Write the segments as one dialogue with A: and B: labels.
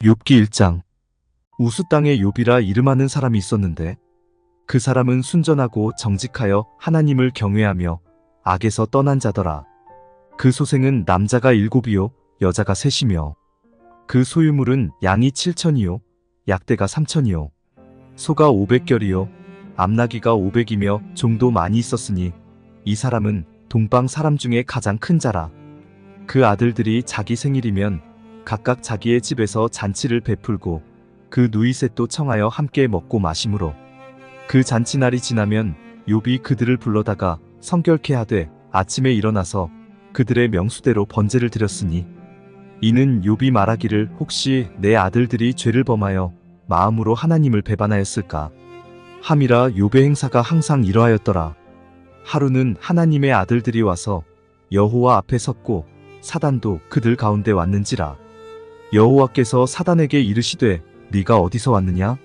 A: 욥기 1장. 우스 땅에 욥이라 이름하는 사람이 있었는데 그 사람은 순전하고 정직하여 하나님을 경외하며 악에서 떠난 자더라. 그 소생은 남자가 7이요 여자가 3이며 그 소유물은 양이 7천이요 약대가 3천이요 소가 500결이요 암나귀가 500이며 종도 많이 있었으니 이 사람은 동방 사람 중에 가장 큰 자라. 그 아들들이 자기 생일이면 각각 자기의 집에서 잔치를 베풀고 그 누이셋도 청하여 함께 먹고 마심으로 그 잔치날이 지나면 욥이 그들을 불러다가 성결케 하되 아침에 일어나서 그들의 명수대로 번제를 드렸으니 이는 욥이 말하기를 혹시 내 아들들이 죄를 범하여 마음으로 하나님을 배반하였을까 함이라. 욥의 행사가 항상 이러하였더라. 하루는 하나님의 아들들이 와서 여호와 앞에 섰고 사단도 그들 가운데 왔는지라. 여호와께서 사단에게 이르시되 네가 어디서 왔느냐?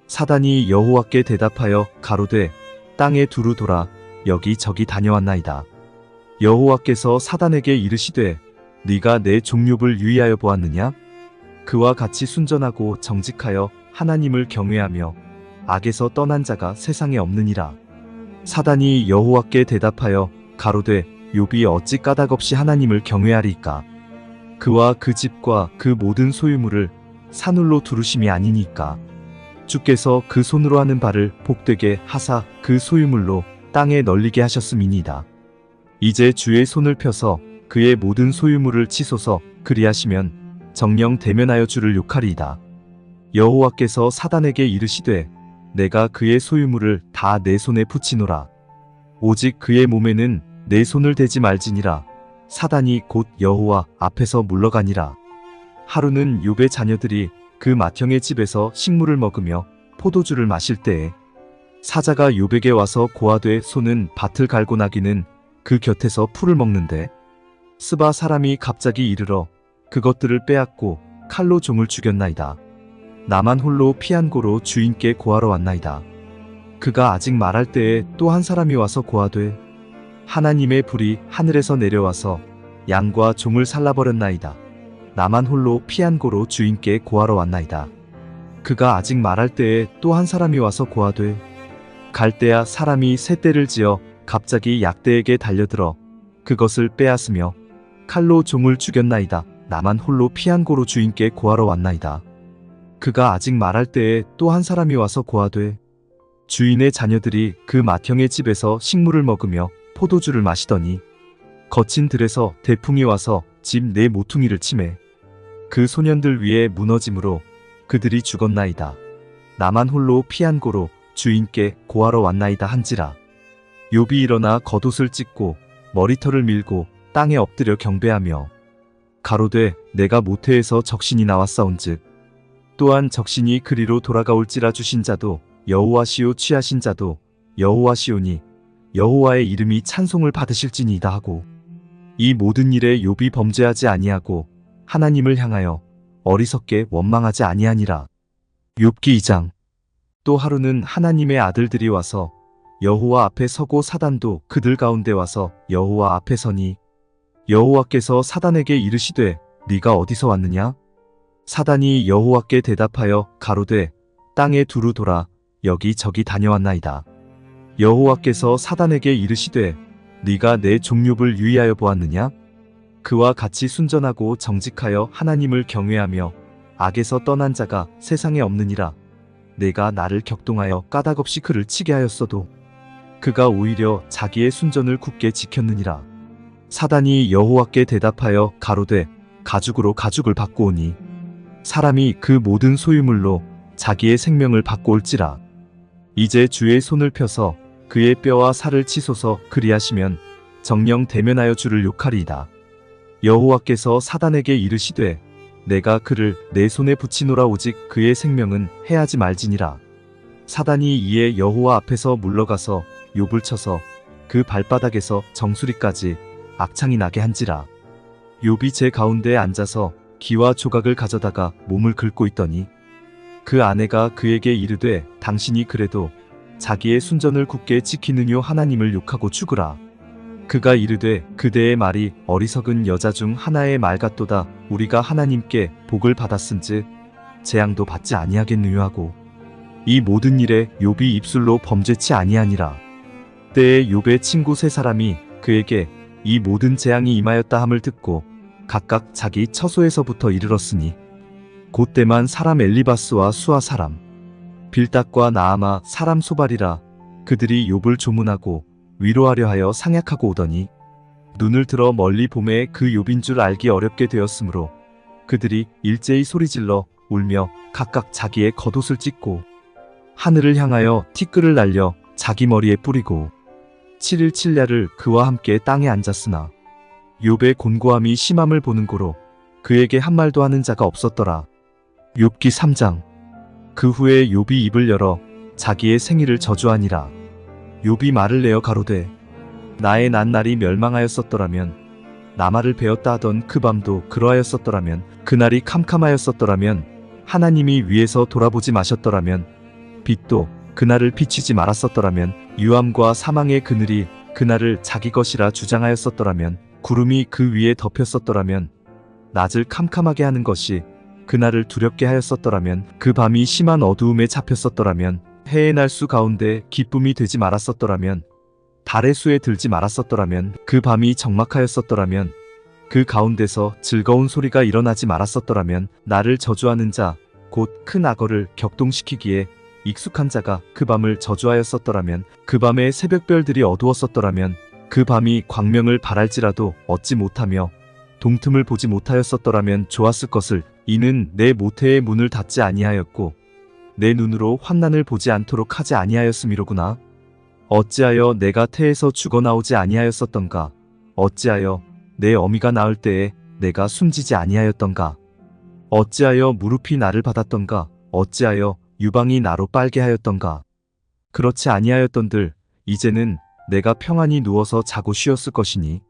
A: 사단이 여호와께 대답하여 가로되 땅에 두루 돌아 여기저기 다녀왔나이다. 여호와께서 사단에게 이르시되 네가 내 종 욥을 유의하여 보았느냐? 그와 같이 순전하고 정직하여 하나님을 경외하며 악에서 떠난 자가 세상에 없느니라. 사단이 여호와께 대답하여 가로되 욥이 어찌 까닭없이 하나님을 경외하리이까? 그와 그 집과 그 모든 소유물을 산울로 두르심이 아니니까. 주께서 그 손으로 하는 바를 복되게 하사 그 소유물로 땅에 널리게 하셨음이니이다. 이제 주의 손을 펴서 그의 모든 소유물을 치소서. 그리하시면 정령 대면하여 주를 욕하리이다. 여호와께서 사단에게 이르시되 내가 그의 소유물을 다 내 손에 붙이노라. 오직 그의 몸에는 내 손을 대지 말지니라. 사단이 곧 여호와 앞에서 물러가니라. 하루는 욥의 자녀들이 그 맏형의 집에서 식물을 먹으며 포도주를 마실 때에 사자가 욥에게 와서 고하되 소는 밭을 갈고 나귀는 그 곁에서 풀을 먹는데 스바 사람이 갑자기 이르러 그것들을 빼앗고 칼로 종을 죽였나이다. 나만 홀로 피한 고로 주인께 고하러 왔나이다. 그가 아직 말할 때에 또 한 사람이 와서 고하되 하나님의 불이 하늘에서 내려와서 양과 종을 살라버렸나이다. 나만 홀로 피한 고로 주인께 고하러 왔나이다. 그가 아직 말할 때에 또 한 사람이 와서 고하되 갈대아 사람이 셋대를 지어 갑자기 약대에게 달려들어 그것을 빼앗으며 칼로 종을 죽였나이다. 나만 홀로 피한 고로 주인께 고하러 왔나이다. 그가 아직 말할 때에 또 한 사람이 와서 고하되 주인의 자녀들이 그 맏형의 집에서 식물을 먹으며 포도주를 마시더니 거친 들에서 대풍이 와서 집 내 모퉁이를 치매 그 소년들 위에 무너짐으로 그들이 죽었나이다. 나만 홀로 피한 고로 주인께 고하러 왔나이다 한지라. 욥이 일어나 겉옷을 찢고 머리털을 밀고 땅에 엎드려 경배하며 가로되 내가 모태에서 적신이 나왔사온즉 또한 적신이 그리로 돌아가올지라. 주신 자도 여호와시오 취하신 자도 여호와시오니 여호와의 이름이 찬송을 받으실지니이다 하고 이 모든 일에 욥이 범죄하지 아니하고 하나님을 향하여 어리석게 원망하지 아니하니라. 욥기 2장. 또 하루는 하나님의 아들들이 와서 여호와 앞에 서고 사단도 그들 가운데 와서 여호와 앞에 서니 여호와께서 사단에게 이르시되 네가 어디서 왔느냐? 사단이 여호와께 대답하여 가로되 땅에 두루 돌아 여기저기 다녀왔나이다. 여호와께서 사단에게 이르시되 네가 내 종 욥을 유의하여 보았느냐? 그와 같이 순전하고 정직하여 하나님을 경외하며 악에서 떠난 자가 세상에 없느니라. 내가 나를 격동하여 까닭없이 그를 치게 하였어도 그가 오히려 자기의 순전을 굳게 지켰느니라. 사단이 여호와께 대답하여 가로되 가죽으로 가죽을 받고 오니 사람이 그 모든 소유물로 자기의 생명을 받고 올지라. 이제 주의 손을 펴서 그의 뼈와 살을 치소서. 그리하시면 정령 대면하여 주를 욕하리이다. 여호와께서 사단에게 이르시되 내가 그를 내 손에 붙이노라. 오직 그의 생명은 해하지 말지니라. 사단이 이에 여호와 앞에서 물러가서 욥을 쳐서 그 발바닥에서 정수리까지 악창이 나게 한지라. 욥이 제 가운데에 앉아서 기와 조각을 가져다가 몸을 긁고 있더니 그 아내가 그에게 이르되 당신이 그래도 자기의 순전을 굳게 지키느뇨 하나님을 욕하고 죽으라. 그가 이르되 그대의 말이 어리석은 여자 중 하나의 말 같도다. 우리가 하나님께 복을 받았은즉 재앙도 받지 아니하겠느냐 하고 이 모든 일에 욥이 입술로 범죄치 아니하니라. 때에 욥의 친구 세 사람이 그에게 이 모든 재앙이 임하였다 함을 듣고 각각 자기 처소에서부터 이르렀으니 곧 대만 사람 엘리바스와 수아 사람 빌닷과 나아마 사람 소발이라. 그들이 욥을 조문하고 위로하려 하여 상약하고 오더니 눈을 들어 멀리 봄에 그 욥인 줄 알기 어렵게 되었으므로 그들이 일제히 소리질러 울며 각각 자기의 겉옷을 찢고 하늘을 향하여 티끌을 날려 자기 머리에 뿌리고 7일 7야를 그와 함께 땅에 앉았으나 욥의 곤고함이 심함을 보는 고로 그에게 한 말도 하는 자가 없었더라. 욥기 3장. 그 후에 욥이 입을 열어 자기의 생일을 저주하니라. 욥이 말을 내어 가로되 나의 낱날이 멸망하였었더라면 나말을 베었다 하던 그 밤도 그러하였었더라면 그날이 캄캄하였었더라면 하나님이 위에서 돌아보지 마셨더라면 빛도 그날을 비치지 말았었더라면 유암과 사망의 그늘이 그날을 자기 것이라 주장하였었더라면 구름이 그 위에 덮였었더라면 낮을 캄캄하게 하는 것이 그날을 두렵게 하였었더라면 그 밤이 심한 어두움에 잡혔었더라면 해의 날수 가운데 기쁨이 되지 말았었더라면 달의 수에 들지 말았었더라면 그 밤이 적막하였었더라면 그 가운데서 즐거운 소리가 일어나지 말았었더라면 나를 저주하는 자 곧 큰 악어를 격동시키기에 익숙한 자가 그 밤을 저주하였었더라면 그 밤에 새벽별들이 어두웠었더라면 그 밤이 광명을 바랄지라도 얻지 못하며 동틈을 보지 못하였었더라면 좋았을 것을. 이는 내 모태의 문을 닫지 아니하였고 내 눈으로 환난을 보지 않도록 하지 아니하였음이로구나. 어찌하여 내가 태에서 죽어나오지 아니하였었던가. 어찌하여 내 어미가 낳을 때에 내가 숨지지 아니하였던가. 어찌하여 무릎이 나를 받았던가. 어찌하여 유방이 나로 빨게 하였던가. 그렇지 아니하였던들 이제는 내가 평안히 누워서 자고 쉬었을 것이니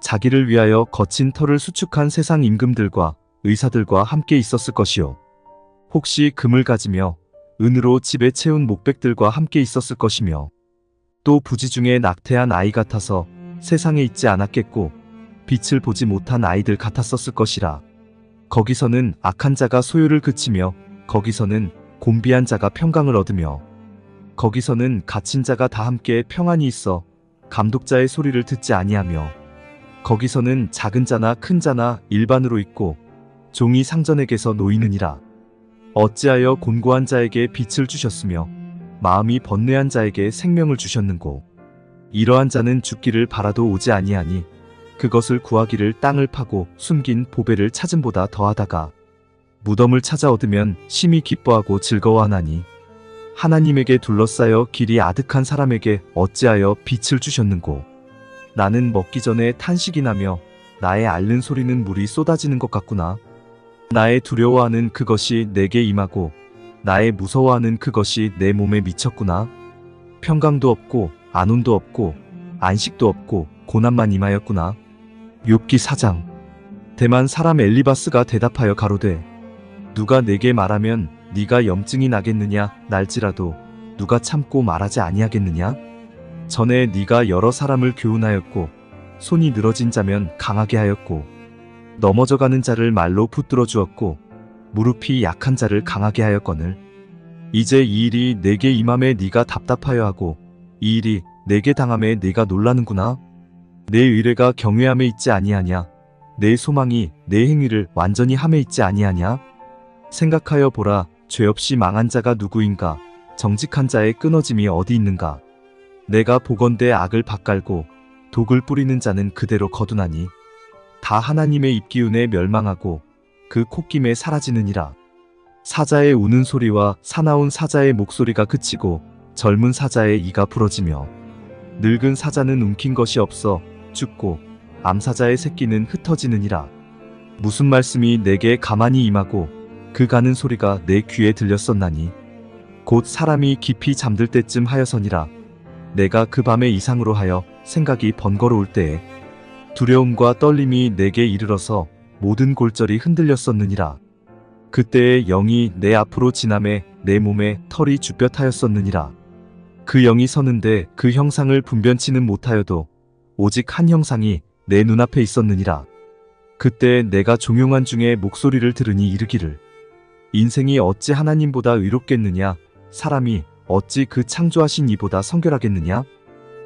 A: 자기를 위하여 거친 터를 수축한 세상 임금들과 의사들과 함께 있었을 것이요 혹시 금을 가지며 은으로 집에 채운 목백들과 함께 있었을 것이며 또 부지 중에 낙태한 아이 같아서 세상에 있지 않았겠고 빛을 보지 못한 아이들 같았었을 것이라. 거기서는 악한 자가 소유를 그치며 거기서는 곤비한 자가 평강을 얻으며 거기서는 갇힌 자가 다 함께 평안히 있어 감독자의 소리를 듣지 아니하며 거기서는 작은 자나 큰 자나 일반으로 있고 종이 상전에게서 놓이느니라. 어찌하여 곤고한 자에게 빛을 주셨으며 마음이 번뇌한 자에게 생명을 주셨는고. 이러한 자는 죽기를 바라도 오지 아니하니 그것을 구하기를 땅을 파고 숨긴 보배를 찾음보다 더하다가 무덤을 찾아 얻으면 심히 기뻐하고 즐거워하나니 하나님에게 둘러싸여 길이 아득한 사람에게 어찌하여 빛을 주셨는고. 나는 먹기 전에 탄식이 나며 나의 앓는 소리는 물이 쏟아지는 것 같구나. 나의 두려워하는 그것이 내게 임하고 나의 무서워하는 그것이 내 몸에 미쳤구나. 평강도 없고 안온도 없고 안식도 없고 고난만 임하였구나. 욥기 4장. 대만 사람 엘리바스가 대답하여 가로되 누가 내게 말하면 네가 염증이 나겠느냐. 날지라도 누가 참고 말하지 아니하겠느냐. 전에 네가 여러 사람을 교훈하였고 손이 늘어진 자면 강하게 하였고 넘어져가는 자를 말로 붙들어 주었고 무릎이 약한 자를 강하게 하였거늘. 이제 이 일이 내게 임함에 네가 답답하여 하고 이 일이 내게 당함에 네가 놀라는구나. 내 의뢰가 경외함에 있지 아니하냐. 내 소망이 내 행위를 완전히 함에 있지 아니하냐. 생각하여 보라. 죄 없이 망한 자가 누구인가. 정직한 자의 끊어짐이 어디 있는가. 내가 보건대 악을 밭갈고 독을 뿌리는 자는 그대로 거두나니 다 하나님의 입기운에 멸망하고 그 콧김에 사라지느니라. 사자의 우는 소리와 사나운 사자의 목소리가 그치고 젊은 사자의 이가 부러지며 늙은 사자는 움킨 것이 없어 죽고 암사자의 새끼는 흩어지느니라. 무슨 말씀이 내게 가만히 임하고 그 가는 소리가 내 귀에 들렸었나니 곧 사람이 깊이 잠들 때쯤 하여서니라. 내가 그 밤의 이상으로 하여 생각이 번거로울 때에 두려움과 떨림이 내게 이르러서 모든 골절이 흔들렸었느니라. 그때에 영이 내 앞으로 지나매 내 몸에 털이 주뼛하였었느니라. 그 영이 서는데 그 형상을 분변치는 못하여도 오직 한 형상이 내 눈앞에 있었느니라. 그때 내가 종용한 중에 목소리를 들으니 이르기를 인생이 어찌 하나님보다 의롭겠느냐? 사람이 어찌 그 창조하신 이보다 성결하겠느냐?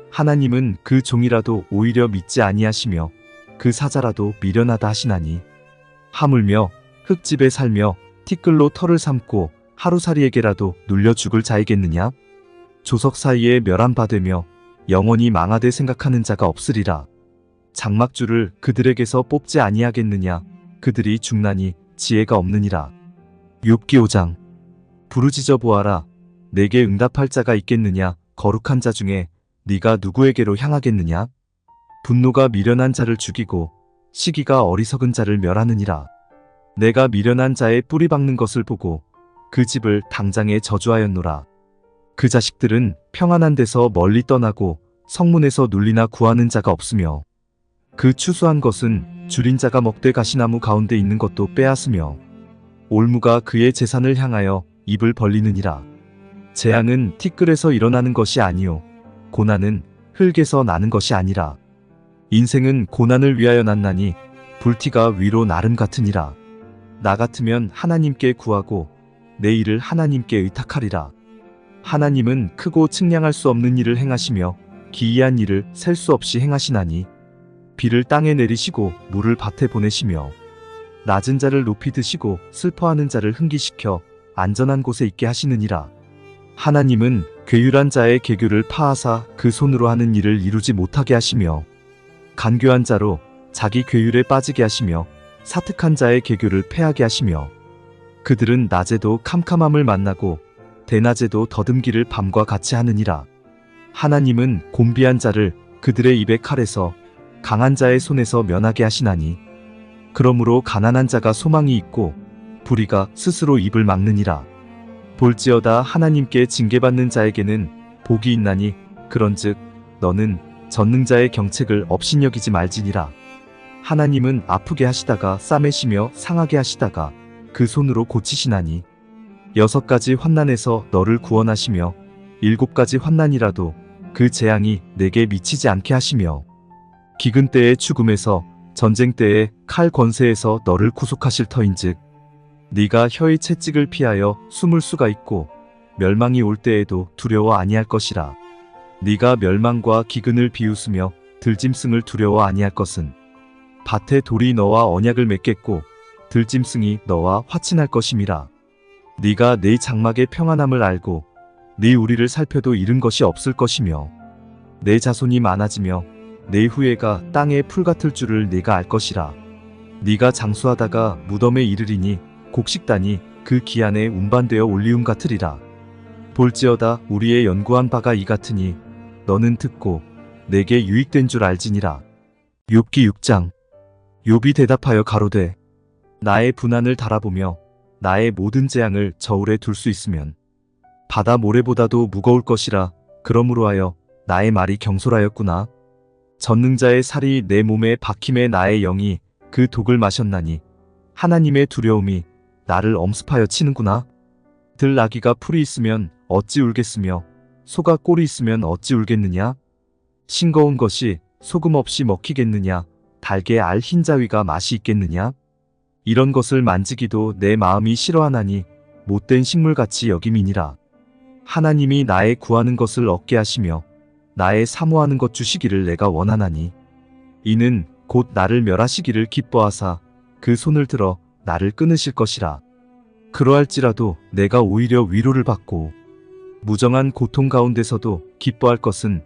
A: 하나님은 그 종이라도 오히려 믿지 아니하시며 그 사자라도 미련하다 하시나니 하물며 흙집에 살며 티끌로 털을 삼고 하루살이에게라도 눌려 죽을 자이겠느냐? 조석 사이에 멸함받으며 영원히 망하되 생각하는 자가 없으리라. 장막주를 그들에게서 뽑지 아니하겠느냐? 그들이 죽나니 지혜가 없느니라. 욥기 5장. 부르짖어 보아라. 내게 응답할 자가 있겠느냐? 거룩한 자 중에 네가 누구에게로 향하겠느냐? 분노가 미련한 자를 죽이고 시기가 어리석은 자를 멸하느니라. 내가 미련한 자의 뿌리 박는 것을 보고 그 집을 당장에 저주하였노라. 그 자식들은 평안한 데서 멀리 떠나고 성문에서 눌리나 구하는 자가 없으며 그 추수한 것은 줄인 자가 먹되 가시나무 가운데 있는 것도 빼앗으며 올무가 그의 재산을 향하여 입을 벌리느니라. 재앙은 티끌에서 일어나는 것이 아니요 고난은 흙에서 나는 것이 아니라. 인생은 고난을 위하여 났나니 불티가 위로 나름 같으니라. 나 같으면 하나님께 구하고 내 일을 하나님께 의탁하리라. 하나님은 크고 측량할 수 없는 일을 행하시며 기이한 일을 셀 수 없이 행하시나니 비를 땅에 내리시고 물을 밭에 보내시며 낮은 자를 높이 드시고 슬퍼하는 자를 흥기시켜 안전한 곳에 있게 하시느니라. 하나님은 괴율한 자의 계교를 파하사 그 손으로 하는 일을 이루지 못하게 하시며 간교한 자로 자기 괴율에 빠지게 하시며 사특한 자의 계교를 패하게 하시며 그들은 낮에도 캄캄함을 만나고 대낮에도 더듬기를 밤과 같이 하느니라. 하나님은 곤비한 자를 그들의 입의 칼에서 강한 자의 손에서 면하게 하시나니 그러므로 가난한 자가 소망이 있고 불의가 스스로 입을 막느니라. 볼지어다 하나님께 징계받는 자에게는 복이 있나니 그런즉 너는 전능자의 경책을 업신여기지 말지니라. 하나님은 아프게 하시다가 싸매시며 상하게 하시다가 그 손으로 고치시나니 6가지 환난에서 너를 구원하시며 7가지 환난이라도 그 재앙이 내게 미치지 않게 하시며 기근 때의 죽음에서 전쟁 때의 칼 권세에서 너를 구속하실 터인즉 네가 혀의 채찍을 피하여 숨을 수가 있고 멸망이 올 때에도 두려워 아니할 것이라. 네가 멸망과 기근을 비웃으며 들짐승을 두려워 아니할 것은 밭에 돌이 너와 언약을 맺겠고 들짐승이 너와 화친할 것임이라. 네가 내 장막의 평안함을 알고 네 우리를 살펴도 잃은 것이 없을 것이며 내 자손이 많아지며 내 후예가 땅의 풀 같을 줄을 네가 알 것이라. 네가 장수하다가 무덤에 이르리니 곡식단이 그 기한에 운반되어 올리움 같으리라. 볼지어다 우리의 연구한 바가 이 같으니 너는 듣고 내게 유익된 줄 알지니라. 욥기 6장. 욥이 대답하여 가로되 나의 분한을 달아보며 나의 모든 재앙을 저울에 둘 수 있으면 바다 모래보다도 무거울 것이라. 그러므로 하여 나의 말이 경솔하였구나. 전능자의 살이 내 몸에 박힘에 나의 영이 그 독을 마셨나니 하나님의 두려움이 나를 엄습하여 치는구나. 들나귀가 풀이 있으면 어찌 울겠으며 소가 꼴이 있으면 어찌 울겠느냐. 싱거운 것이 소금 없이 먹히겠느냐. 달게 알 흰자위가 맛이 있겠느냐. 이런 것을 만지기도 내 마음이 싫어하나니 못된 식물같이 여김이니라. 하나님이 나의 구하는 것을 얻게 하시며 나의 사모하는 것 주시기를 내가 원하나니 이는 곧 나를 멸하시기를 기뻐하사 그 손을 들어 나를 끊으실 것이라. 그러할지라도 내가 오히려 위로를 받고 무정한 고통 가운데서도 기뻐할 것은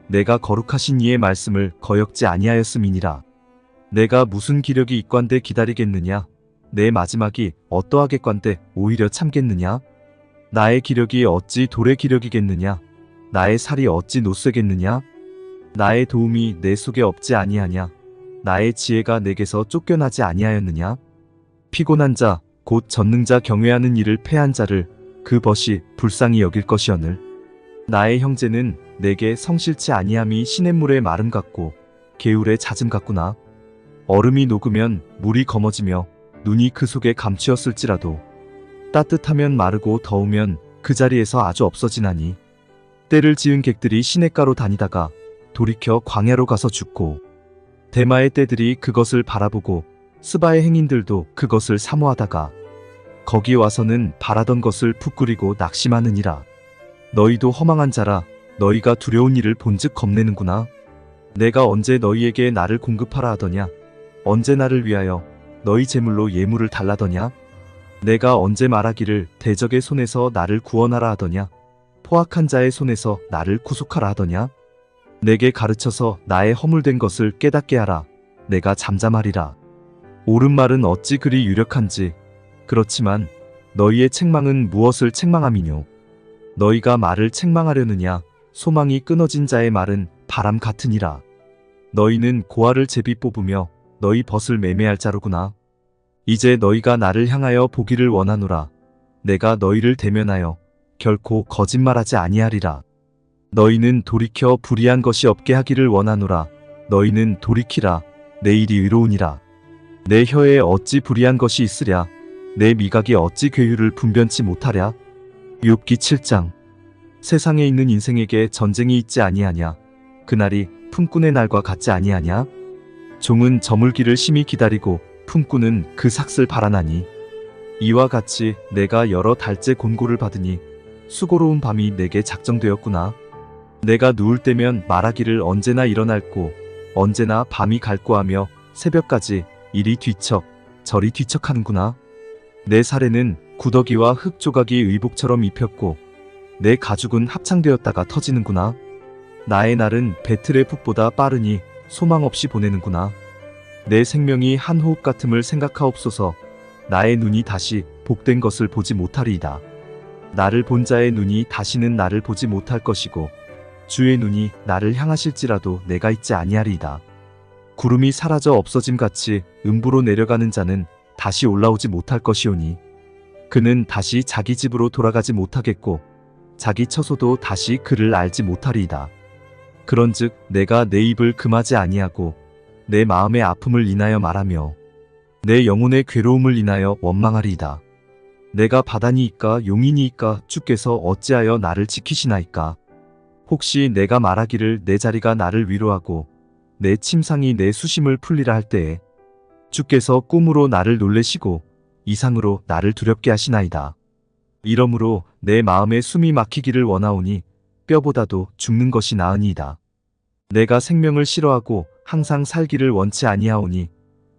A: 내가 거룩하신 이의 말씀을 거역지 아니하였음이니라. 내가 무슨 기력이 있관대 기다리겠느냐. 내 마지막이 어떠하겠관대 오히려 참겠느냐. 나의 기력이 어찌 돌의 기력이겠느냐. 나의 살이 어찌 노쇠겠느냐. 나의 도움이 내 속에 없지 아니하냐. 나의 지혜가 내게서 쫓겨나지 아니하였느냐. 피곤한 자 곧 전능자 경외하는 이를 패한 자를 그 벗이 불쌍히 여길 것이오늘. 나의 형제는 내게 성실치 아니함이 시냇물의 마름 같고 개울의 잦음 같구나. 얼음이 녹으면 물이 검어지며 눈이 그 속에 감추었을지라도 따뜻하면 마르고 더우면 그 자리에서 아주 없어지나니 때를 지은 객들이 시냇가로 다니다가 돌이켜 광야로 가서 죽고 대마의 떼들이 그것을 바라보고 스바의 행인들도 그것을 사모하다가 거기 와서는 바라던 것을 푹 꾸리고 낙심하느니라. 너희도 허망한 자라. 너희가 두려운 일을 본즉 겁내는구나. 내가 언제 너희에게 나를 공급하라 하더냐? 언제 나를 위하여 너희 제물로 예물을 달라더냐? 내가 언제 말하기를 대적의 손에서 나를 구원하라 하더냐? 포악한 자의 손에서 나를 구속하라 하더냐? 내게 가르쳐서 나의 허물된 것을 깨닫게 하라. 내가 잠잠하리라. 옳은 말은 어찌 그리 유력한지. 그렇지만 너희의 책망은 무엇을 책망함이뇨? 너희가 말을 책망하려느냐? 소망이 끊어진 자의 말은 바람 같으니라. 너희는 고아를 제비 뽑으며 너희 벗을 매매할 자로구나. 이제 너희가 나를 향하여 보기를 원하노라. 내가 너희를 대면하여 결코 거짓말하지 아니하리라. 너희는 돌이켜 불의한 것이 없게 하기를 원하노라. 너희는 돌이키라. 내 일이 의로우니라. 내 혀에 어찌 불의한 것이 있으랴? 내 미각이 어찌 괴유를 분변치 못하랴? 욥기 7장. 세상에 있는 인생에게 전쟁이 있지 아니하냐? 그날이 품꾼의 날과 같지 아니하냐? 종은 저물기를 심히 기다리고 품꾼은 그 삭슬 바라나니, 이와 같이 내가 여러 달째 곤고를 받으니 수고로운 밤이 내게 작정되었구나. 내가 누울 때면 말하기를 언제나 일어날고 언제나 밤이 갈고 하며 새벽까지 이리 뒤척 저리 뒤척하는구나. 내 살에는 구더기와 흙 조각이 의복처럼 입혔고 내 가죽은 합창되었다가 터지는구나. 나의 날은 배틀의 북보다 빠르니 소망 없이 보내는구나. 내 생명이 한 호흡 같음을 생각하옵소서. 나의 눈이 다시 복된 것을 보지 못하리이다. 나를 본 자의 눈이 다시는 나를 보지 못할 것이고 주의 눈이 나를 향하실지라도 내가 있지 아니하리이다. 구름이 사라져 없어짐같이 음부로 내려가는 자는 다시 올라오지 못할 것이오니 그는 다시 자기 집으로 돌아가지 못하겠고 자기 처소도 다시 그를 알지 못하리이다. 그런즉 내가 내 입을 금하지 아니하고 내 마음의 아픔을 인하여 말하며 내 영혼의 괴로움을 인하여 원망하리이다. 내가 바다니이까 용이니이까 주께서 어찌하여 나를 지키시나이까? 혹시 내가 말하기를 내 자리가 나를 위로하고 내 침상이 내 수심을 풀리라 할 때에 주께서 꿈으로 나를 놀래시고 이상으로 나를 두렵게 하시나이다. 이러므로 내 마음에 숨이 막히기를 원하오니 뼈보다도 죽는 것이 나으니이다. 내가 생명을 싫어하고 항상 살기를 원치 아니하오니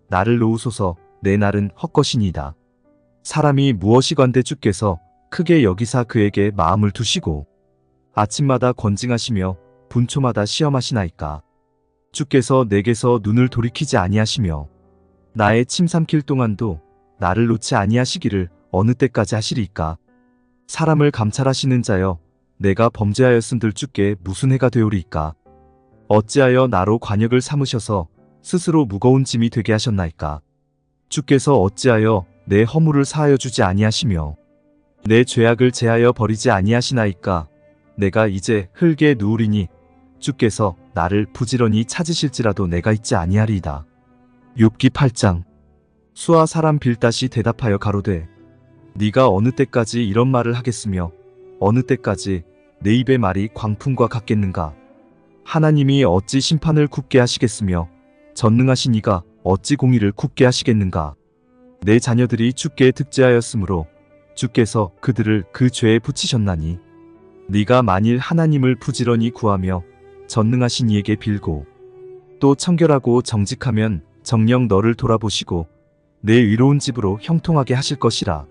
A: 나를 놓으소서. 내 날은 헛것이니이다. 사람이 무엇이건대 주께서 크게 여기사 그에게 마음을 두시고 아침마다 권징하시며 분초마다 시험하시나이까. 주께서 내게서 눈을 돌이키지 아니하시며 나의 침 삼킬 동안도 나를 놓지 아니하시기를 어느 때까지 하시리이까. 사람을 감찰하시는 자여, 내가 범죄하였은들 주께 무슨 해가 되오리이까. 어찌하여 나로 관역을 삼으셔서 스스로 무거운 짐이 되게 하셨나이까. 주께서 어찌하여 내 허물을 사하여 주지 아니하시며 내 죄악을 제하여 버리지 아니하시나이까. 내가 이제 흙에 누우리니 주께서 나를 부지런히 찾으실지라도 내가 있지 아니하리이다. 욥기 8장. 수아 사람 빌닷이 대답하여 가로되 네가 어느 때까지 이런 말을 하겠으며 어느 때까지 내 입의 말이 광풍과 같겠는가. 하나님이 어찌 심판을 굽게 하시겠으며 전능하신 이가 어찌 공의를 굽게 하시겠는가. 내 자녀들이 주께 득죄하였으므로 주께서 그들을 그 죄에 붙이셨나니 네가 만일 하나님을 부지런히 구하며 전능하신 이에게 빌고 또 청결하고 정직하면 정녕 너를 돌아보시고 내 의로운 집으로 형통하게 하실 것이라.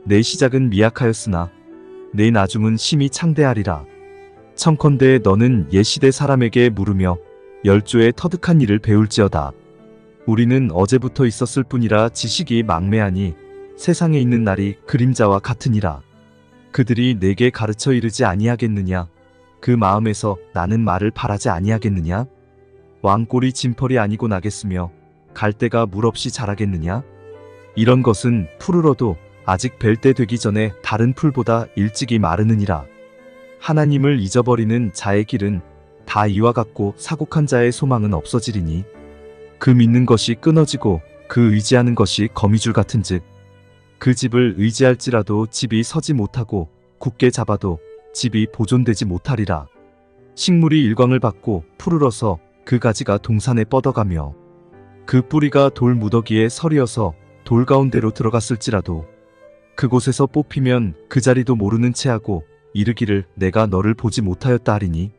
A: 내 시작은 미약하였으나 내 나중은 심히 창대하리라. 청컨대 너는 옛시대 사람에게 물으며 열조의 터득한 일을 배울지어다. 우리는 어제부터 있었을 뿐이라 지식이 망매하니 세상에 있는 날이 그림자와 같으니라. 그들이 내게 가르쳐 이르지 아니하겠느냐. 그 마음에서 나는 말을 바라지 아니하겠느냐. 왕골이 진펄이 아니고 나겠으며 갈대가 물 없이 자라겠느냐. 이런 것은 푸르러도 아직 뵐 때 되기 전에 다른 풀보다 일찍이 마르느니라. 하나님을 잊어버리는 자의 길은 다 이와 같고 사곡한 자의 소망은 없어지리니 그 믿는 것이 끊어지고 그 의지하는 것이 거미줄 같은즉 그 집을 의지할지라도 집이 서지 못하고 굳게 잡아도 집이 보존되지 못하리라. 식물이 일광을 받고 푸르러서 그 가지가 동산에 뻗어가며 그 뿌리가 돌 무더기에 서리어서 돌 가운데로 들어갔을지라도 그곳에서 뽑히면 그 자리도 모르는 채 하고 이르기를 내가 너를 보지 못하였다 하리니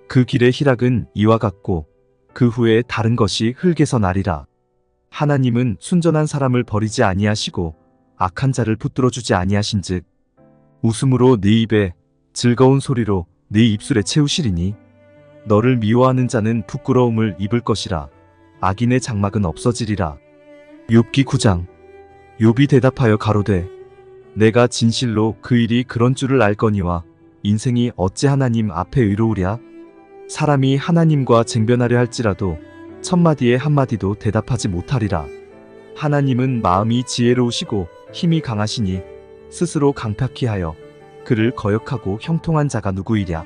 A: 그 길의 희락은 이와 같고 그 후에 다른 것이 흙에서 나리라. 하나님은 순전한 사람을 버리지 아니하시고 악한 자를 붙들어 주지 아니하신즉 웃음으로 네 입에 즐거운 소리로 네 입술에 채우시리니 너를 미워하는 자는 부끄러움을 입을 것이라. 악인의 장막은 없어지리라. 욥기 9장. 욥이 대답하여 가로되 내가 진실로 그 일이 그런 줄을 알거니와 인생이 어찌 하나님 앞에 의로우랴. 사람이 하나님과 쟁변하려 할지라도 천마디에 한마디도 대답하지 못하리라. 하나님은 마음이 지혜로우시고 힘이 강하시니 스스로 강팍히 하여 그를 거역하고 형통한 자가 누구이랴.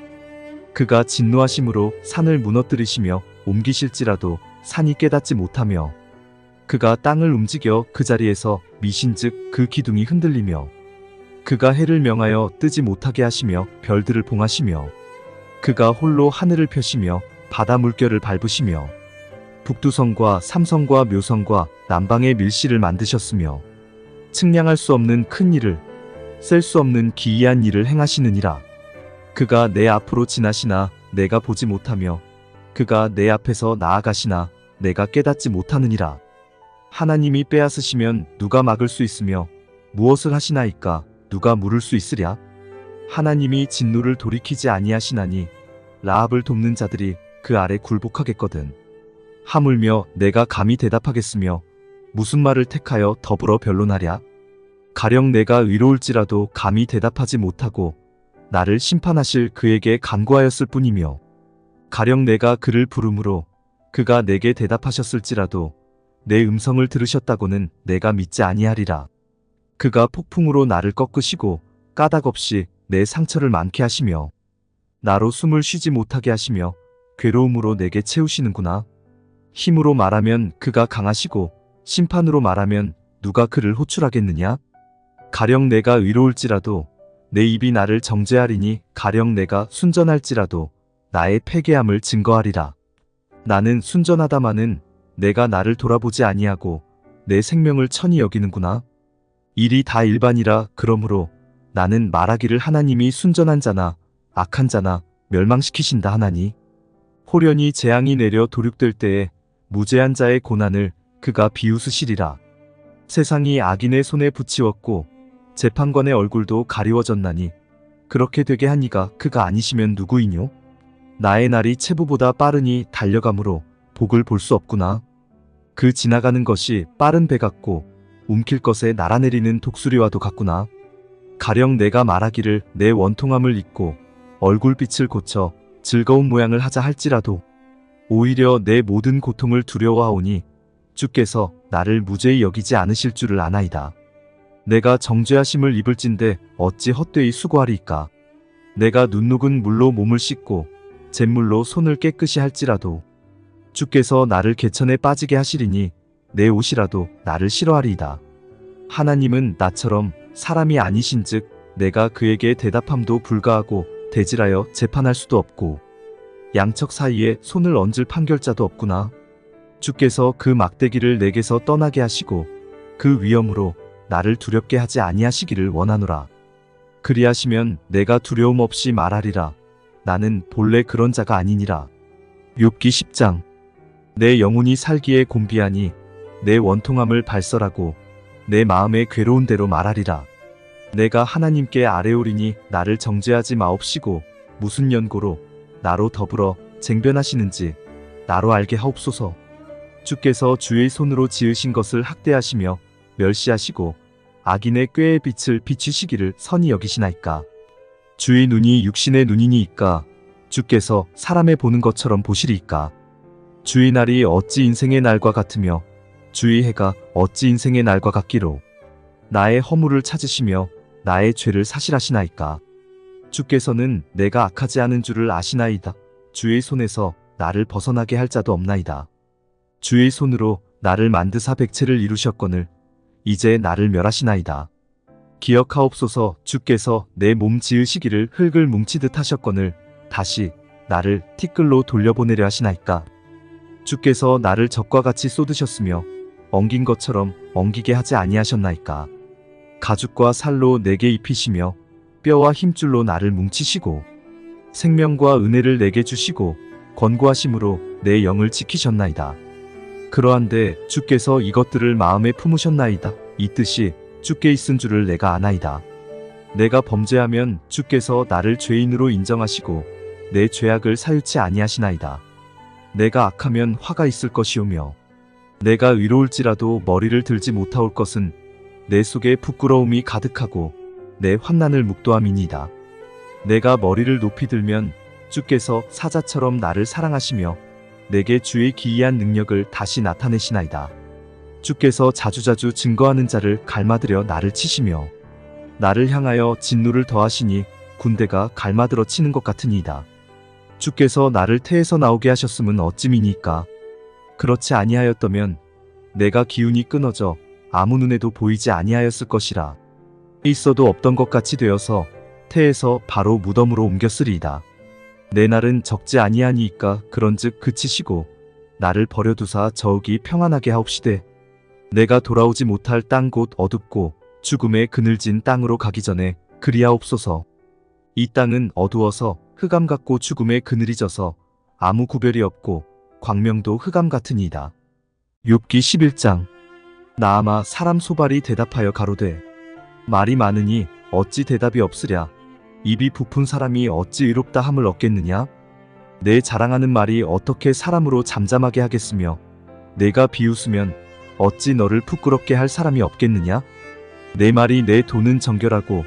A: 그가 진노하심으로 산을 무너뜨리시며 옮기실지라도 산이 깨닫지 못하며 그가 땅을 움직여 그 자리에서 미신즉 그 기둥이 흔들리며 그가 해를 명하여 뜨지 못하게 하시며 별들을 봉하시며 그가 홀로 하늘을 펴시며 바다 물결을 밟으시며 북두성과 삼성과 묘성과 남방의 밀실을 만드셨으며 측량할 수 없는 큰 일을 셀 수 없는 기이한 일을 행하시느니라. 그가 내 앞으로 지나시나 내가 보지 못하며 그가 내 앞에서 나아가시나 내가 깨닫지 못하느니라. 하나님이 빼앗으시면 누가 막을 수 있으며 무엇을 하시나이까 누가 물을 수 있으랴. 하나님이 진노를 돌이키지 아니하시나니 라합을 돕는 자들이 그 아래 굴복하겠거든. 하물며 내가 감히 대답하겠으며 무슨 말을 택하여 더불어 변론하랴. 가령 내가 의로울지라도 감히 대답하지 못하고 나를 심판하실 그에게 간구하였을 뿐이며 가령 내가 그를 부름으로 그가 내게 대답하셨을지라도 내 음성을 들으셨다고는 내가 믿지 아니하리라. 그가 폭풍으로 나를 꺾으시고 까닭없이 내 상처를 많게 하시며 나로 숨을 쉬지 못하게 하시며 괴로움으로 내게 채우시는구나. 힘으로 말하면 그가 강하시고 심판으로 말하면 누가 그를 호출하겠느냐. 가령 내가 의로울지라도 내 입이 나를 정죄하리니 가령 내가 순전할지라도 나의 패괴함을 증거하리라. 나는 순전하다마는 내가 나를 돌아보지 아니하고 내 생명을 천히 여기는구나. 일이 다 일반이라. 그러므로 나는 말하기를 하나님이 순전한 자나 악한 자나 멸망시키신다 하나니 호련히 재앙이 내려 도륙될 때에 무죄한 자의 고난을 그가 비웃으시리라. 세상이 악인의 손에 붙이웠고 재판관의 얼굴도 가리워졌나니 그렇게 되게 한 이가 그가 아니시면 누구이뇨. 나의 날이 체부보다 빠르니 달려가므로 복을 볼 수 없구나. 그 지나가는 것이 빠른 배 같고 움킬 것에 날아내리는 독수리와도 같구나. 가령 내가 말하기를 내 원통함을 잊고 얼굴빛을 고쳐 즐거운 모양을 하자 할지라도 오히려 내 모든 고통을 두려워하오니 주께서 나를 무죄히 여기지 않으실 줄을 아나이다. 내가 정죄하심을 입을진대 어찌 헛되이 수고하리이까. 내가 눈녹은 물로 몸을 씻고 잿물로 손을 깨끗이 할지라도 주께서 나를 개천에 빠지게 하시리니 내 옷이라도 나를 싫어하리이다. 하나님은 나처럼 사람이 아니신즉 내가 그에게 대답함도 불가하고 대질하여 재판할 수도 없고 양척 사이에 손을 얹을 판결자도 없구나. 주께서 그 막대기를 내게서 떠나게 하시고 그 위엄으로 나를 두렵게 하지 아니하시기를 원하노라. 그리하시면 내가 두려움 없이 말하리라. 나는 본래 그런 자가 아니니라. 욥기 10장. 내 영혼이 살기에 곤비하니 내 원통함을 발설하고 내 마음의 괴로운 대로 말하리라. 내가 하나님께 아뢰오리니 나를 정죄하지 마옵시고 무슨 연고로 나로 더불어 쟁변하시는지 나로 알게 하옵소서. 주께서 주의 손으로 지으신 것을 학대하시며 멸시하시고 악인의 꾀의 빛을 비추시기를 선히 여기시나이까. 주의 눈이 육신의 눈이니이까 주께서 사람의 보는 것처럼 보시리이까. 주의 날이 어찌 인생의 날과 같으며 주의 해가 어찌 인생의 날과 같기로. 나의 허물을 찾으시며 나의 죄를 사실하시나이까. 주께서는 내가 악하지 않은 줄을 아시나이다. 주의 손에서 나를 벗어나게 할 자도 없나이다. 주의 손으로 나를 만드사 백체를 이루셨거늘 이제 나를 멸하시나이다. 기억하옵소서. 주께서 내 몸 지으시기를 흙을 뭉치듯 하셨거늘 다시 나를 티끌로 돌려보내려 하시나이까. 주께서 나를 적과 같이 쏟으셨으며 엉긴 것처럼 엉기게 하지 아니하셨나이까. 가죽과 살로 내게 입히시며 뼈와 힘줄로 나를 뭉치시고 생명과 은혜를 내게 주시고 권고하심으로 내 영을 지키셨나이다. 그러한데 주께서 이것들을 마음에 품으셨나이다. 이 뜻이 주께 있은 줄을 내가 아나이다. 내가 범죄하면 주께서 나를 죄인으로 인정하시고 내 죄악을 사유치 아니하시나이다. 내가 악하면 화가 있을 것이오며 내가 의로울지라도 머리를 들지 못하올 것은 내 속에 부끄러움이 가득하고 내 환난을 묵도함이니이다. 내가 머리를 높이 들면 주께서 사자처럼 나를 사랑하시며 내게 주의 기이한 능력을 다시 나타내시나이다. 주께서 자주자주 증거하는 자를 갈마들여 나를 치시며 나를 향하여 진노를 더하시니 군대가 갈마들어 치는 것 같으니이다. 주께서 나를 태에서 나오게 하셨음은 어찌미니까? 그렇지 아니하였다면 내가 기운이 끊어져 아무 눈에도 보이지 아니하였을 것이라. 있어도 없던 것 같이 되어서 태에서 바로 무덤으로 옮겼으리이다. 내 날은 적지 아니하니이까 그런즉 그치시고 나를 버려두사 저욱이 평안하게 하옵시되 내가 돌아오지 못할 땅 곧 어둡고 죽음의 그늘진 땅으로 가기 전에 그리하옵소서. 이 땅은 어두워서 흑암 같고 죽음의 그늘이 져서 아무 구별이 없고 광명도 흑암 같으니이다. 욥기 11장. 나아마 사람 소발이 대답하여 가로되 말이 많으니 어찌 대답이 없으랴. 입이 부푼 사람이 어찌 의롭다 함을 얻겠느냐. 내 자랑하는 말이 어떻게 사람으로 잠잠하게 하겠으며 내가 비웃으면 어찌 너를 부끄럽게 할 사람이 없겠느냐. 내 말이 내 돈은 정결하고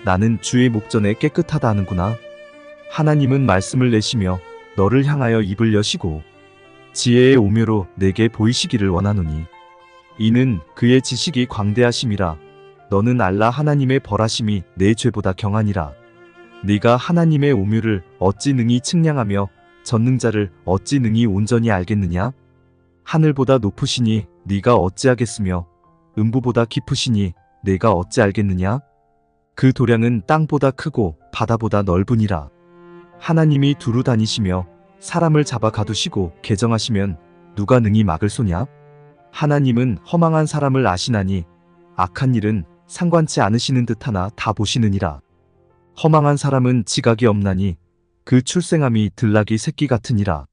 A: 나는 주의 목전에 깨끗하다 하는구나. 하나님은 말씀을 내시며 너를 향하여 입을 여시고 지혜의 오묘로 내게 보이시기를 원하노니 이는 그의 지식이 광대하심이라. 너는 알라 하나님의 벌하심이 내 죄보다 경하니라. 네가 하나님의 오묘를 어찌 능히 측량하며 전능자를 어찌 능히 온전히 알겠느냐. 하늘보다 높으시니 네가 어찌하겠으며 음부보다 깊으시니 내가 어찌 알겠느냐. 그 도량은 땅보다 크고 바다보다 넓으니라. 하나님이 두루 다니시며 사람을 잡아 가두시고 개정하시면 누가 능히 막을 소냐. 하나님은 허망한 사람을 아시나니 악한 일은 상관치 않으시는 듯하나 다 보시느니라. 허망한 사람은 지각이 없나니 그 출생함이 들나귀 새끼 같으니라.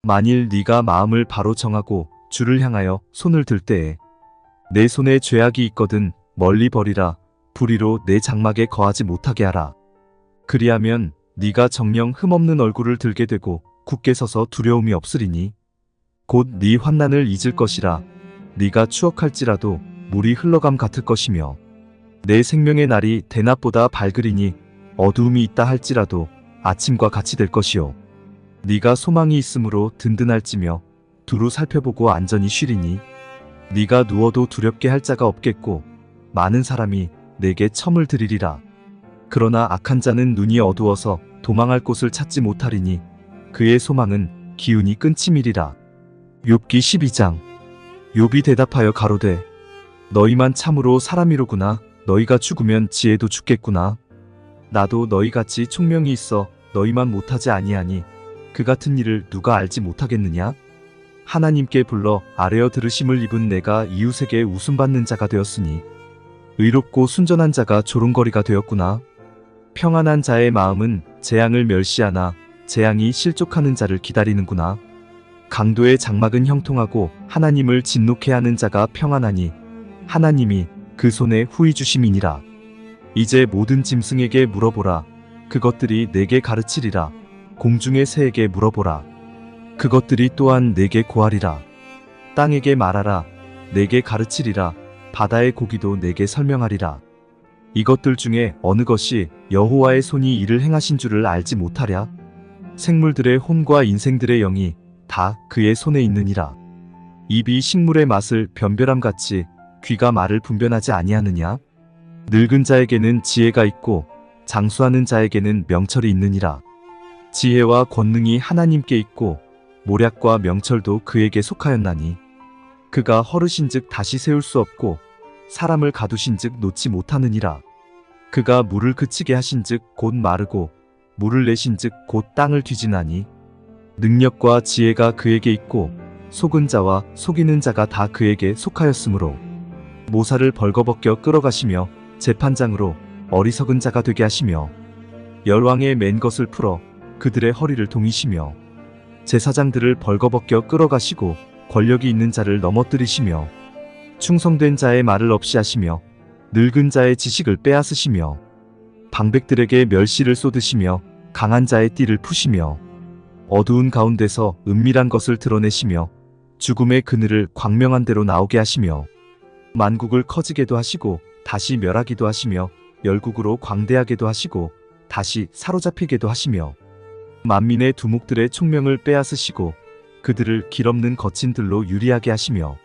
A: 만일 네가 마음을 바로 정하고 주를 향하여 손을 들 때에 내 손에 죄악이 있거든 멀리 버리라. 불의로 내 장막에 거하지 못하게 하라. 그리하면 네가 정녕 흠없는 얼굴을 들게 되고 굳게 서서 두려움이 없으리니 곧 네 환난을 잊을 것이라. 네가 추억할지라도 물이 흘러감 같을 것이며 내 생명의 날이 대낮보다 밝으리니 어두움이 있다 할지라도 아침과 같이 될 것이요. 네가 소망이 있으므로 든든할지며 두루 살펴보고 안전히 쉬리니 네가 누워도 두렵게 할 자가 없겠고 많은 사람이 내게 첨을 드리리라. 그러나 악한 자는 눈이 어두워서 도망할 곳을 찾지 못하리니 그의 소망은 기운이 끊침이리라. 욥기 12장. 욥이 대답하여 가로되 너희만 참으로 사람이로구나. 너희가 죽으면 지혜도 죽겠구나. 나도 너희같이 총명이 있어 너희만 못하지 아니하니 그 같은 일을 누가 알지 못하겠느냐. 하나님께 불러 아뢰어 들으심을 입은 내가 이웃에게 웃음받는 자가 되었으니 의롭고 순전한 자가 조롱거리가 되었구나. 평안한 자의 마음은 재앙을 멸시하나 재앙이 실족하는 자를 기다리는구나. 강도의 장막은 형통하고 하나님을 진노케 하는 자가 평안하니 하나님이 그 손에 후히 주심이니라. 이제 모든 짐승에게 물어보라. 그것들이 내게 가르치리라. 공중의 새에게 물어보라. 그것들이 또한 내게 고하리라. 땅에게 말하라. 내게 가르치리라. 바다의 고기도 내게 설명하리라. 이것들 중에 어느 것이 여호와의 손이 이를 행하신 줄을 알지 못하랴. 생물들의 혼과 인생들의 영이 다 그의 손에 있느니라. 입이 식물의 맛을 변별함같이 귀가 말을 분별하지 아니하느냐. 늙은 자에게는 지혜가 있고 장수하는 자에게는 명철이 있느니라. 지혜와 권능이 하나님께 있고 모략과 명철도 그에게 속하였나니 그가 허르신즉 다시 세울 수 없고 사람을 가두신즉 놓지 못하느니라. 그가 물을 그치게 하신즉 곧 마르고 물을 내신즉 곧 땅을 뒤지나니 능력과 지혜가 그에게 있고 속은 자와 속이는 자가 다 그에게 속하였으므로 모사를 벌거벗겨 끌어가시며 재판장으로 어리석은 자가 되게 하시며 열왕의 맨 것을 풀어 그들의 허리를 동이시며 제사장들을 벌거벗겨 끌어가시고 권력이 있는 자를 넘어뜨리시며 충성된 자의 말을 없이 하시며 늙은 자의 지식을 빼앗으시며 방백들에게 멸시를 쏟으시며 강한 자의 띠를 푸시며 어두운 가운데서 은밀한 것을 드러내시며 죽음의 그늘을 광명한 대로 나오게 하시며 만국을 커지게도 하시고 다시 멸하기도 하시며 열국으로 광대하게도 하시고 다시 사로잡히게도 하시며 만민의 두목들의 총명을 빼앗으시고 그들을 길없는 거친 들로 유리하게 하시며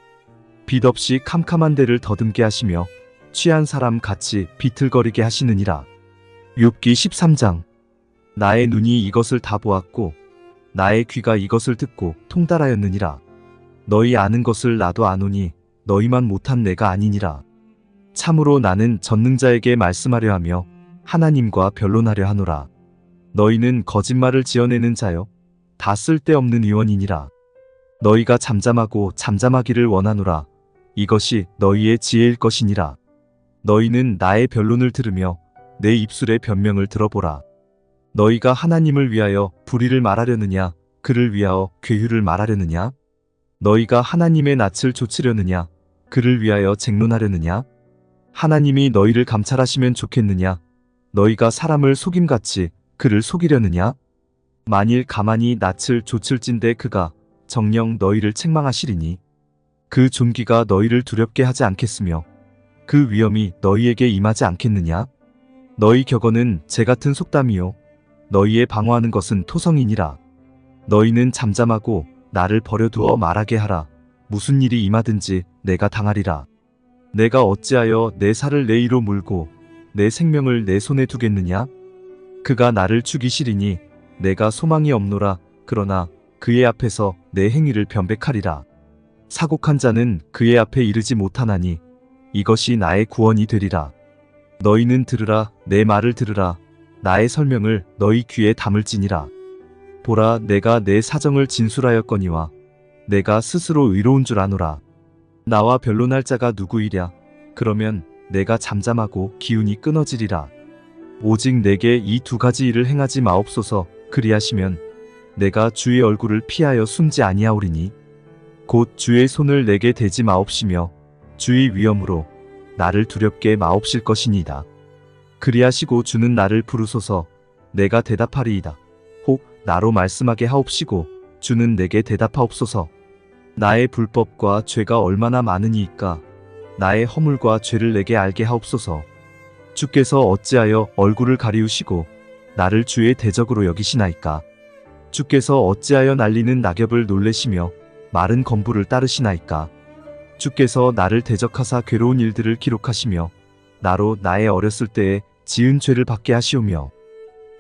A: 빛 없이 캄캄한 데를 더듬게 하시며 취한 사람 같이 비틀거리게 하시느니라. 욥기 13장. 나의 눈이 이것을 다 보았고 나의 귀가 이것을 듣고 통달하였느니라. 너희 아는 것을 나도 아노니 너희만 못한 내가 아니니라. 참으로 나는 전능자에게 말씀하려 하며 하나님과 변론하려 하노라. 너희는 거짓말을 지어내는 자여 다 쓸데없는 의원이니라. 너희가 잠잠하고 잠잠하기를 원하노라. 이것이 너희의 지혜일 것이니라. 너희는 나의 변론을 들으며 내 입술의 변명을 들어보라. 너희가 하나님을 위하여 불의를 말하려느냐 그를 위하여 괴휴를 말하려느냐? 너희가 하나님의 낯을 좇으려느냐 그를 위하여 쟁론하려느냐? 하나님이 너희를 감찰하시면 좋겠느냐? 너희가 사람을 속임같이 그를 속이려느냐? 만일 가만히 낯을 좇을진대 그가 정녕 너희를 책망하시리니 그 존귀가 너희를 두렵게 하지 않겠으며 그 위엄이 너희에게 임하지 않겠느냐? 너희 격언은 재같은 속담이요 너희의 방어하는 것은 토성이니라. 너희는 잠잠하고 나를 버려두어 말하게 하라. 무슨 일이 임하든지 내가 당하리라. 내가 어찌하여 내 살을 내 이로 물고 내 생명을 내 손에 두겠느냐? 그가 나를 죽이시리니 내가 소망이 없노라. 그러나 그의 앞에서 내 행위를 변백하리라. 사곡한 자는 그의 앞에 이르지 못하나니 이것이 나의 구원이 되리라. 너희는 들으라. 내 말을 들으라. 나의 설명을 너희 귀에 담을지니라. 보라, 내가 내 사정을 진술하였거니와 내가 스스로 의로운 줄 아노라. 나와 변론할 자가 누구이랴? 그러면 내가 잠잠하고 기운이 끊어지리라. 오직 내게 이 두 가지 일을 행하지 마옵소서. 그리하시면 내가 주의 얼굴을 피하여 숨지 아니하오리니 곧 주의 손을 내게 대지 마옵시며 주의 위엄으로 나를 두렵게 마옵실 것이니이다. 그리하시고 주는 나를 부르소서. 내가 대답하리이다. 혹 나로 말씀하게 하옵시고 주는 내게 대답하옵소서. 나의 불법과 죄가 얼마나 많으니이까 나의 허물과 죄를 내게 알게 하옵소서. 주께서 어찌하여 얼굴을 가리우시고 나를 주의 대적으로 여기시나이까? 주께서 어찌하여 날리는 낙엽을 놀래시며 마른 건부를 따르시나이까? 주께서 나를 대적하사 괴로운 일들을 기록하시며 나로 나의 어렸을 때에 지은 죄를 받게 하시오며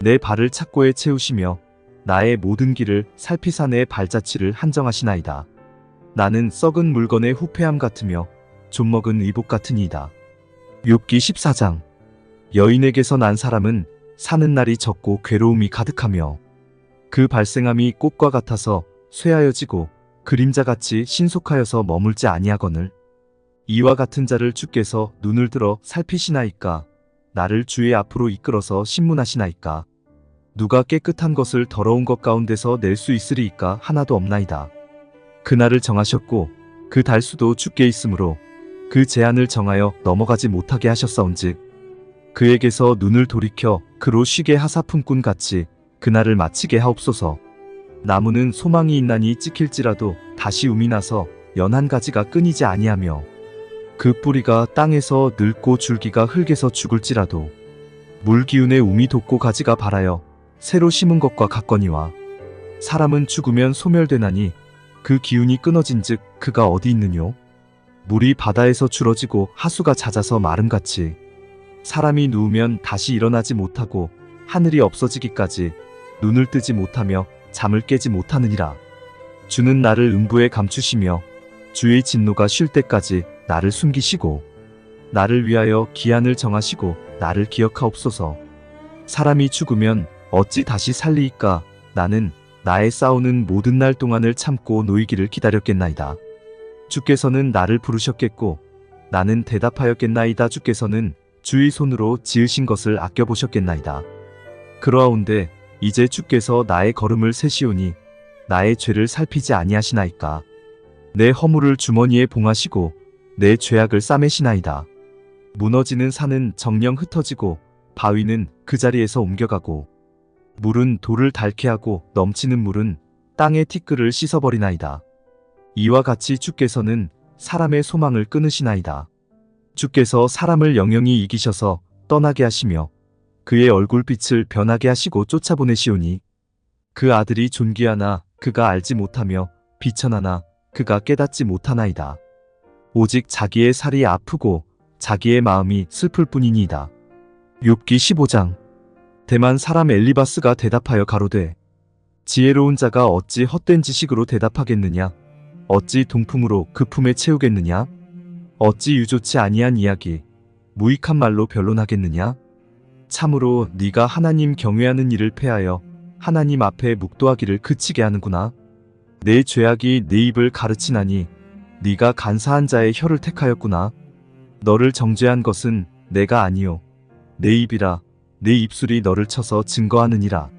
A: 내 발을 착고에 채우시며 나의 모든 길을 살피사 내 발자취를 한정하시나이다. 나는 썩은 물건의 후패함 같으며 좀먹은 의복 같으니이다. 욥기 14장. 여인에게서 난 사람은 사는 날이 적고 괴로움이 가득하며 그 발생함이 꽃과 같아서 쇠하여지고 그림자같이 신속하여서 머물지 아니하거늘 이와 같은 자를 주께서 눈을 들어 살피시나이까? 나를 주의 앞으로 이끌어서 신문하시나이까? 누가 깨끗한 것을 더러운 것 가운데서 낼 수 있으리이까? 하나도 없나이다. 그날을 정하셨고 그 달수도 주께 있으므로 그 제한을 정하여 넘어가지 못하게 하셨사온즉 그에게서 눈을 돌이켜 그로 쉬게 하사 품꾼같이 그날을 마치게 하옵소서. 나무는 소망이 있나니 찍힐지라도 다시 움이 나서 연한 가지가 끊이지 아니하며 그 뿌리가 땅에서 늙고 줄기가 흙에서 죽을지라도 물 기운에 움이 돋고 가지가 발하여 새로 심은 것과 같거니와 사람은 죽으면 소멸되나니 그 기운이 끊어진즉 그가 어디 있느뇨? 물이 바다에서 줄어지고 하수가 잦아서 마름같이 사람이 누우면 다시 일어나지 못하고 하늘이 없어지기까지 눈을 뜨지 못하며 잠을 깨지 못하느니라. 주는 나를 음부에 감추시며 주의 진노가 쉴 때까지 나를 숨기시고 나를 위하여 기한을 정하시고 나를 기억하옵소서. 사람이 죽으면 어찌 다시 살리이까? 나는 나의 싸우는 모든 날 동안을 참고 놓이기를 기다렸겠나이다. 주께서는 나를 부르셨겠고 나는 대답하였겠나이다. 주께서는 주의 손으로 지으신 것을 아껴보셨겠나이다. 그러하온데 이제 주께서 나의 걸음을 세시오니 나의 죄를 살피지 아니하시나이까. 내 허물을 주머니에 봉하시고 내 죄악을 싸매시나이다. 무너지는 산은 정령 흩어지고 바위는 그 자리에서 옮겨가고 물은 돌을 닳게 하고 넘치는 물은 땅의 티끌을 씻어버리나이다. 이와 같이 주께서는 사람의 소망을 끊으시나이다. 주께서 사람을 영영히 이기셔서 떠나게 하시며 그의 얼굴빛을 변하게 하시고 쫓아보내시오니 그 아들이 존귀하나 그가 알지 못하며 비천하나 그가 깨닫지 못하나이다. 오직 자기의 살이 아프고 자기의 마음이 슬플 뿐이니이다. 욥기 15장. 대만 사람 엘리바스가 대답하여 가로되 지혜로운 자가 어찌 헛된 지식으로 대답하겠느냐. 어찌 동품으로 그 품에 채우겠느냐. 어찌 유조치 아니한 이야기 무익한 말로 변론하겠느냐. 참으로 네가 하나님 경외하는 일을 패하여 하나님 앞에 묵도하기를 그치게 하는구나. 내 죄악이 내 입을 가르치나니 네가 간사한 자의 혀를 택하였구나. 너를 정죄한 것은 내가 아니요 내 입이라. 내 입술이 너를 쳐서 증거하느니라.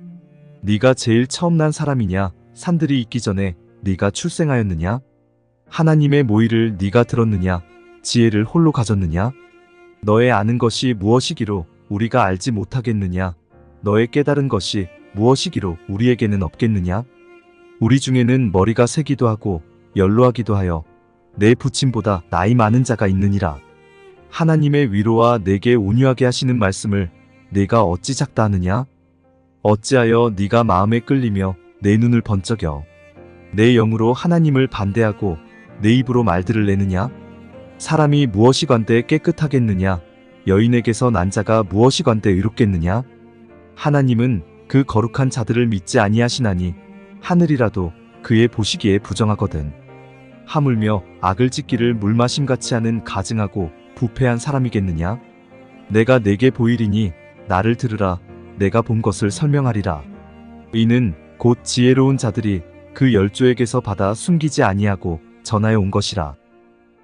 A: 네가 제일 처음 난 사람이냐. 산들이 있기 전에 네가 출생하였느냐. 하나님의 모의를 네가 들었느냐. 지혜를 홀로 가졌느냐. 너의 아는 것이 무엇이기로 우리가 알지 못하겠느냐. 너의 깨달은 것이 무엇이기로 우리에게는 없겠느냐. 우리 중에는 머리가 세기도 하고 연로하기도 하여 내 부친보다 나이 많은 자가 있느니라. 하나님의 위로와 내게 온유하게 하시는 말씀을 네가 어찌 작다 하느냐. 어찌하여 네가 마음에 끌리며 내 눈을 번쩍여 내 영으로 하나님을 반대하고 내 입으로 말들을 내느냐. 사람이 무엇이 관대 깨끗하겠느냐. 여인에게서 난 자가 무엇이 관대 의롭겠느냐. 하나님은 그 거룩한 자들을 믿지 아니하시나니 하늘이라도 그의 보시기에 부정하거든. 하물며 악을 짓기를 물마심같이 하는 가증하고 부패한 사람이겠느냐. 내가 내게 보이리니 나를 들으라. 내가 본 것을 설명하리라. 이는 곧 지혜로운 자들이 그 열조에게서 받아 숨기지 아니하고 전하여 온 것이라.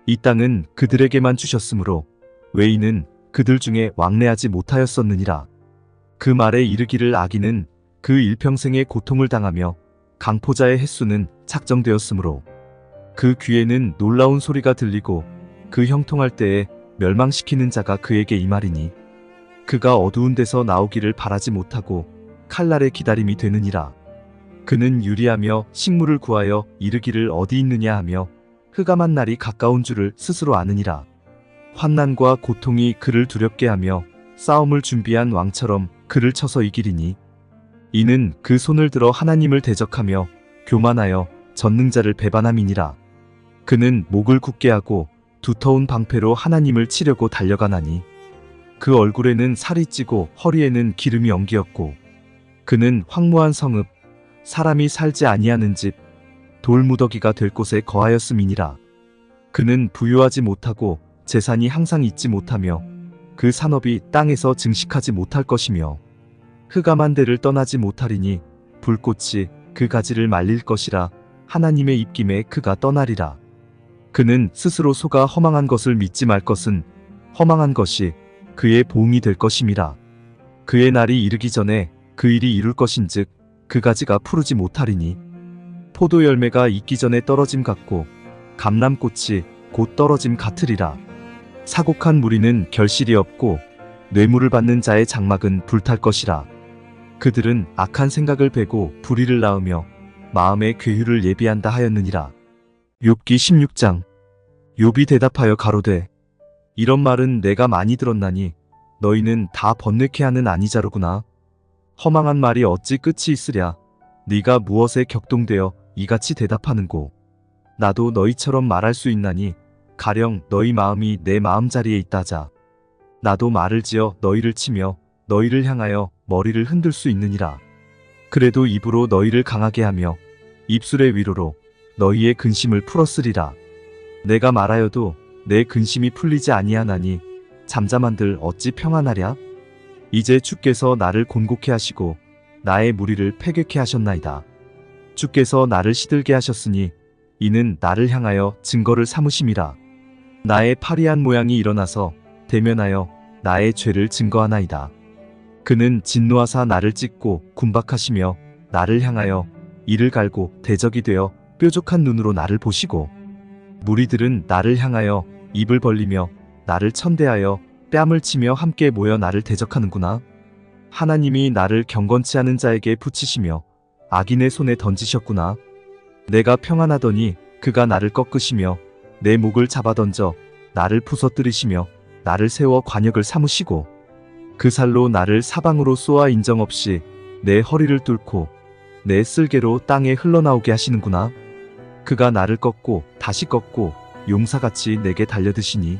A: 이 땅은 그들에게만 주셨으므로 외인은 그들 중에 왕래하지 못하였었느니라. 그 말에 이르기를 악인은 그 일평생의 고통을 당하며 강포자의 횟수는 착정되었으므로 그 귀에는 놀라운 소리가 들리고 그 형통할 때에 멸망시키는 자가 그에게 임하리니 그가 어두운 데서 나오기를 바라지 못하고 칼날의 기다림이 되느니라. 그는 유리하며 식물을 구하여 이르기를 어디 있느냐 하며 흑암한 날이 가까운 줄을 스스로 아느니라. 환난과 고통이 그를 두렵게 하며 싸움을 준비한 왕처럼 그를 쳐서 이기리니 이는 그 손을 들어 하나님을 대적하며 교만하여 전능자를 배반함이니라. 그는 목을 굳게 하고 두터운 방패로 하나님을 치려고 달려가나니 그 얼굴에는 살이 찌고 허리에는 기름이 엉기었고 그는 황무한 성읍 사람이 살지 아니하는 집 돌무더기가 될 곳에 거하였음이니라. 그는 부유하지 못하고 재산이 항상 있지 못하며 그 산업이 땅에서 증식하지 못할 것이며 흑암한 데를 떠나지 못하리니 불꽃이 그 가지를 말릴 것이라. 하나님의 입김에 그가 떠나리라. 그는 스스로 속아 허망한 것을 믿지 말 것은 허망한 것이 그의 보응이 될 것임이라. 그의 날이 이르기 전에 그 일이 이룰 것인즉 그 가지가 푸르지 못하리니 포도 열매가 익기 전에 떨어짐 같고 감람꽃이 곧 떨어짐 같으리라. 사곡한 무리는 결실이 없고 뇌물을 받는 자의 장막은 불탈 것이라. 그들은 악한 생각을 베고 불의를 낳으며 마음의 괴휴를 예비한다 하였느니라. 욥기 16장. 욥이 대답하여 가로되 이런 말은 내가 많이 들었나니 너희는 다 번뇌케 하는 아니자로구나. 허망한 말이 어찌 끝이 있으랴. 네가 무엇에 격동되어 이같이 대답하는고. 나도 너희처럼 말할 수 있나니 가령 너희 마음이 내 마음자리에 있다자. 나도 말을 지어 너희를 치며 너희를 향하여 머리를 흔들 수 있느니라. 그래도 입으로 너희를 강하게 하며 입술의 위로로 너희의 근심을 풀었으리라. 내가 말하여도 내 근심이 풀리지 아니하나니 잠잠한들 어찌 평안하랴. 이제 주께서 나를 곤곡해 하시고 나의 무리를 패괴케 하셨나이다. 주께서 나를 시들게 하셨으니 이는 나를 향하여 증거를 삼으심이라. 나의 파리한 모양이 일어나서 대면하여 나의 죄를 증거하나이다. 그는 진노하사 나를 찢고 군박하시며 나를 향하여 이를 갈고 대적이 되어 뾰족한 눈으로 나를 보시고 무리들은 나를 향하여 입을 벌리며 나를 천대하여 뺨을 치며 함께 모여 나를 대적하는구나. 하나님이 나를 경건치 않은 자에게 붙이시며 악인의 손에 던지셨구나. 내가 평안하더니 그가 나를 꺾으시며 내 목을 잡아던져 나를 부서뜨리시며 나를 세워 관역을 삼으시고 그 살로 나를 사방으로 쏘아 인정없이 내 허리를 뚫고 내 쓸개로 땅에 흘러나오게 하시는구나. 그가 나를 꺾고 다시 꺾고 용사같이 내게 달려드시니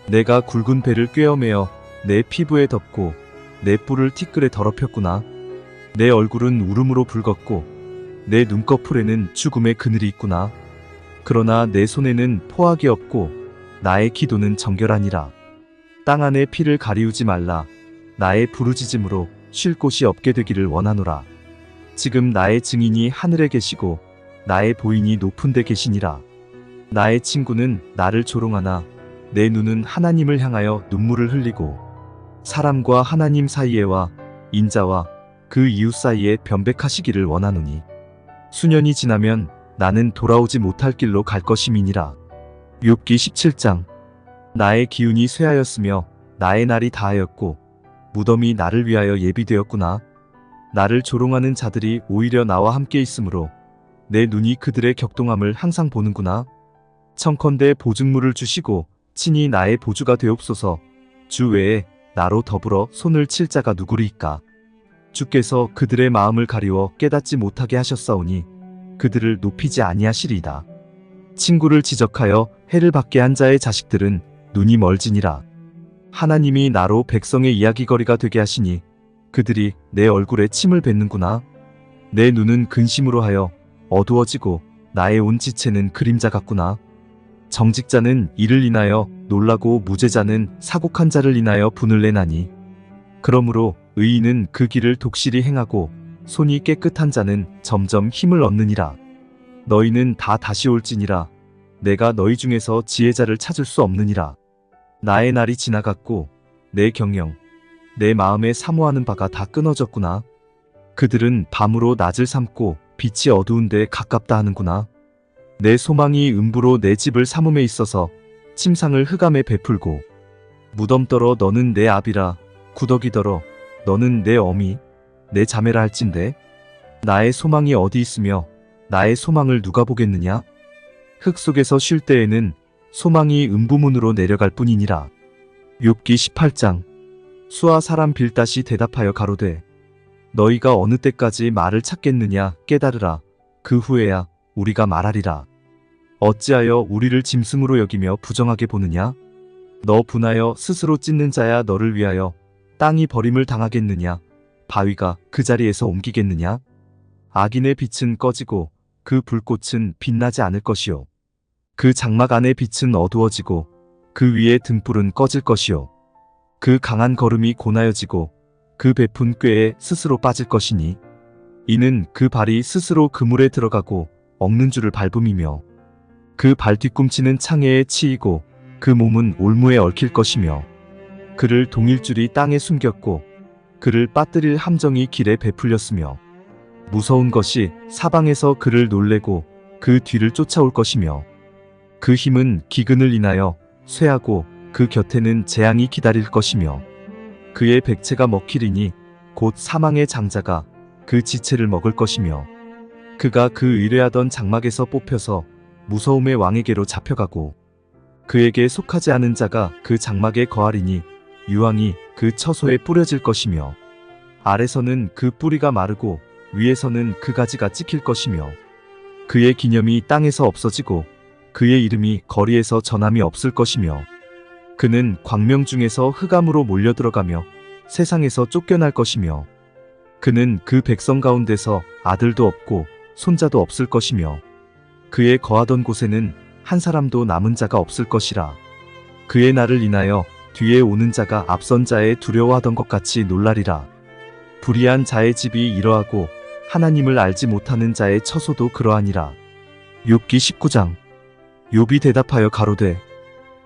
A: 내가 굵은 배를 꿰어매어 내 피부에 덮고 내 뿔을 티끌에 더럽혔구나. 내 얼굴은 울음으로 붉었고 내 눈꺼풀에는 죽음의 그늘이 있구나. 그러나 내 손에는 포악이 없고 나의 기도는 정결하니라. 땅 안에 피를 가리우지 말라. 나의 부르짖음으로 쉴 곳이 없게 되기를 원하노라. 지금 나의 증인이 하늘에 계시고 나의 보인이 높은 데 계시니라. 나의 친구는 나를 조롱하나 내 눈은 하나님을 향하여 눈물을 흘리고 사람과 하나님 사이에와 인자와 그 이웃 사이에 변백하시기를 원하노니 수년이 지나면 나는 돌아오지 못할 길로 갈 것임이니라. 욥기 17장. 나의 기운이 쇠하였으며 나의 날이 다하였고 무덤이 나를 위하여 예비되었구나. 나를 조롱하는 자들이 오히려 나와 함께 있으므로 내 눈이 그들의 격동함을 항상 보는구나. 청컨대 보증물을 주시고 친히 나의 보주가 되옵소서. 주 외에 나로 더불어 손을 칠 자가 누구리이까. 주께서 그들의 마음을 가리워 깨닫지 못하게 하셨사오니 그들을 높이지 아니하시리이다. 친구를 지적하여 해를 받게 한 자의 자식들은 눈이 멀지니라. 하나님이 나로 백성의 이야기거리가 되게 하시니 그들이 내 얼굴에 침을 뱉는구나. 내 눈은 근심으로 하여 어두워지고 나의 온 지체는 그림자 같구나. 정직자는 이를 인하여 놀라고 무죄자는 사곡한 자를 인하여 분을 내나니 그러므로 의인은 그 길을 독실히 행하고 손이 깨끗한 자는 점점 힘을 얻느니라. 너희는 다 다시 올지니라. 내가 너희 중에서 지혜자를 찾을 수 없느니라. 나의 날이 지나갔고 내 경영 내 마음에 사모하는 바가 다 끊어졌구나. 그들은 밤으로 낮을 삼고 빛이 어두운데 가깝다 하는구나. 내 소망이 음부로 내 집을 삼음에 있어서 침상을 흑암에 베풀고 무덤더러 너는 내 아비라 구더기더러 너는 내 어미 내 자매라 할진대. 나의 소망이 어디 있으며 나의 소망을 누가 보겠느냐. 흙 속에서 쉴 때에는 소망이 음부문으로 내려갈 뿐이니라. 욥기 18장. 수아 사람 빌닷이 대답하여 가로되 너희가 어느 때까지 말을 찾겠느냐. 깨달으라. 그 후에야 우리가 말하리라. 어찌하여 우리를 짐승으로 여기며 부정하게 보느냐. 너 분하여 스스로 찢는 자야. 너를 위하여 땅이 버림을 당하겠느냐. 바위가 그 자리에서 옮기겠느냐. 악인의 빛은 꺼지고 그 불꽃은 빛나지 않을 것이요. 그 장막 안의 빛은 어두워지고 그 위의 등불은 꺼질 것이요. 그 강한 걸음이 고나여지고 그 베푼 꾀에 스스로 빠질 것이니 이는 그 발이 스스로 그물에 들어가고 엉는 줄을 밟음이며 그 발 뒤꿈치는 창해에 치이고 그 몸은 올무에 얽힐 것이며 그를 동일줄이 땅에 숨겼고 그를 빠뜨릴 함정이 길에 베풀렸으며 무서운 것이 사방에서 그를 놀래고 그 뒤를 쫓아올 것이며 그 힘은 기근을 인하여 쇠하고 그 곁에는 재앙이 기다릴 것이며 그의 백체가 먹히리니 곧 사망의 장자가 그 지체를 먹을 것이며 그가 그 의뢰하던 장막에서 뽑혀서 무서움의 왕에게로 잡혀가고 그에게 속하지 않은 자가 그 장막에 거하리니 유황이 그 처소에 뿌려질 것이며 아래서는 그 뿌리가 마르고 위에서는 그 가지가 찍힐 것이며 그의 기념이 땅에서 없어지고 그의 이름이 거리에서 전함이 없을 것이며 그는 광명 중에서 흑암으로 몰려들어가며 세상에서 쫓겨날 것이며 그는 그 백성 가운데서 아들도 없고 손자도 없을 것이며 그의 거하던 곳에는 한 사람도 남은 자가 없을 것이라. 그의 날을 인하여 뒤에 오는 자가 앞선 자의 두려워하던 것 같이 놀라리라. 불의한 자의 집이 이러하고 하나님을 알지 못하는 자의 처소도 그러하니라. 욥기 19장. 욥이 대답하여 가로되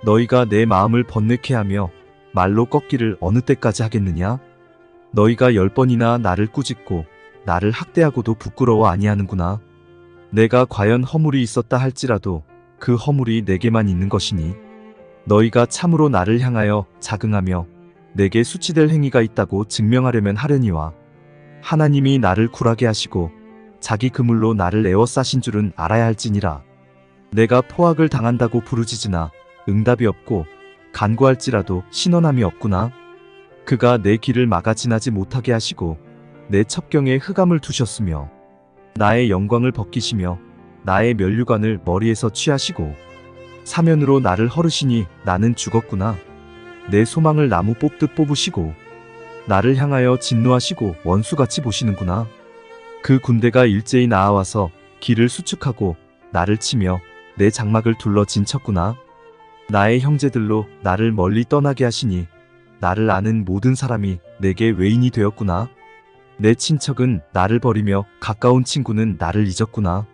A: 너희가 내 마음을 번뇌케 하며 말로 꺾기를 어느 때까지 하겠느냐? 너희가 10번이나 나를 꾸짖고 나를 학대하고도 부끄러워 아니하는구나. 내가 과연 허물이 있었다 할지라도 그 허물이 내게만 있는 것이니 너희가 참으로 나를 향하여 자긍하며 내게 수치될 행위가 있다고 증명하려면 하려니와 하나님이 나를 굴하게 하시고 자기 그물로 나를 에워싸신 줄은 알아야 할지니라. 내가 포악을 당한다고 부르짖으나 응답이 없고 간구할지라도 신원함이 없구나. 그가 내 길을 막아 지나지 못하게 하시고 내 첩경에 흑암을 두셨으며 나의 영광을 벗기시며 나의 면류관을 머리에서 취하시고 사면으로 나를 헐으시니 나는 죽었구나. 내 소망을 나무 뽑듯 뽑으시고 나를 향하여 진노하시고 원수같이 보시는구나. 그 군대가 일제히 나아와서 길을 수축하고 나를 치며 내 장막을 둘러 진쳤구나. 나의 형제들로 나를 멀리 떠나게 하시니 나를 아는 모든 사람이 내게 외인이 되었구나. 내 친척은 나를 버리며 가까운 친구는 나를 잊었구나.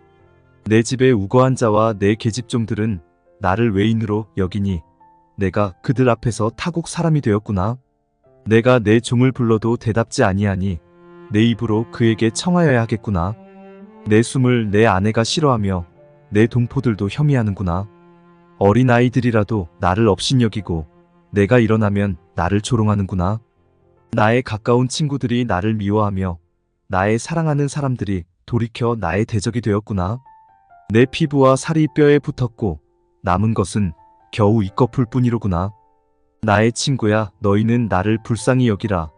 A: 내 집에 우거한 자와 내 계집종들은 나를 외인으로 여기니 내가 그들 앞에서 타국 사람이 되었구나. 내가 내 종을 불러도 대답지 아니하니 내 입으로 그에게 청하여야 하겠구나. 내 숨을 내 아내가 싫어하며 내 동포들도 혐의하는구나. 어린아이들이라도 나를 업신여기고 내가 일어나면 나를 조롱하는구나. 나의 가까운 친구들이 나를 미워하며 나의 사랑하는 사람들이 돌이켜 나의 대적이 되었구나. 내 피부와 살이 뼈에 붙었고 남은 것은 겨우 이꺼풀 뿐이로구나. 나의 친구야, 너희는 나를 불쌍히 여기라.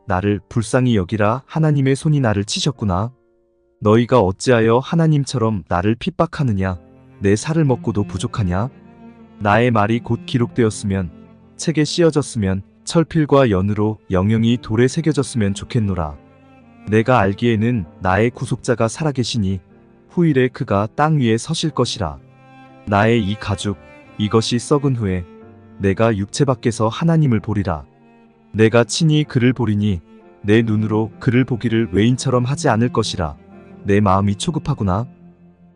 A: 나를 불쌍히 여기라. 하나님의 손이 나를 치셨구나. 너희가 어찌하여 하나님처럼 나를 핍박하느냐? 내 살을 먹고도 부족하냐? 나의 말이 곧 기록되었으면, 책에 씌어졌으면, 철필과 연으로 영영이 돌에 새겨졌으면 좋겠노라. 내가 알기에는 나의 구속자가 살아계시니 후일에 그가 땅 위에 서실 것이라. 나의 이 가죽, 이것이 썩은 후에 내가 육체 밖에서 하나님을 보리라. 내가 친히 그를 보리니 내 눈으로 그를 보기를 외인처럼 하지 않을 것이라. 내 마음이 초급하구나.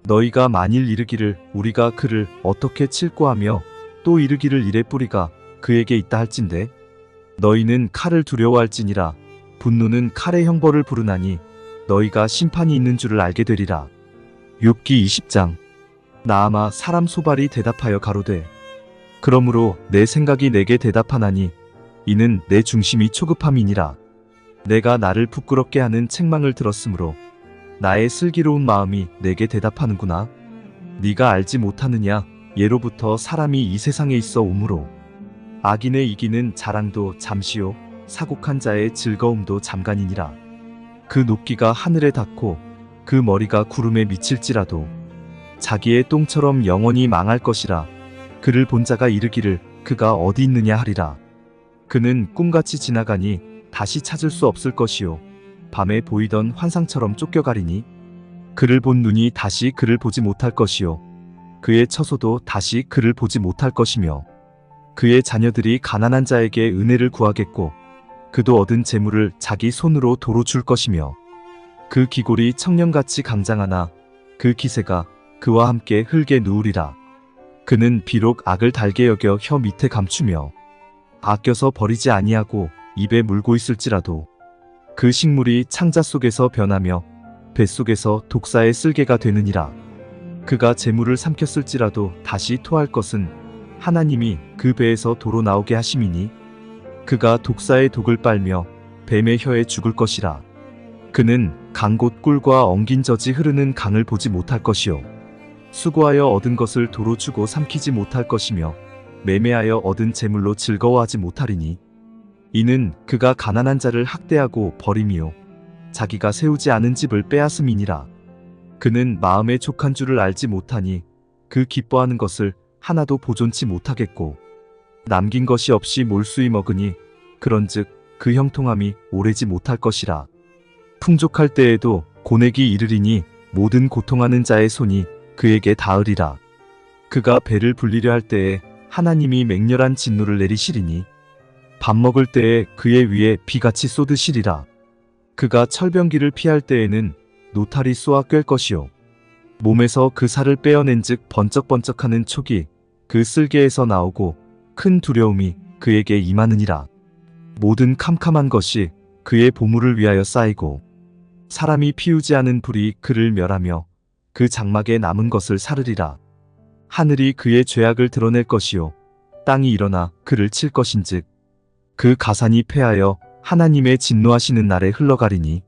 A: 너희가 만일 이르기를 우리가 그를 어떻게 칠꼬 하며 또 이르기를 이래 뿌리가 그에게 있다 할진대. 너희는 칼을 두려워할지니라. 분노는 칼의 형벌을 부르나니 너희가 심판이 있는 줄을 알게 되리라. 욥기 20장. 나아마 사람 소발이 대답하여 가로되 그러므로 내 생각이 내게 대답하나니 이는 내 중심이 초급함이니라. 내가 나를 부끄럽게 하는 책망을 들었으므로 나의 슬기로운 마음이 내게 대답하는구나. 네가 알지 못하느냐? 예로부터 사람이 이 세상에 있어 오므로 악인의 이기는 자랑도 잠시요 사곡한 자의 즐거움도 잠깐이니라. 그 높기가 하늘에 닿고 그 머리가 구름에 미칠지라도 자기의 똥처럼 영원히 망할 것이라. 그를 본 자가 이르기를 그가 어디 있느냐 하리라. 그는 꿈같이 지나가니 다시 찾을 수 없을 것이요 밤에 보이던 환상처럼 쫓겨가리니 그를 본 눈이 다시 그를 보지 못할 것이요 그의 처소도 다시 그를 보지 못할 것이며 그의 자녀들이 가난한 자에게 은혜를 구하겠고 그도 얻은 재물을 자기 손으로 도로 줄 것이며 그 기골이 청년같이 강장하나 그 기세가 그와 함께 흙에 누우리라. 그는 비록 악을 달게 여겨 혀 밑에 감추며 아껴서 버리지 아니하고 입에 물고 있을지라도 그 식물이 창자 속에서 변하며 뱃속에서 독사의 쓸개가 되느니라. 그가 재물을 삼켰을지라도 다시 토할 것은 하나님이 그 배에서 도로 나오게 하심이니 그가 독사의 독을 빨며 뱀의 혀에 죽을 것이라. 그는 강곳 꿀과 엉긴 젖이 흐르는 강을 보지 못할 것이요 수고하여 얻은 것을 도로 주고 삼키지 못할 것이며 매매하여 얻은 재물로 즐거워하지 못하리니 이는 그가 가난한 자를 학대하고 버림이요 자기가 세우지 않은 집을 빼앗음이니라. 그는 마음에 족한 줄을 알지 못하니 그 기뻐하는 것을 하나도 보존치 못하겠고 남긴 것이 없이 몰수히 먹으니 그런즉 그 형통함이 오래지 못할 것이라. 풍족할 때에도 고내기 이르리니 모든 고통하는 자의 손이 그에게 닿으리라. 그가 배를 불리려 할 때에 하나님이 맹렬한 진노를 내리시리니 밥 먹을 때에 그의 위에 비같이 쏟으시리라. 그가 철병기를 피할 때에는 노탈이 쏘아 꿰 것이요 몸에서 그 살을 빼어낸즉 번쩍번쩍하는 촉이 그 쓸개에서 나오고 큰 두려움이 그에게 임하느니라. 모든 캄캄한 것이 그의 보물을 위하여 쌓이고 사람이 피우지 않은 불이 그를 멸하며 그 장막에 남은 것을 사르리라. 하늘이 그의 죄악을 드러낼 것이요 땅이 일어나 그를 칠 것인즉 그 가산이 패하여 하나님의 진노하시는 날에 흘러가리니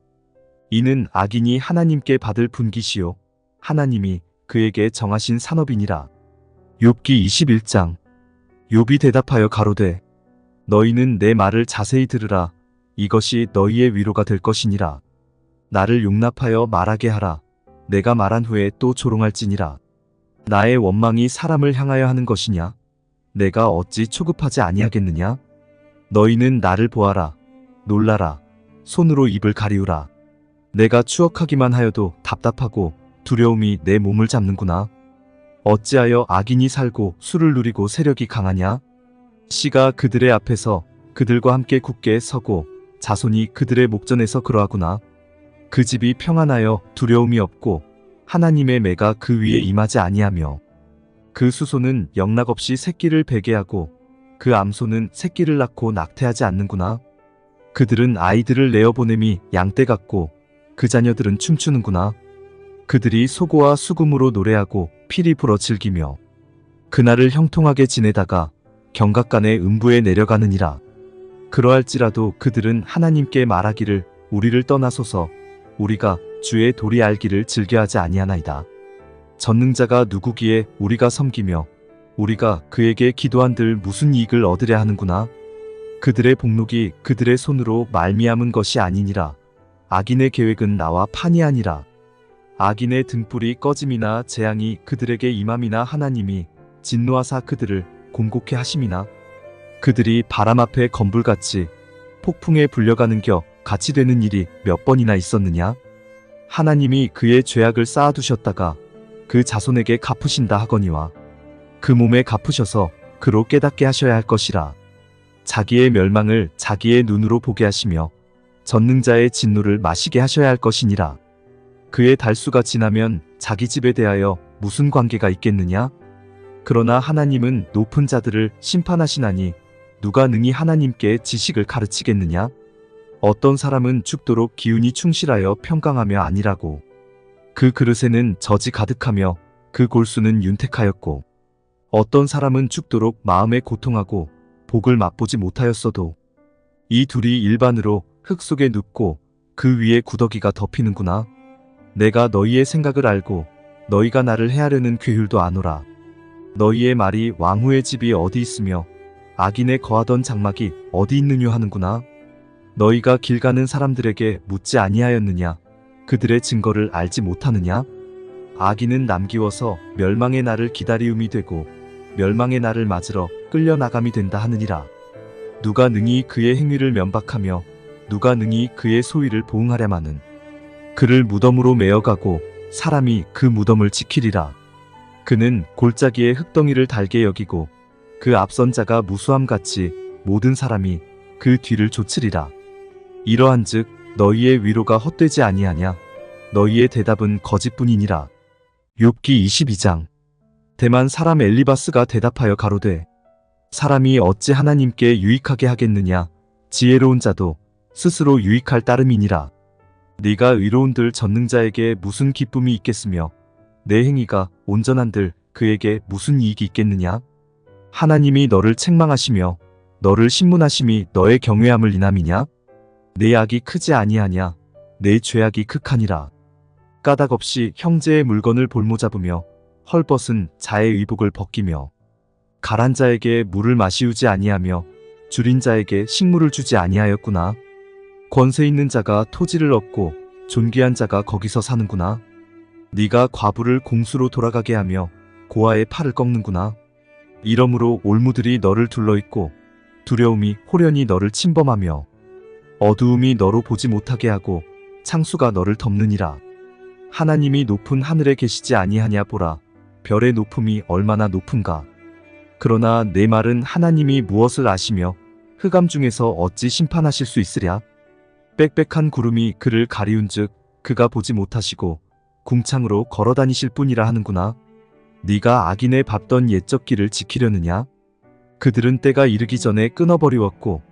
A: 이는 악인이 하나님께 받을 분깃이요 하나님이 그에게 정하신 산업이니라. 욥기 21장. 욥이 대답하여 가로되 너희는 내 말을 자세히 들으라. 이것이 너희의 위로가 될 것이니라. 나를 용납하여 말하게 하라. 내가 말한 후에 또 조롱할지니라. 나의 원망이 사람을 향하여 하는 것이냐? 내가 어찌 초급하지 아니하겠느냐? 너희는 나를 보아라. 놀라라. 손으로 입을 가리우라. 내가 추억하기만 하여도 답답하고 두려움이 내 몸을 잡는구나. 어찌하여 악인이 살고 술을 누리고 세력이 강하냐? 씨가 그들의 앞에서 그들과 함께 굳게 서고 자손이 그들의 목전에서 그러하구나. 그 집이 평안하여 두려움이 없고 하나님의 매가 그 위에 임하지 아니하며 그 수소는 영락없이 새끼를 베게 하고 그 암소는 새끼를 낳고 낙태하지 않는구나. 그들은 아이들을 내어보냄이 양떼 같고 그 자녀들은 춤추는구나. 그들이 소고와 수금으로 노래하고 피리 불어 즐기며 그날을 형통하게 지내다가 경각간에 음부에 내려가느니라. 그러할지라도 그들은 하나님께 말하기를 우리를 떠나소서. 우리가 주의 도리 알기를 즐겨하지 아니하나이다. 전능자가 누구기에 우리가 섬기며 우리가 그에게 기도한들 무슨 이익을 얻으려 하는구나. 그들의 복록이 그들의 손으로 말미암은 것이 아니니라. 악인의 계획은 나와 판이 아니라. 악인의 등불이 꺼짐이나 재앙이 그들에게 임함이나 하나님이 진노하사 그들을 곤곡해 하심이나. 그들이 바람 앞에 건불같이 폭풍에 불려가는 겨 같이 되는 일이 몇 번이나 있었느냐. 하나님이 그의 죄악을 쌓아두셨다가 그 자손에게 갚으신다 하거니와 그 몸에 갚으셔서 그로 깨닫게 하셔야 할 것이라. 자기의 멸망을 자기의 눈으로 보게 하시며 전능자의 진노를 마시게 하셔야 할 것이니라. 그의 달수가 지나면 자기 집에 대하여 무슨 관계가 있겠느냐? 그러나 하나님은 높은 자들을 심판하시나니 누가 능히 하나님께 지식을 가르치겠느냐? 어떤 사람은 죽도록 기운이 충실하여 평강하며 아니라고. 그 그릇에는 젖이 가득하며 그 골수는 윤택하였고 어떤 사람은 죽도록 마음에 고통하고 복을 맛보지 못하였어도 이 둘이 일반으로 흙 속에 눕고 그 위에 구더기가 덮이는구나. 내가 너희의 생각을 알고 너희가 나를 해하려는 괴휼도 아노라. 너희의 말이 왕후의 집이 어디 있으며 악인의 거하던 장막이 어디 있느냐 하는구나. 너희가 길 가는 사람들에게 묻지 아니하였느냐? 그들의 증거를 알지 못하느냐? 악인은 남기워서 멸망의 날을 기다리움이 되고 멸망의 날을 맞으러 끌려나감이 된다 하느니라. 누가 능히 그의 행위를 면박하며 누가 능히 그의 소위를 보응하랴마는. 그를 무덤으로 메어가고 사람이 그 무덤을 지키리라. 그는 골짜기에 흙덩이를 달게 여기고 그 앞선 자가 무수함같이 모든 사람이 그 뒤를 좇으리라. 이러한즉 너희의 위로가 헛되지 아니하냐? 너희의 대답은 거짓뿐이니라. 욥기 22장. 대만 사람 엘리바스가 대답하여 가로되 사람이 어찌 하나님께 유익하게 하겠느냐? 지혜로운 자도 스스로 유익할 따름이니라. 네가 의로운들 전능자에게 무슨 기쁨이 있겠으며 내 행위가 온전한들 그에게 무슨 이익이 있겠느냐? 하나님이 너를 책망하시며 너를 신문하심이 너의 경외함을 인함이냐? 내 악이 크지 아니하냐? 내 죄악이 극하니라. 까닭없이 형제의 물건을 볼모잡으며 헐벗은 자의 의복을 벗기며 가란 자에게 물을 마시우지 아니하며 줄인 자에게 식물을 주지 아니하였구나. 권세 있는 자가 토지를 얻고 존귀한 자가 거기서 사는구나. 네가 과부를 공수로 돌아가게 하며 고아의 팔을 꺾는구나. 이러므로 올무들이 너를 둘러있고 두려움이 호련히 너를 침범하며 어두움이 너로 보지 못하게 하고 창수가 너를 덮느니라. 하나님이 높은 하늘에 계시지 아니하냐 보라. 별의 높음이 얼마나 높은가. 그러나 내 말은 하나님이 무엇을 아시며 흑암 중에서 어찌 심판하실 수 있으랴. 빽빽한 구름이 그를 가리운즉 그가 보지 못하시고 궁창으로 걸어다니실 뿐이라 하는구나. 네가 악인의 밟던 옛적 길을 지키려느냐? 그들은 때가 이르기 전에 끊어버리웠고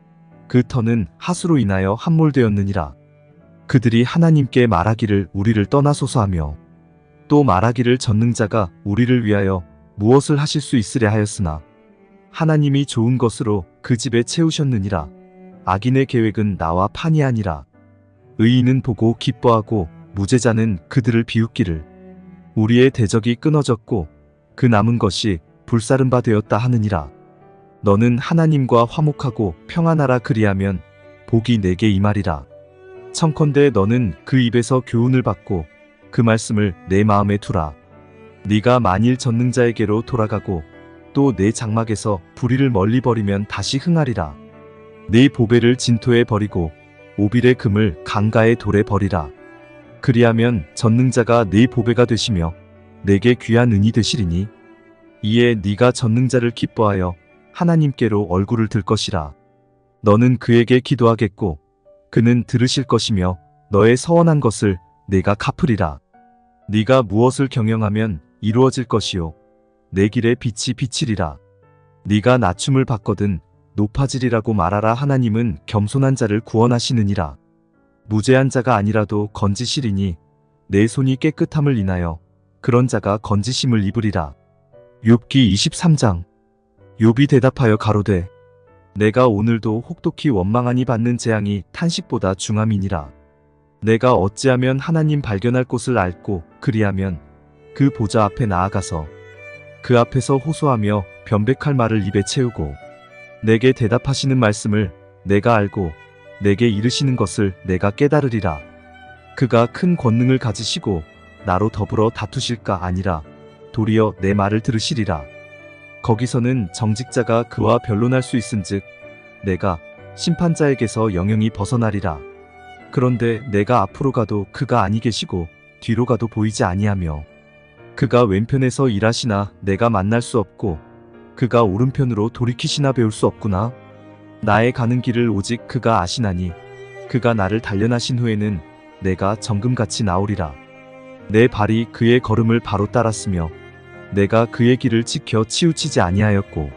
A: 그 터는 하수로 인하여 함몰되었느니라. 그들이 하나님께 말하기를 우리를 떠나소서 하며 또 말하기를 전능자가 우리를 위하여 무엇을 하실 수 있으랴 하였으나 하나님이 좋은 것으로 그 집에 채우셨느니라. 악인의 계획은 나와 판이하니라. 의인은 보고 기뻐하고 무죄자는 그들을 비웃기를 우리의 대적이 끊어졌고 그 남은 것이 불사른 바 되었다 하느니라. 너는 하나님과 화목하고 평안하라 그리하면 복이 내게 임하리라. 청컨대 너는 그 입에서 교훈을 받고 그 말씀을 내 마음에 두라. 네가 만일 전능자에게로 돌아가고 또 내 장막에서 불의를 멀리 버리면 다시 흥하리라. 네 보배를 진토에 버리고 오빌의 금을 강가의 돌에 버리라. 그리하면 전능자가 네 보배가 되시며 내게 귀한 은이 되시리니 이에 네가 전능자를 기뻐하여 하나님께로 얼굴을 들 것이라. 너는 그에게 기도하겠고 그는 들으실 것이며 너의 서원한 것을 내가 갚으리라. 네가 무엇을 경영하면 이루어질 것이요 내 길에 빛이 비치리라. 네가 낮춤을 받거든 높아지리라고 말하라. 하나님은 겸손한 자를 구원하시느니라. 무죄한 자가 아니라도 건지시리니 내 손이 깨끗함을 인하여 그런 자가 건지심을 입으리라. 욥기 23장. 욥이 대답하여 가로되 내가 오늘도 혹독히 원망하니 받는 재앙이 탄식보다 중함이니라. 내가 어찌하면 하나님 발견할 곳을 앓고 그리하면 그 보좌 앞에 나아가서 그 앞에서 호소하며 변백할 말을 입에 채우고 내게 대답하시는 말씀을 내가 알고 내게 이르시는 것을 내가 깨달으리라. 그가 큰 권능을 가지시고 나로 더불어 다투실까 아니라 도리어 내 말을 들으시리라. 거기서는 정직자가 그와 변론할 수 있은즉 내가 심판자에게서 영영이 벗어나리라. 그런데 내가 앞으로 가도 그가 아니 계시고 뒤로 가도 보이지 아니하며 그가 왼편에서 일하시나 내가 만날 수 없고 그가 오른편으로 돌이키시나 배울 수 없구나. 나의 가는 길을 오직 그가 아시나니 그가 나를 단련하신 후에는 내가 정금같이 나오리라. 내 발이 그의 걸음을 바로 따랐으며 내가 그의 길을 지켜 치우치지 아니하였고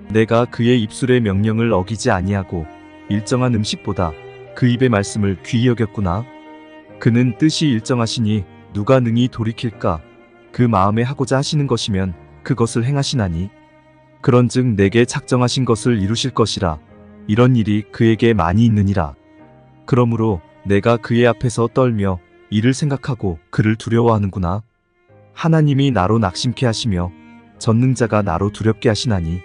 A: 내가 그의 입술의 명령을 어기지 아니하고 일정한 음식보다 그 입의 말씀을 귀히 여겼구나. 그는 뜻이 일정하시니 누가 능히 돌이킬까? 그 마음에 하고자 하시는 것이면 그것을 행하시나니 그런즉 내게 작정하신 것을 이루실 것이라. 이런 일이 그에게 많이 있느니라. 그러므로 내가 그의 앞에서 떨며 이를 생각하고 그를 두려워하는구나. 하나님이 나로 낙심케 하시며 전능자가 나로 두렵게 하시나니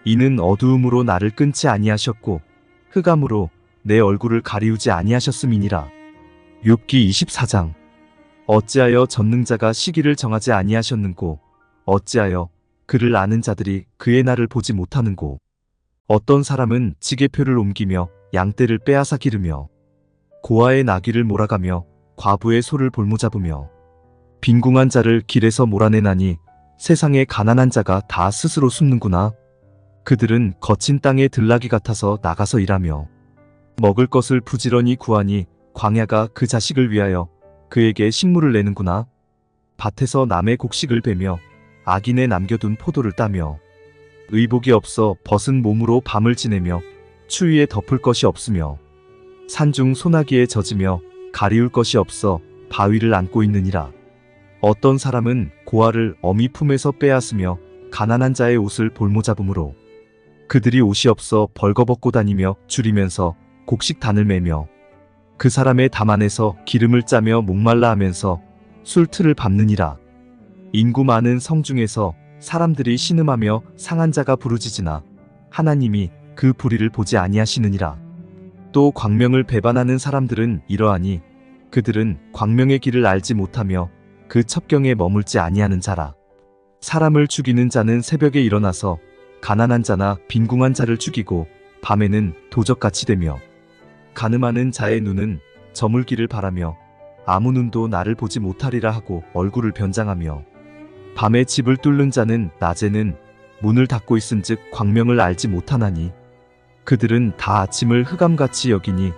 A: 이는 어두움으로 나를 끊지 아니하셨고 흑암으로 내 얼굴을 가리우지 아니하셨음이니라. 욥기 24장. 어찌하여 전능자가 시기를 정하지 아니하셨는고 어찌하여 그를 아는 자들이 그의 날을 보지 못하는고 어떤 사람은 지게표를 옮기며 양떼를 빼앗아 기르며 고아의 나귀를 몰아가며 과부의 소를 볼모잡으며 빈궁한 자를 길에서 몰아내나니 세상의 가난한 자가 다 스스로 숨는구나. 그들은 거친 땅의 들나귀 같아서 나가서 일하며 먹을 것을 부지런히 구하니 광야가 그 자식을 위하여 그에게 식물을 내는구나. 밭에서 남의 곡식을 베며 악인의 남겨둔 포도를 따며 의복이 없어 벗은 몸으로 밤을 지내며 추위에 덮을 것이 없으며 산중 소나기에 젖으며 가리울 것이 없어 바위를 안고 있느니라. 어떤 사람은 고아를 어미 품에서 빼앗으며 가난한 자의 옷을 볼모잡음으로 그들이 옷이 없어 벌거벗고 다니며 줄이면서 곡식단을 매며 그 사람의 담 안에서 기름을 짜며 목말라 하면서 술틀을 밟느니라. 인구 많은 성 중에서 사람들이 신음하며 상한 자가 부르짖으나 하나님이 그 불의를 보지 아니하시느니라. 또 광명을 배반하는 사람들은 이러하니 그들은 광명의 길을 알지 못하며 그 첩경에 머물지 아니하는 자라. 사람을 죽이는 자는 새벽에 일어나서 가난한 자나 빈궁한 자를 죽이고 밤에는 도적같이 되며 가늠하는 자의 눈은 저물기를 바라며 아무 눈도 나를 보지 못하리라 하고 얼굴을 변장하며 밤에 집을 뚫는 자는 낮에는 문을 닫고 있은즉 광명을 알지 못하나니 그들은 다 아침을 흑암같이 여기니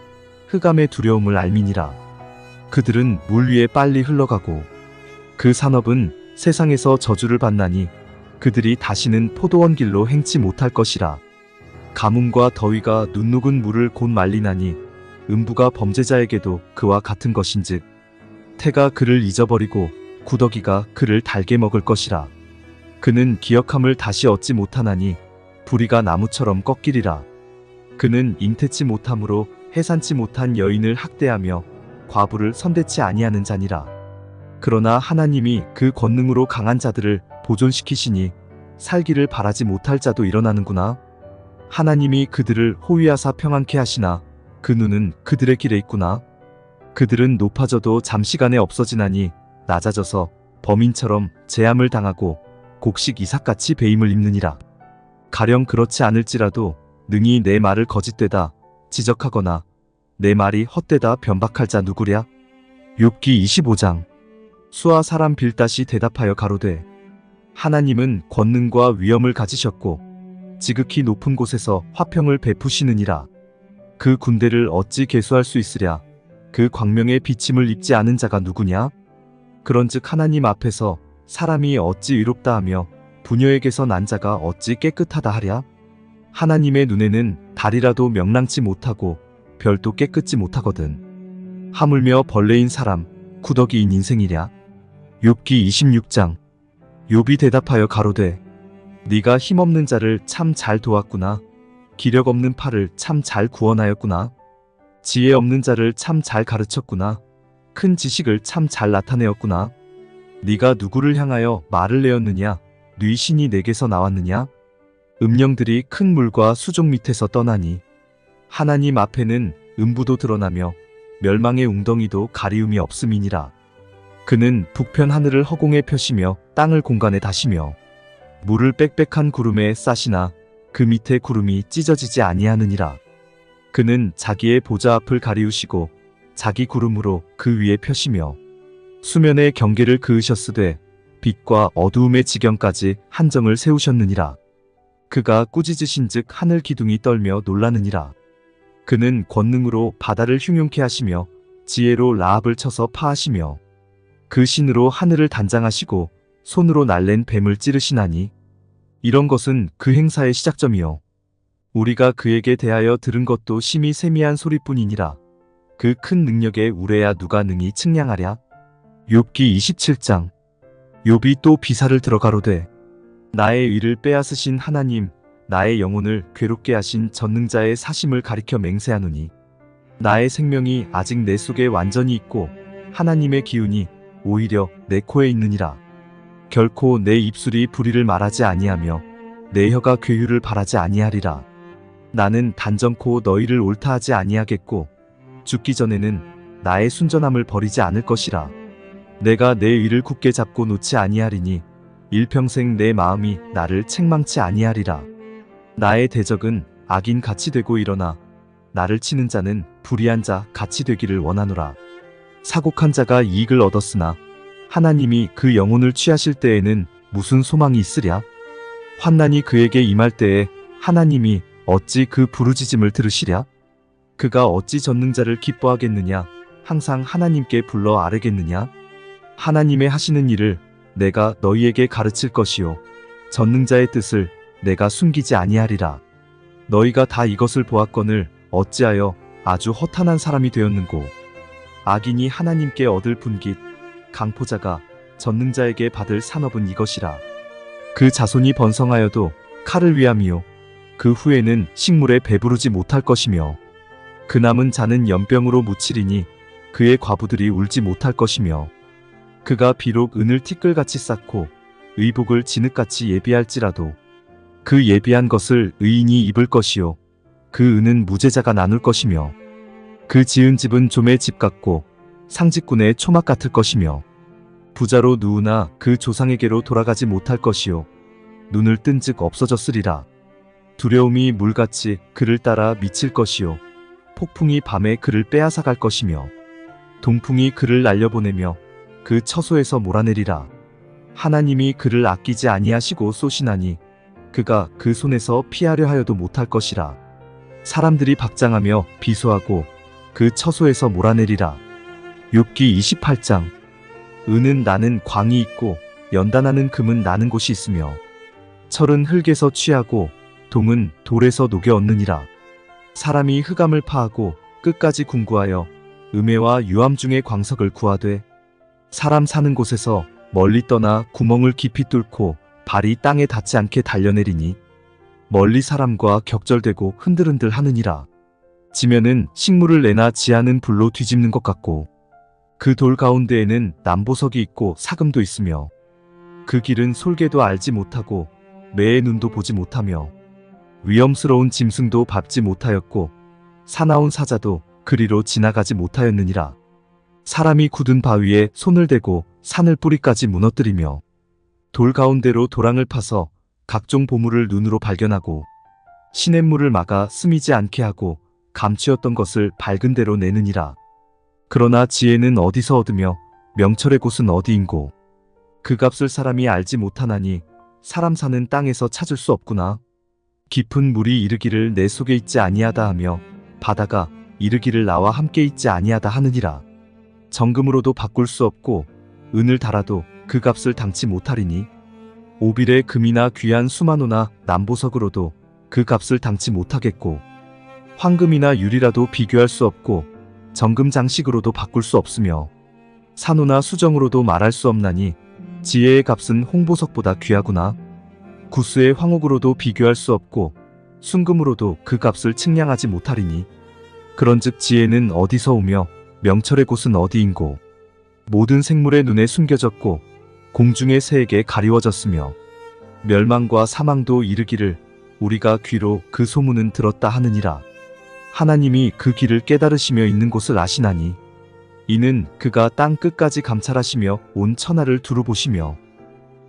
A: 흑암의 두려움을 알미니라. 그들은 물 위에 빨리 흘러가고 그 산업은 세상에서 저주를 받나니 그들이 다시는 포도원 길로 행치 못할 것이라. 가뭄과 더위가 눈녹은 물을 곧 말리나니 음부가 범죄자에게도 그와 같은 것인즉 태가 그를 잊어버리고 구더기가 그를 달게 먹을 것이라. 그는 기억함을 다시 얻지 못하나니 부리가 나무처럼 꺾이리라. 그는 잉태치 못함으로 해산치 못한 여인을 학대하며 과부를 선대치 아니하는 자니라. 그러나 하나님이 그 권능으로 강한 자들을 보존시키시니 살기를 바라지 못할 자도 일어나는구나. 하나님이 그들을 호위하사 평안케 하시나 그 눈은 그들의 길에 있구나. 그들은 높아져도 잠시간에 없어지나니 낮아져서 범인처럼 재함을 당하고 곡식 이삭같이 배임을 입느니라. 가령 그렇지 않을지라도 능히 내 말을 거짓되다 지적하거나 내 말이 헛되다 변박할 자 누구랴? 욥기 25장. 수아 사람 빌닷이 대답하여 가로되 하나님은 권능과 위엄을 가지셨고 지극히 높은 곳에서 화평을 베푸시느니라. 그 군대를 어찌 계수할 수 있으랴? 그 광명의 비침을 입지 않은 자가 누구냐? 그런즉 하나님 앞에서 사람이 어찌 의롭다 하며 부녀에게서 난 자가 어찌 깨끗하다 하랴? 하나님의 눈에는 달이라도 명랑치 못하고 별도 깨끗지 못하거든. 하물며 벌레인 사람 구더기인 인생이랴. 욥기 26장. 욥이 대답하여 가로되 네가 힘없는 자를 참 잘 도왔구나. 기력 없는 팔을 참 잘 구원하였구나. 지혜 없는 자를 참 잘 가르쳤구나. 큰 지식을 참 잘 나타내었구나. 네가 누구를 향하여 말을 내었느냐? 네 신이 내게서 나왔느냐? 음령들이 큰 물과 수족 밑에서 떠나니 하나님 앞에는 음부도 드러나며 멸망의 웅덩이도 가리움이 없음이니라. 그는 북편 하늘을 허공에 펴시며 땅을 공간에 다시며 물을 빽빽한 구름에 싸시나 그 밑에 구름이 찢어지지 아니하느니라. 그는 자기의 보좌 앞을 가리우시고 자기 구름으로 그 위에 펴시며 수면의 경계를 그으셨으되 빛과 어두움의 지경까지 한정을 세우셨느니라. 그가 꾸짖으신즉 하늘 기둥이 떨며 놀라느니라. 그는 권능으로 바다를 흉흉케 하시며 지혜로 라합을 쳐서 파하시며 그 신으로 하늘을 단장하시고 손으로 날랜 뱀을 찌르시나니 이런 것은 그 행사의 시작점이요 우리가 그에게 대하여 들은 것도 심히 세미한 소리뿐이니라. 그 큰 능력에 우레야 누가 능히 측량하랴? 욥기 27장. 욥이 또 비사를 들어 가로되 나의 의를 빼앗으신 하나님 나의 영혼을 괴롭게 하신 전능자의 사심을 가리켜 맹세하노니 나의 생명이 아직 내 속에 완전히 있고 하나님의 기운이 오히려 내 코에 있느니라. 결코 내 입술이 불의를 말하지 아니하며 내 혀가 괴유를 바라지 아니하리라. 나는 단정코 너희를 옳다하지 아니하겠고 죽기 전에는 나의 순전함을 버리지 않을 것이라. 내가 내 의를 굳게 잡고 놓지 아니하리니 일평생 내 마음이 나를 책망치 아니하리라. 나의 대적은 악인 같이 되고 일어나 나를 치는 자는 불의한 자 같이 되기를 원하노라. 사곡한 자가 이익을 얻었으나 하나님이 그 영혼을 취하실 때에는 무슨 소망이 있으랴? 환난이 그에게 임할 때에 하나님이 어찌 그 부르짖음을 들으시랴? 그가 어찌 전능자를 기뻐하겠느냐? 항상 하나님께 불러 아뢰겠느냐? 하나님의 하시는 일을 내가 너희에게 가르칠 것이요 전능자의 뜻을 내가 숨기지 아니하리라. 너희가 다 이것을 보았거늘 어찌하여 아주 허탄한 사람이 되었는고? 악인이 하나님께 얻을 분깃 강포자가 전능자에게 받을 산업은 이것이라. 그 자손이 번성하여도 칼을 위함이요 그 후에는 식물에 배부르지 못할 것이며 그 남은 자는 연병으로 묻히리니 그의 과부들이 울지 못할 것이며 그가 비록 은을 티끌같이 쌓고 의복을 진흙같이 예비할지라도 그 예비한 것을 의인이 입을 것이요 그 은은 무죄자가 나눌 것이며 그 지은 집은 좀의 집 같고 상직군의 초막 같을 것이며 부자로 누우나 그 조상에게로 돌아가지 못할 것이요 눈을 뜬즉 없어졌으리라. 두려움이 물같이 그를 따라 미칠 것이요 폭풍이 밤에 그를 빼앗아갈 것이며 동풍이 그를 날려보내며 그 처소에서 몰아내리라. 하나님이 그를 아끼지 아니하시고 쏘시나니 그가 그 손에서 피하려 하여도 못할 것이라. 사람들이 박장하며 비소하고 그 처소에서 몰아내리라. 욥기 28장. 은은 나는 광이 있고 연단하는 금은 나는 곳이 있으며 철은 흙에서 취하고 동은 돌에서 녹여 얻느니라. 사람이 흑암을 파하고 끝까지 궁구하여 음해와 유암 중에 광석을 구하되 사람 사는 곳에서 멀리 떠나 구멍을 깊이 뚫고 발이 땅에 닿지 않게 달려내리니 멀리 사람과 격절되고 흔들흔들 하느니라. 지면은 식물을 내나 지하는 불로 뒤집는 것 같고 그 돌 가운데에는 남보석이 있고 사금도 있으며 그 길은 솔개도 알지 못하고 매의 눈도 보지 못하며 위험스러운 짐승도 밟지 못하였고 사나운 사자도 그리로 지나가지 못하였느니라. 사람이 굳은 바위에 손을 대고 산을 뿌리까지 무너뜨리며 돌 가운데로 도랑을 파서 각종 보물을 눈으로 발견하고 시냇물을 막아 스미지 않게 하고 감추었던 것을 밝은 대로 내느니라. 그러나 지혜는 어디서 얻으며 명철의 곳은 어디인고 그 값을 사람이 알지 못하나니 사람 사는 땅에서 찾을 수 없구나. 깊은 물이 이르기를 내 속에 있지 아니하다 하며 바다가 이르기를 나와 함께 있지 아니하다 하느니라. 정금으로도 바꿀 수 없고 은을 달아도 그 값을 당치 못하리니 오빌의 금이나 귀한 수마노나 남보석으로도 그 값을 당치 못하겠고 황금이나 유리라도 비교할 수 없고 정금 장식으로도 바꿀 수 없으며 산호나 수정으로도 말할 수 없나니 지혜의 값은 홍보석보다 귀하구나. 구스의 황옥으로도 비교할 수 없고 순금으로도 그 값을 측량하지 못하리니 그런즉 지혜는 어디서 오며 명철의 곳은 어디인고 모든 생물의 눈에 숨겨졌고 공중의 새에게 가리워졌으며 멸망과 사망도 이르기를 우리가 귀로 그 소문은 들었다 하느니라. 하나님이 그 길을 깨달으시며 있는 곳을 아시나니 이는 그가 땅 끝까지 감찰하시며 온 천하를 두루 보시며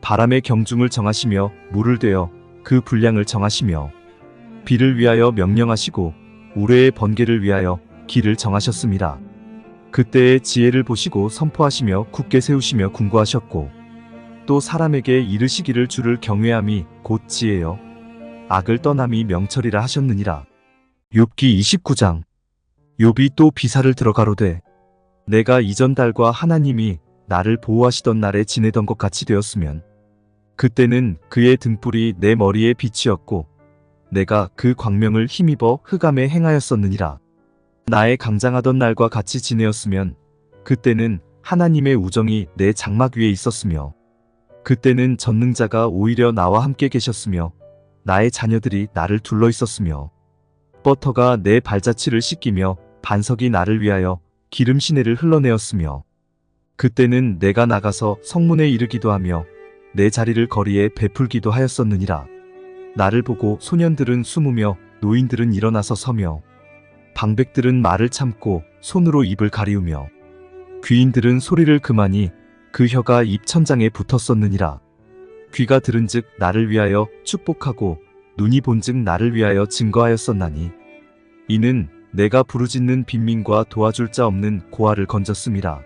A: 바람의 경중을 정하시며 물을 대어 그 분량을 정하시며 비를 위하여 명령하시고 우레의 번개를 위하여 길을 정하셨습니다. 그때의 지혜를 보시고 선포하시며 굳게 세우시며 군고하셨고 또 사람에게 이르시기를 주를 경외함이 곧 지혜요 악을 떠남이 명철이라 하셨느니라. 욥기 29장. 욥이 또 비사를 들어가로되 내가 이전 달과 하나님이 나를 보호하시던 날에 지내던 것 같이 되었으면 그때는 그의 등불이 내 머리에 빛이었고 내가 그 광명을 힘입어 흑암에 행하였었느니라. 나의 강장하던 날과 같이 지내었으면 그때는 하나님의 우정이 내 장막 위에 있었으며 그때는 전능자가 오히려 나와 함께 계셨으며 나의 자녀들이 나를 둘러 있었으며 버터가 내 발자취를 씻기며 반석이 나를 위하여 기름 시내를 흘러내었으며 그때는 내가 나가서 성문에 이르기도 하며 내 자리를 거리에 베풀기도 하였었느니라. 나를 보고 소년들은 숨으며 노인들은 일어나서 서며 방백들은 말을 참고 손으로 입을 가리우며 귀인들은 소리를 그마니 그 혀가 입천장에 붙었었느니라. 귀가 들은즉 나를 위하여 축복하고 눈이 본즉 나를 위하여 증거하였었나니 이는 내가 부르짖는 빈민과 도와줄 자 없는 고아를 건졌음이라.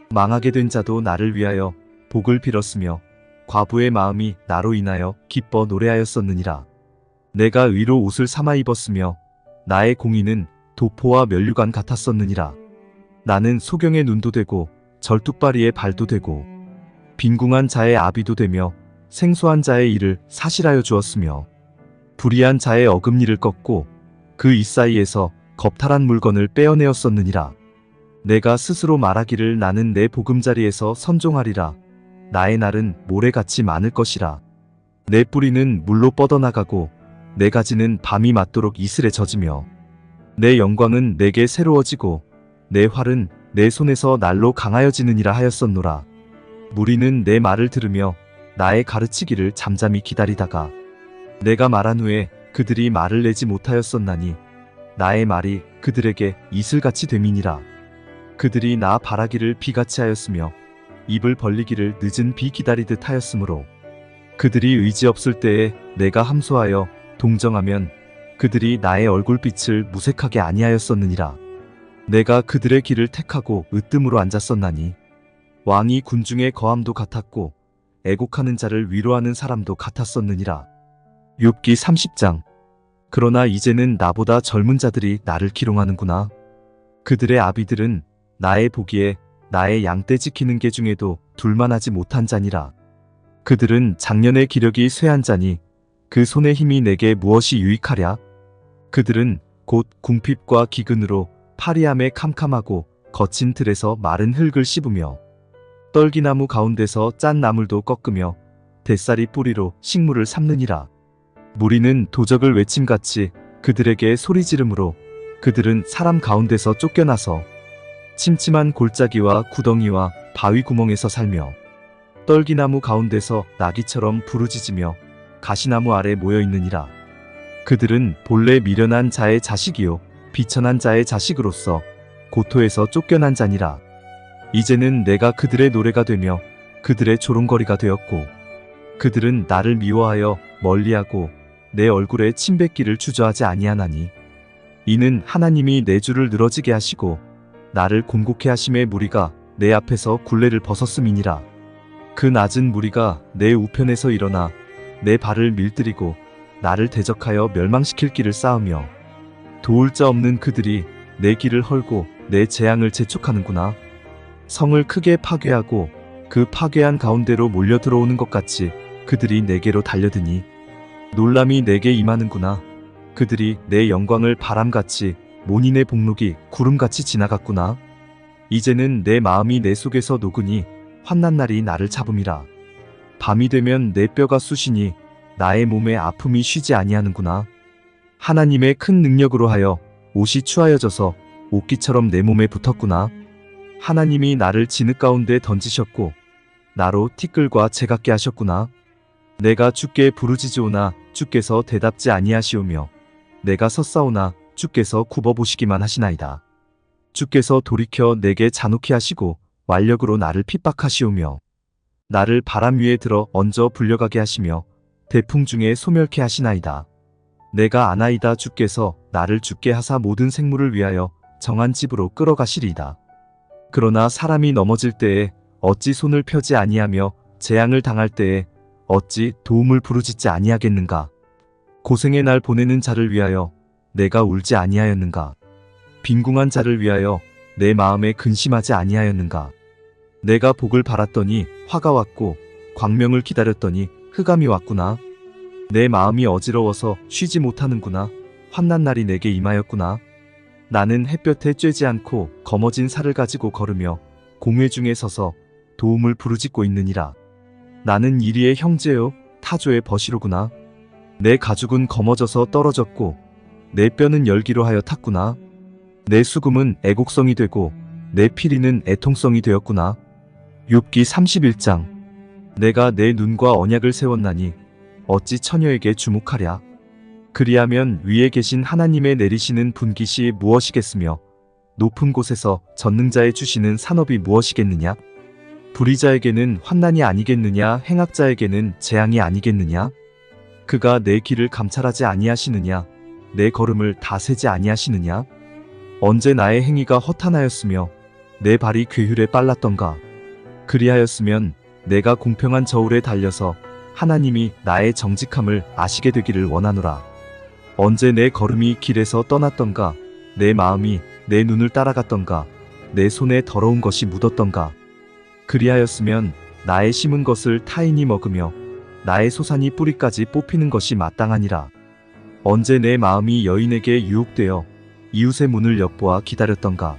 A: 망하게 된 자도 나를 위하여 복을 빌었으며 과부의 마음이 나로 인하여 기뻐 노래하였었느니라. 내가 의로 옷을 삼아 입었으며 나의 공의는 도포와 면류관 같았었느니라. 나는 소경의 눈도 되고 절뚝발이의 발도 되고 빈궁한 자의 아비도 되며 생소한 자의 일을 사실하여 주었으며 불의한 자의 어금니를 꺾고 그 이사이에서 겁탈한 물건을 빼어내었었느니라. 내가 스스로 말하기를 나는 내 보금자리에서 선종하리라. 나의 날은 모래같이 많을 것이라. 내 뿌리는 물로 뻗어나가고 내 가지는 밤이 맞도록 이슬에 젖으며 내 영광은 내게 새로워지고 내 활은 내 손에서 날로 강하여지느니라 하였었노라. 무리는 내 말을 들으며 나의 가르치기를 잠잠히 기다리다가 내가 말한 후에 그들이 말을 내지 못하였었나니 나의 말이 그들에게 이슬같이 됨이니라. 그들이 나 바라기를 비같이 하였으며 입을 벌리기를 늦은 비 기다리듯 하였으므로 그들이 의지 없을 때에 내가 함소하여 동정하면 그들이 나의 얼굴빛을 무색하게 아니하였었느니라. 내가 그들의 길을 택하고 으뜸으로 앉았었나니 왕이 군중의 거함도 같았고 애곡하는 자를 위로하는 사람도 같았었느니라. 욥기 30장. 그러나 이제는 나보다 젊은 자들이 나를 기롱하는구나. 그들의 아비들은 나의 보기에 나의 양떼 지키는 개 중에도 둘만하지 못한 자니라. 그들은 작년의 기력이 쇠한 자니 그 손의 힘이 내게 무엇이 유익하랴? 그들은 곧 궁핍과 기근으로 파리함에 캄캄하고 거친 들에서 마른 흙을 씹으며 떨기나무 가운데서 짠 나물도 꺾으며 뱃살이 뿌리로 식물을 삼느니라. 무리는 도적을 외침같이 그들에게 소리 지르므로 그들은 사람 가운데서 쫓겨나서 침침한 골짜기와 구덩이와 바위 구멍에서 살며 떨기나무 가운데서 나귀처럼 부르짖으며 가시나무 아래 모여 있느니라. 그들은 본래 미련한 자의 자식이요 비천한 자의 자식으로서 고토에서 쫓겨난 자니라. 이제는 내가 그들의 노래가 되며 그들의 조롱거리가 되었고 그들은 나를 미워하여 멀리하고 내 얼굴에 침뱉기를 주저하지 아니하나니 이는 하나님이 내 줄을 늘어지게 하시고 나를 곤곡해 하심의 무리가 내 앞에서 굴레를 벗었음이니라. 그 낮은 무리가 내 우편에서 일어나 내 발을 밀들이고 나를 대적하여 멸망시킬 길을 쌓으며 도울 자 없는 그들이 내 길을 헐고 내 재앙을 재촉하는구나. 성을 크게 파괴하고 그 파괴한 가운데로 몰려 들어오는 것 같이 그들이 내게로 달려드니 놀람이 내게 임하는구나. 그들이 내 영광을 바람같이 모닌의 복록이 구름같이 지나갔구나. 이제는 내 마음이 내 속에서 녹으니 환난 날이 나를 잡음이라. 밤이 되면 내 뼈가 쑤시니 나의 몸에 아픔이 쉬지 아니하는구나. 하나님의 큰 능력으로 하여 옷이 추하여져서 옷기처럼 내 몸에 붙었구나. 하나님이 나를 진흙 가운데 던지셨고 나로 티끌과 재같게 하셨구나. 내가 주께 부르짖으오나 주께서 대답지 아니하시오며 내가 섰사오나 주께서 굽어보시기만 하시나이다. 주께서 돌이켜 내게 잔혹히 하시고 완력으로 나를 핍박하시오며 나를 바람 위에 들어 얹어 불려가게 하시며 대풍 중에 소멸케 하시나이다. 내가 아나이다. 주께서 나를 죽게 하사 모든 생물을 위하여 정한 집으로 끌어가시리이다. 그러나 사람이 넘어질 때에 어찌 손을 펴지 아니하며 재앙을 당할 때에 어찌 도움을 부르짖지 아니하겠는가? 고생의 날 보내는 자를 위하여 내가 울지 아니하였는가? 빈궁한 자를 위하여 내 마음에 근심하지 아니하였는가? 내가 복을 바랐더니 화가 왔고 광명을 기다렸더니 흑암이 왔구나. 내 마음이 어지러워서 쉬지 못하는구나. 환난 날이 내게 임하였구나. 나는 햇볕에 쬐지 않고 검어진 살을 가지고 걸으며 공회 중에 서서 도움을 부르짖고 있느니라. 나는 이리의 형제요 타조의 버시로구나. 내 가죽은 검어져서 떨어졌고 내 뼈는 열기로 하여 탔구나. 내 수금은 애곡성이 되고 내 피리는 애통성이 되었구나. 욥기 31장. 내가 내 눈과 언약을 세웠나니 어찌 처녀에게 주목하랴. 그리하면 위에 계신 하나님의 내리시는 분깃이 무엇이겠으며 높은 곳에서 전능자의 주시는 산업이 무엇이겠느냐. 불의자에게는 환난이 아니겠느냐. 행악자에게는 재앙이 아니겠느냐. 그가 내 길을 감찰하지 아니하시느냐. 내 걸음을 다 세지 아니하시느냐. 언제 나의 행위가 허탄하였으며 내 발이 괴휼에 빨랐던가. 그리하였으면 내가 공평한 저울에 달려서 하나님이 나의 정직함을 아시게 되기를 원하노라. 언제 내 걸음이 길에서 떠났던가. 내 마음이 내 눈을 따라갔던가. 내 손에 더러운 것이 묻었던가. 그리하였으면 나의 심은 것을 타인이 먹으며 나의 소산이 뿌리까지 뽑히는 것이 마땅하니라. 언제 내 마음이 여인에게 유혹되어 이웃의 문을 엿보아 기다렸던가.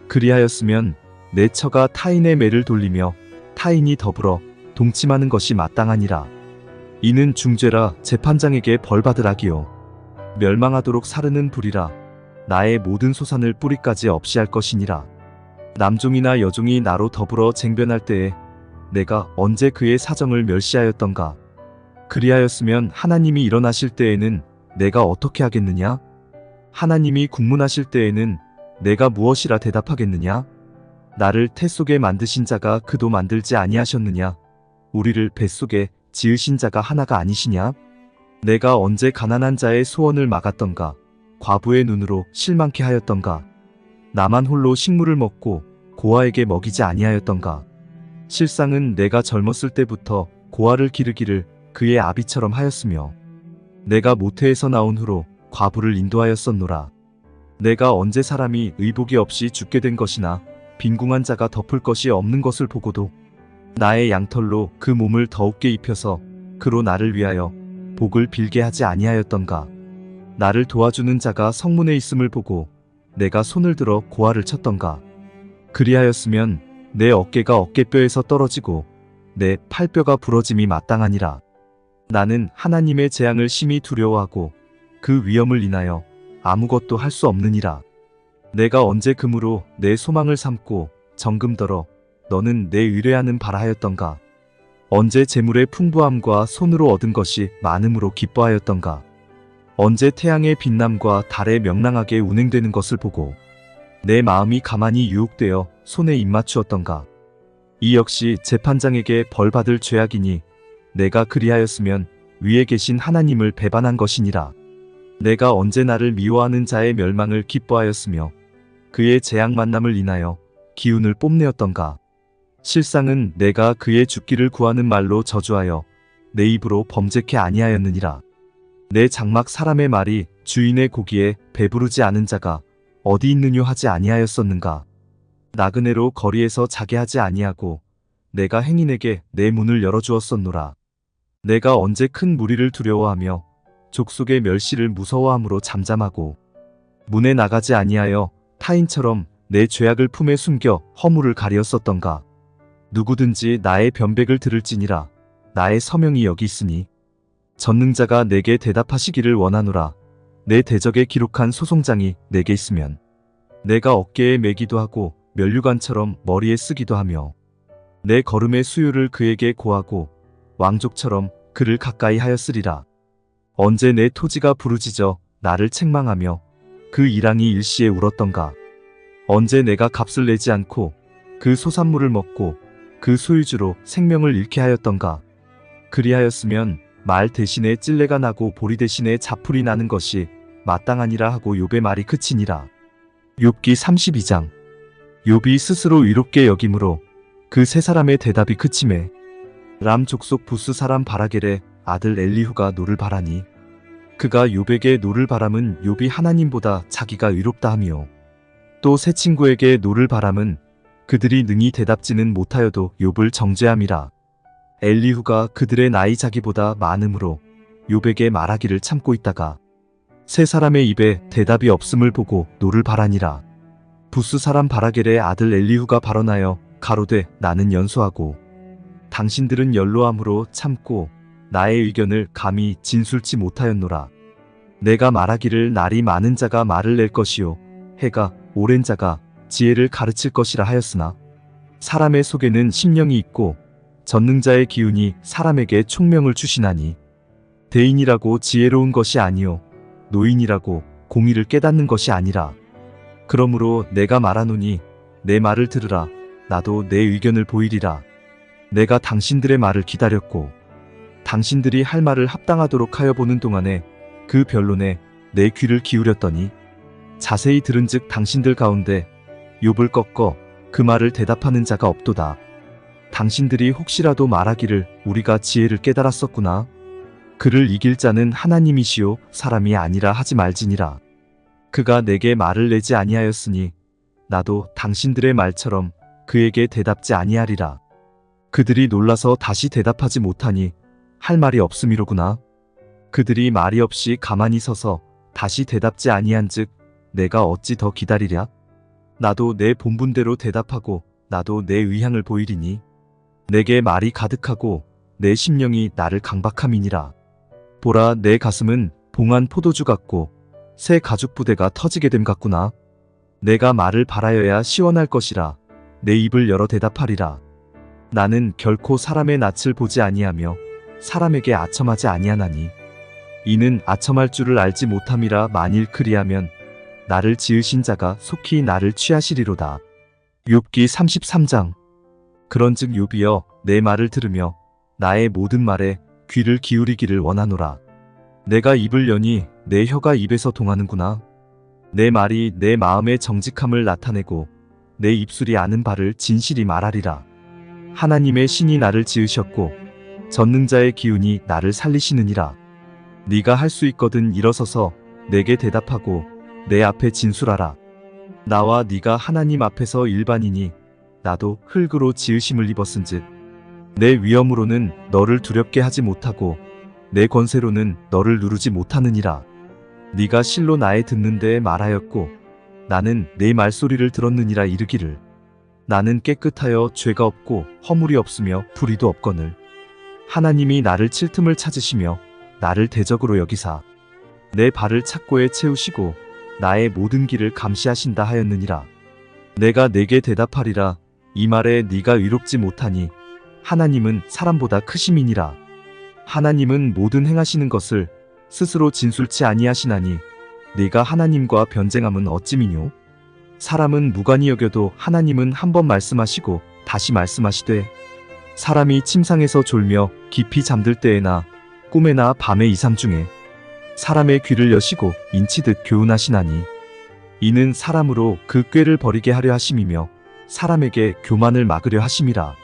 A: 그리하였으면 내 처가 타인의 매를 돌리며 타인이 더불어 동침하는 것이 마땅하니라. 이는 중죄라. 재판장에게 벌받으라기요 멸망하도록 사르는 불이라. 나의 모든 소산을 뿌리까지 없이 할 것이니라. 남종이나 여종이 나로 더불어 쟁변할 때에 내가 언제 그의 사정을 멸시하였던가. 그리하였으면 하나님이 일어나실 때에는 내가 어떻게 하겠느냐. 하나님이 국문하실 때에는 내가 무엇이라 대답하겠느냐. 나를 태 속에 만드신 자가 그도 만들지 아니하셨느냐. 우리를 뱃속에 지으신 자가 하나가 아니시냐. 내가 언제 가난한 자의 소원을 막았던가. 과부의 눈으로 실망케 하였던가. 나만 홀로 식물을 먹고 고아에게 먹이지 아니하였던가. 실상은 내가 젊었을 때부터 고아를 기르기를 그의 아비처럼 하였으며 내가 모태에서 나온 후로 과부를 인도하였었노라. 내가 언제 사람이 의복이 없이 죽게 된 것이나 빈궁한 자가 덮을 것이 없는 것을 보고도 나의 양털로 그 몸을 더욱게 입혀서 그로 나를 위하여 복을 빌게 하지 아니하였던가. 나를 도와주는 자가 성문에 있음을 보고 내가 손을 들어 고아를 쳤던가. 그리하였으면 내 어깨가 어깨뼈에서 떨어지고 내 팔뼈가 부러짐이 마땅하니라. 나는 하나님의 재앙을 심히 두려워하고 그 위험을 인하여 아무것도 할 수 없느니라. 내가 언제 금으로 내 소망을 삼고 정금더러 너는 내 의뢰하는 바라 하였던가. 언제 재물의 풍부함과 손으로 얻은 것이 많음으로 기뻐하였던가. 언제 태양의 빛남과 달의 명랑하게 운행되는 것을 보고 내 마음이 가만히 유혹되어 손에 입맞추었던가. 이 역시 재판장에게 벌받을 죄악이니 내가 그리하였으면 위에 계신 하나님을 배반한 것이니라. 내가 언제 나를 미워하는 자의 멸망을 기뻐하였으며 그의 재앙 만남을 인하여 기운을 뽐내었던가. 실상은 내가 그의 죽기를 구하는 말로 저주하여 내 입으로 범죄케 아니하였느니라. 내 장막 사람의 말이 주인의 고기에 배부르지 않은 자가 어디 있느뇨 하지 아니하였었는가. 나그네로 거리에서 자게 하지 아니하고 내가 행인에게 내 문을 열어주었었노라. 내가 언제 큰 무리를 두려워하며 족속의 멸시를 무서워함으로 잠잠하고 문에 나가지 아니하여 타인처럼 내 죄악을 품에 숨겨 허물을 가리었었던가. 누구든지 나의 변백을 들을지니라. 나의 서명이 여기 있으니 전능자가 내게 대답하시기를 원하노라. 내 대적에 기록한 소송장이 내게 있으면 내가 어깨에 매기도 하고 면류관처럼 머리에 쓰기도 하며 내 걸음의 수요를 그에게 고하고 왕족처럼 그를 가까이 하였으리라. 언제 내 토지가 부르짖어 나를 책망하며 그 일항이 일시에 울었던가. 언제 내가 값을 내지 않고 그 소산물을 먹고 그 소유주로 생명을 잃게 하였던가. 그리하였으면 말 대신에 찔레가 나고 보리 대신에 자풀이 나는 것이 마땅하니라 하고 욥의 말이 그치니라. 욥기 32장. 욥이 스스로 의롭게 여김으로 그 세 사람의 대답이 그치매 람 족속 부스 사람 바라겔의 아들 엘리후가 노를 바라니 그가 욥에게 노를 바람은 욥이 하나님보다 자기가 의롭다 하며 또 세 친구에게 노를 바람은 그들이 능히 대답지는 못하여도 욥을 정죄함이라. 엘리후가 그들의 나이 자기보다 많음으로 욥에게 말하기를 참고 있다가 세 사람의 입에 대답이 없음을 보고 노를 바라니라. 부스 사람 바라겔의 아들 엘리후가 발언하여 가로되 나는 연소하고 당신들은 연로함으로 참고 나의 의견을 감히 진술치 못하였노라. 내가 말하기를 날이 많은 자가 말을 낼 것이요 해가 오랜 자가 지혜를 가르칠 것이라 하였으나 사람의 속에는 심령이 있고 전능자의 기운이 사람에게 총명을 주시나니 대인이라고 지혜로운 것이 아니요 노인이라고 공의를 깨닫는 것이 아니라. 그러므로 내가 말하노니 내 말을 들으라. 나도 내 의견을 보이리라. 내가 당신들의 말을 기다렸고 당신들이 할 말을 합당하도록 하여 보는 동안에 그 변론에 내 귀를 기울였더니 자세히 들은즉 당신들 가운데 욥을 꺾어 그 말을 대답하는 자가 없도다. 당신들이 혹시라도 말하기를 우리가 지혜를 깨달았었구나. 그를 이길 자는 하나님이시요 사람이 아니라 하지 말지니라. 그가 내게 말을 내지 아니하였으니 나도 당신들의 말처럼 그에게 대답지 아니하리라. 그들이 놀라서 다시 대답하지 못하니 할 말이 없음이로구나. 그들이 말이 없이 가만히 서서 다시 대답지 아니한즉 내가 어찌 더 기다리랴? 나도 내 본분대로 대답하고 나도 내 의향을 보이리니 내게 말이 가득하고 내 심령이 나를 강박함이니라. 보라, 내 가슴은 봉한 포도주 같고 새 가죽 부대가 터지게 됨 같구나. 내가 말을 바라여야 시원할 것이라 내 입을 열어 대답하리라. 나는 결코 사람의 낯을 보지 아니하며 사람에게 아첨하지 아니하나니 이는 아첨할 줄을 알지 못함이라. 만일 그리하면 나를 지으신 자가 속히 나를 취하시리로다. 욥기 33장. 그런즉 욥이여 내 말을 들으며 나의 모든 말에 귀를 기울이기를 원하노라. 내가 입을 여니 내 혀가 입에서 동하는구나. 내 말이 내 마음의 정직함을 나타내고 내 입술이 아는 바를 진실이 말하리라. 하나님의 신이 나를 지으셨고 전능자의 기운이 나를 살리시느니라. 네가 할 수 있거든 일어서서 내게 대답하고 내 앞에 진술하라. 나와 네가 하나님 앞에서 일반이니 나도 흙으로 지으심을 입었은즉 내 위엄으로는 너를 두렵게 하지 못하고 내 권세로는 너를 누르지 못하느니라. 네가 실로 나의 듣는 데에 말하였고 나는 네 말소리를 들었느니라 이르기를 나는 깨끗하여 죄가 없고 허물이 없으며 불의도 없거늘 하나님이 나를 칠 틈을 찾으시며 나를 대적으로 여기사 내 발을 착고에 채우시고 나의 모든 길을 감시하신다 하였느니라. 내가 네게 대답하리라. 이 말에 네가 의롭지 못하니 하나님은 사람보다 크심이니라. 하나님은 모든 행하시는 것을 스스로 진술치 아니하시나니 네가 하나님과 변쟁함은 어찌미뇨? 사람은 무관히 여겨도 하나님은 한 번 말씀하시고 다시 말씀하시되 사람이 침상에서 졸며 깊이 잠들 때에나 꿈에나 밤의 이상 중에 사람의 귀를 여시고 인치듯 교훈하시나니 이는 사람으로 그 꾀를 버리게 하려 하심이며 사람에게 교만을 막으려 하심이라.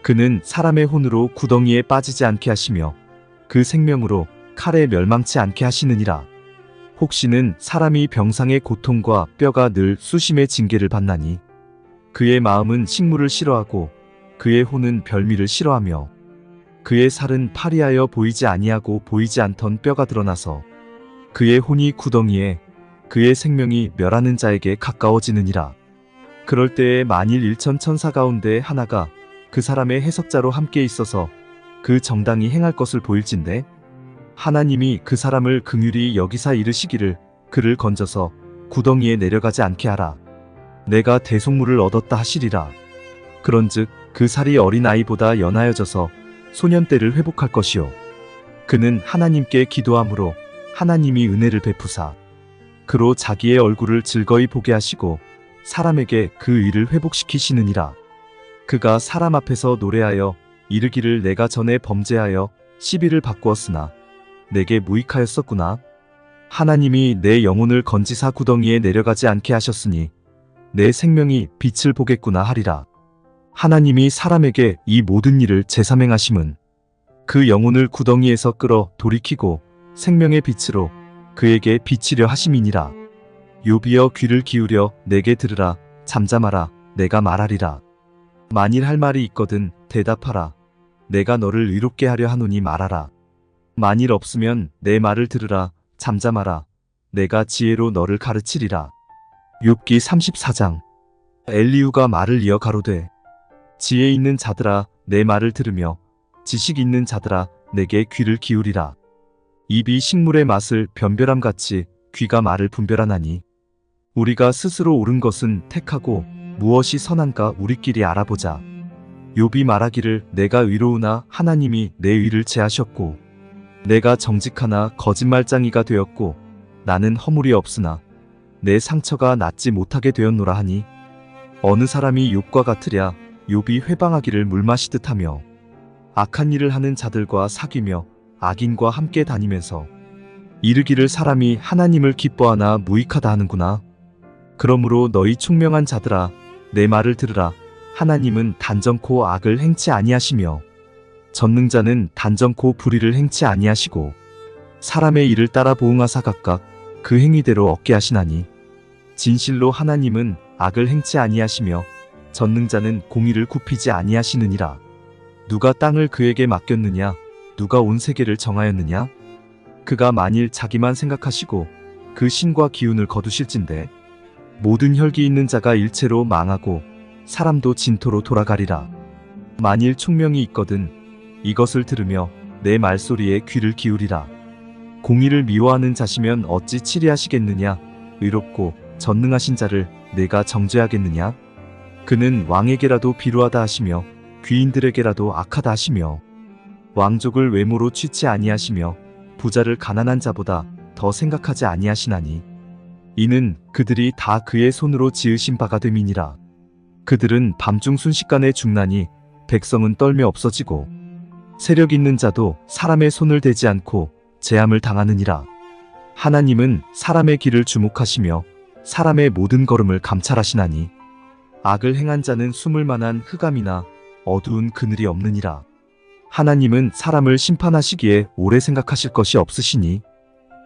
A: 그는 사람의 혼으로 구덩이에 빠지지 않게 하시며 그 생명으로 칼에 멸망치 않게 하시느니라. 혹시는 사람이 병상의 고통과 뼈가 늘 수심의 징계를 받나니 그의 마음은 식물을 싫어하고 그의 혼은 별미를 싫어하며 그의 살은 파리하여 보이지 아니하고 보이지 않던 뼈가 드러나서 그의 혼이 구덩이에 그의 생명이 멸하는 자에게 가까워지느니라. 그럴 때에 만일 일천 천사 가운데 하나가 그 사람의 해석자로 함께 있어서 그 정당이 행할 것을 보일진데 하나님이 그 사람을 긍휼히 여기사 이르시기를 그를 건져서 구덩이에 내려가지 않게 하라. 내가 대속물을 얻었다 하시리라. 그런즉 그 살이 어린 아이보다 연하여져서 소년 때를 회복할 것이요 그는 하나님께 기도함으로 하나님이 은혜를 베푸사 그로 자기의 얼굴을 즐거이 보게 하시고 사람에게 그 의를 회복시키시느니라. 그가 사람 앞에서 노래하여 이르기를 내가 전에 범죄하여 시비를 바꾸었으나 내게 무익하였었구나. 하나님이 내 영혼을 건지사 구덩이에 내려가지 않게 하셨으니 내 생명이 빛을 보겠구나 하리라. 하나님이 사람에게 이 모든 일을 재삼행하심은 그 영혼을 구덩이에서 끌어 돌이키고 생명의 빛으로 그에게 비치려 하심이니라. 욥이여 귀를 기울여 내게 들으라. 잠잠하라. 내가 말하리라. 만일 할 말이 있거든 대답하라. 내가 너를 의롭게 하려 하노니 말하라. 만일 없으면 내 말을 들으라. 잠잠하라. 내가 지혜로 너를 가르치리라. 욥기 34장. 엘리후가 말을 이어 가로되 지혜 있는 자들아 내 말을 들으며 지식 있는 자들아 내게 귀를 기울이라. 입이 식물의 맛을 변별함같이 귀가 말을 분별하나니 우리가 스스로 옳은 것은 택하고 무엇이 선한가 우리끼리 알아보자. 욥이 말하기를 내가 의로우나 하나님이 내 의를 제하셨고 내가 정직하나 거짓말장이가 되었고 나는 허물이 없으나 내 상처가 낫지 못하게 되었노라 하니 어느 사람이 욥과 같으랴. 욥이 회방하기를 물 마시듯 하며 악한 일을 하는 자들과 사귀며 악인과 함께 다니면서 이르기를 사람이 하나님을 기뻐하나 무익하다 하는구나. 그러므로 너희 총명한 자들아 내 말을 들으라. 하나님은 단정코 악을 행치 아니하시며 전능자는 단정코 불의를 행치 아니하시고 사람의 일을 따라 보응하사 각각 그 행위대로 얻게 하시나니 진실로 하나님은 악을 행치 아니하시며 전능자는 공의를 굽히지 아니하시느니라. 누가 땅을 그에게 맡겼느냐? 누가 온 세계를 정하였느냐? 그가 만일 자기만 생각하시고 그 신과 기운을 거두실진데 모든 혈기 있는 자가 일체로 망하고 사람도 진토로 돌아가리라. 만일 총명이 있거든 이것을 들으며 내 말소리에 귀를 기울이라. 공의를 미워하는 자시면 어찌 치리하시겠느냐? 의롭고 전능하신 자를 내가 정죄하겠느냐? 그는 왕에게라도 비루하다 하시며 귀인들에게라도 악하다 하시며 왕족을 외모로 취치 아니하시며 부자를 가난한 자보다 더 생각하지 아니하시나니 이는 그들이 다 그의 손으로 지으신 바가 됨이니라. 그들은 밤중 순식간에 죽나니 백성은 떨며 없어지고 세력 있는 자도 사람의 손을 대지 않고 재함을 당하느니라. 하나님은 사람의 길을 주목하시며 사람의 모든 걸음을 감찰하시나니 악을 행한 자는 숨을 만한 흑암이나 어두운 그늘이 없느니라. 하나님은 사람을 심판하시기에 오래 생각하실 것이 없으시니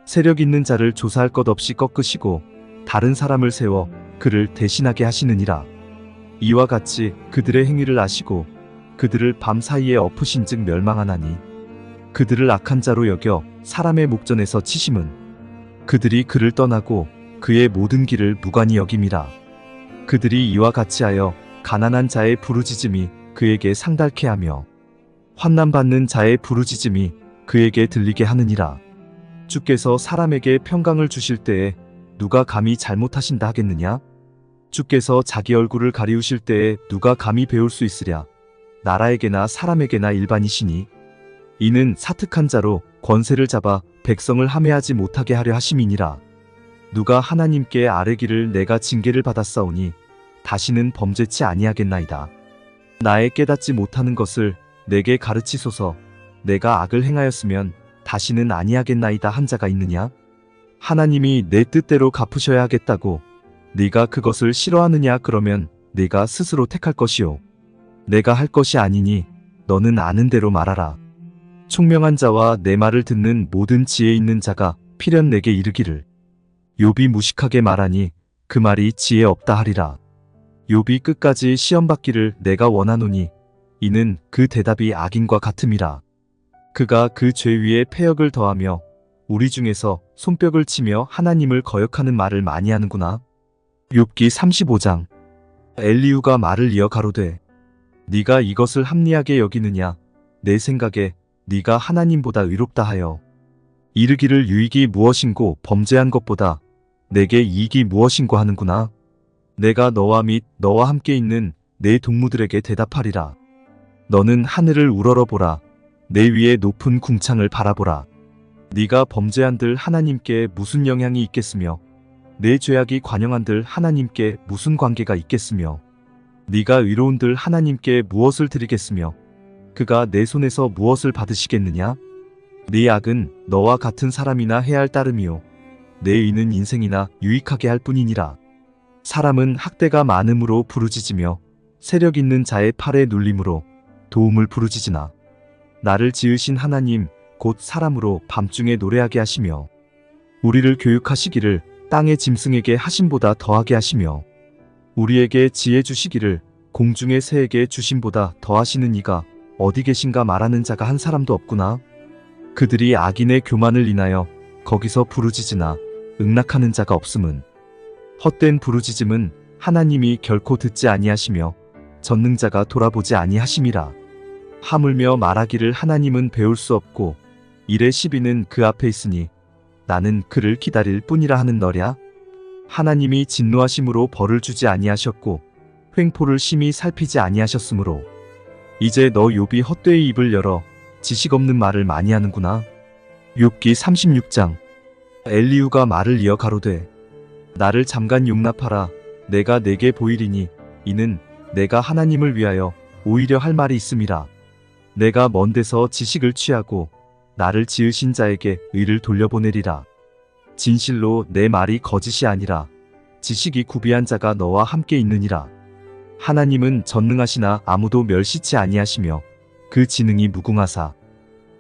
A: 세력 있는 자를 조사할 것 없이 꺾으시고 다른 사람을 세워 그를 대신하게 하시느니라. 이와 같이 그들의 행위를 아시고 그들을 밤 사이에 엎으신즉 멸망하나니 그들을 악한 자로 여겨 사람의 목전에서 치심은 그들이 그를 떠나고 그의 모든 길을 무관히 여김이라. 그들이 이와 같이 하여 가난한 자의 부르짖음이 그에게 상달케 하며 환난받는 자의 부르짖음이 그에게 들리게 하느니라. 주께서 사람에게 평강을 주실 때에 누가 감히 잘못하신다 하겠느냐? 주께서 자기 얼굴을 가리우실 때에 누가 감히 배울 수 있으랴? 나라에게나 사람에게나 일반이시니 이는 사특한 자로 권세를 잡아 백성을 함해하지 못하게 하려 하심이니라. 누가 하나님께 아뢰기를 내가 징계를 받았사오니 다시는 범죄치 아니하겠나이다. 나의 깨닫지 못하는 것을 내게 가르치소서. 내가 악을 행하였으면 다시는 아니하겠나이다 한 자가 있느냐? 하나님이 내 뜻대로 갚으셔야 하겠다고 네가 그것을 싫어하느냐? 그러면 네가 스스로 택할 것이요 내가 할 것이 아니니 너는 아는 대로 말하라. 총명한 자와 내 말을 듣는 모든 지혜 있는 자가 필연 내게 이르기를 욥이 무식하게 말하니 그 말이 지혜 없다 하리라. 욥이 끝까지 시험받기를 내가 원하노니 이는 그 대답이 악인과 같음이라. 그가 그 죄 위에 패역을 더하며 우리 중에서 손뼉을 치며 하나님을 거역하는 말을 많이 하는구나. 욥기 35장. 엘리후가 말을 이어 가로되 네가 이것을 합리하게 여기느냐? 내 생각에 네가 하나님보다 의롭다 하여 이르기를 유익이 무엇인고 범죄한 것보다 내게 이익이 무엇인고 하는구나. 내가 너와 및 너와 함께 있는 내 동무들에게 대답하리라. 너는 하늘을 우러러보라. 내 위에 높은 궁창을 바라보라. 네가 범죄한들 하나님께 무슨 영향이 있겠으며 내 죄악이 관영한들 하나님께 무슨 관계가 있겠으며 네가 의로운들 하나님께 무엇을 드리겠으며 그가 내 손에서 무엇을 받으시겠느냐? 네 악은 너와 같은 사람이나 해야 할 따름이요 내 의는 인생이나 유익하게 할 뿐이니라. 사람은 학대가 많음으로 부르짖으며 세력 있는 자의 팔에 눌림으로 도움을 부르짖으나 나를 지으신 하나님 곧 사람으로 밤중에 노래하게 하시며 우리를 교육하시기를 땅의 짐승에게 하심보다 더하게 하시며 우리에게 지혜 주시기를 공중의 새에게 주심보다 더하시는 이가 어디 계신가 말하는 자가 한 사람도 없구나. 그들이 악인의 교만을 인하여 거기서 부르짖으나 응낙하는 자가 없음은 헛된 부르짖음은 하나님이 결코 듣지 아니하시며 전능자가 돌아보지 아니하심이라. 하물며 말하기를 하나님은 배울 수 없고 일의 시비는 그 앞에 있으니 나는 그를 기다릴 뿐이라 하는 너랴. 하나님이 진노하심으로 벌을 주지 아니하셨고 횡포를 심히 살피지 아니하셨으므로 이제 너 욥이 헛되이 입을 열어 지식 없는 말을 많이 하는구나. 욥기 36장. 엘리후가 말을 이어 가로되 나를 잠깐 용납하라. 내가 내게 보이리니 이는 내가 하나님을 위하여 오히려 할 말이 있음이라. 내가 먼 데서 지식을 취하고 나를 지으신 자에게 의를 돌려보내리라. 진실로 내 말이 거짓이 아니라 지식이 구비한 자가 너와 함께 있느니라. 하나님은 전능하시나 아무도 멸시치 아니하시며 그 지능이 무궁하사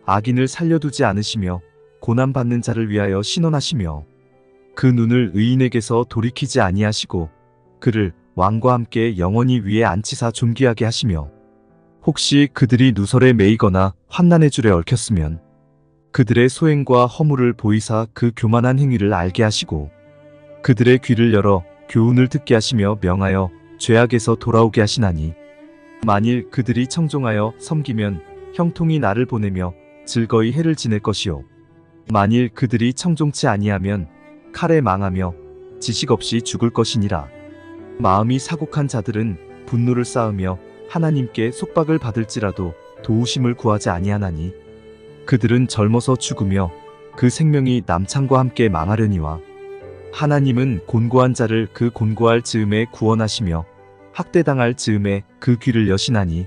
A: 악인을 살려두지 않으시며 고난받는 자를 위하여 신원하시며 그 눈을 의인에게서 돌이키지 아니하시고 그를 왕과 함께 영원히 위에 앉히사 존귀하게 하시며 혹시 그들이 누설에 매이거나 환난의 줄에 얽혔으면 그들의 소행과 허물을 보이사 그 교만한 행위를 알게 하시고 그들의 귀를 열어 교훈을 듣게 하시며 명하여 죄악에서 돌아오게 하시나니 만일 그들이 청종하여 섬기면 형통이 나를 보내며 즐거이 해를 지낼 것이요 만일 그들이 청종치 아니하면 칼에 망하며 지식 없이 죽을 것이니라. 마음이 사곡한 자들은 분노를 쌓으며 하나님께 속박을 받을지라도 도우심을 구하지 아니하나니 그들은 젊어서 죽으며 그 생명이 남창과 함께 망하려니와 하나님은 곤고한 자를 그 곤고할 즈음에 구원하시며 학대당할 즈음에 그 귀를 여시나니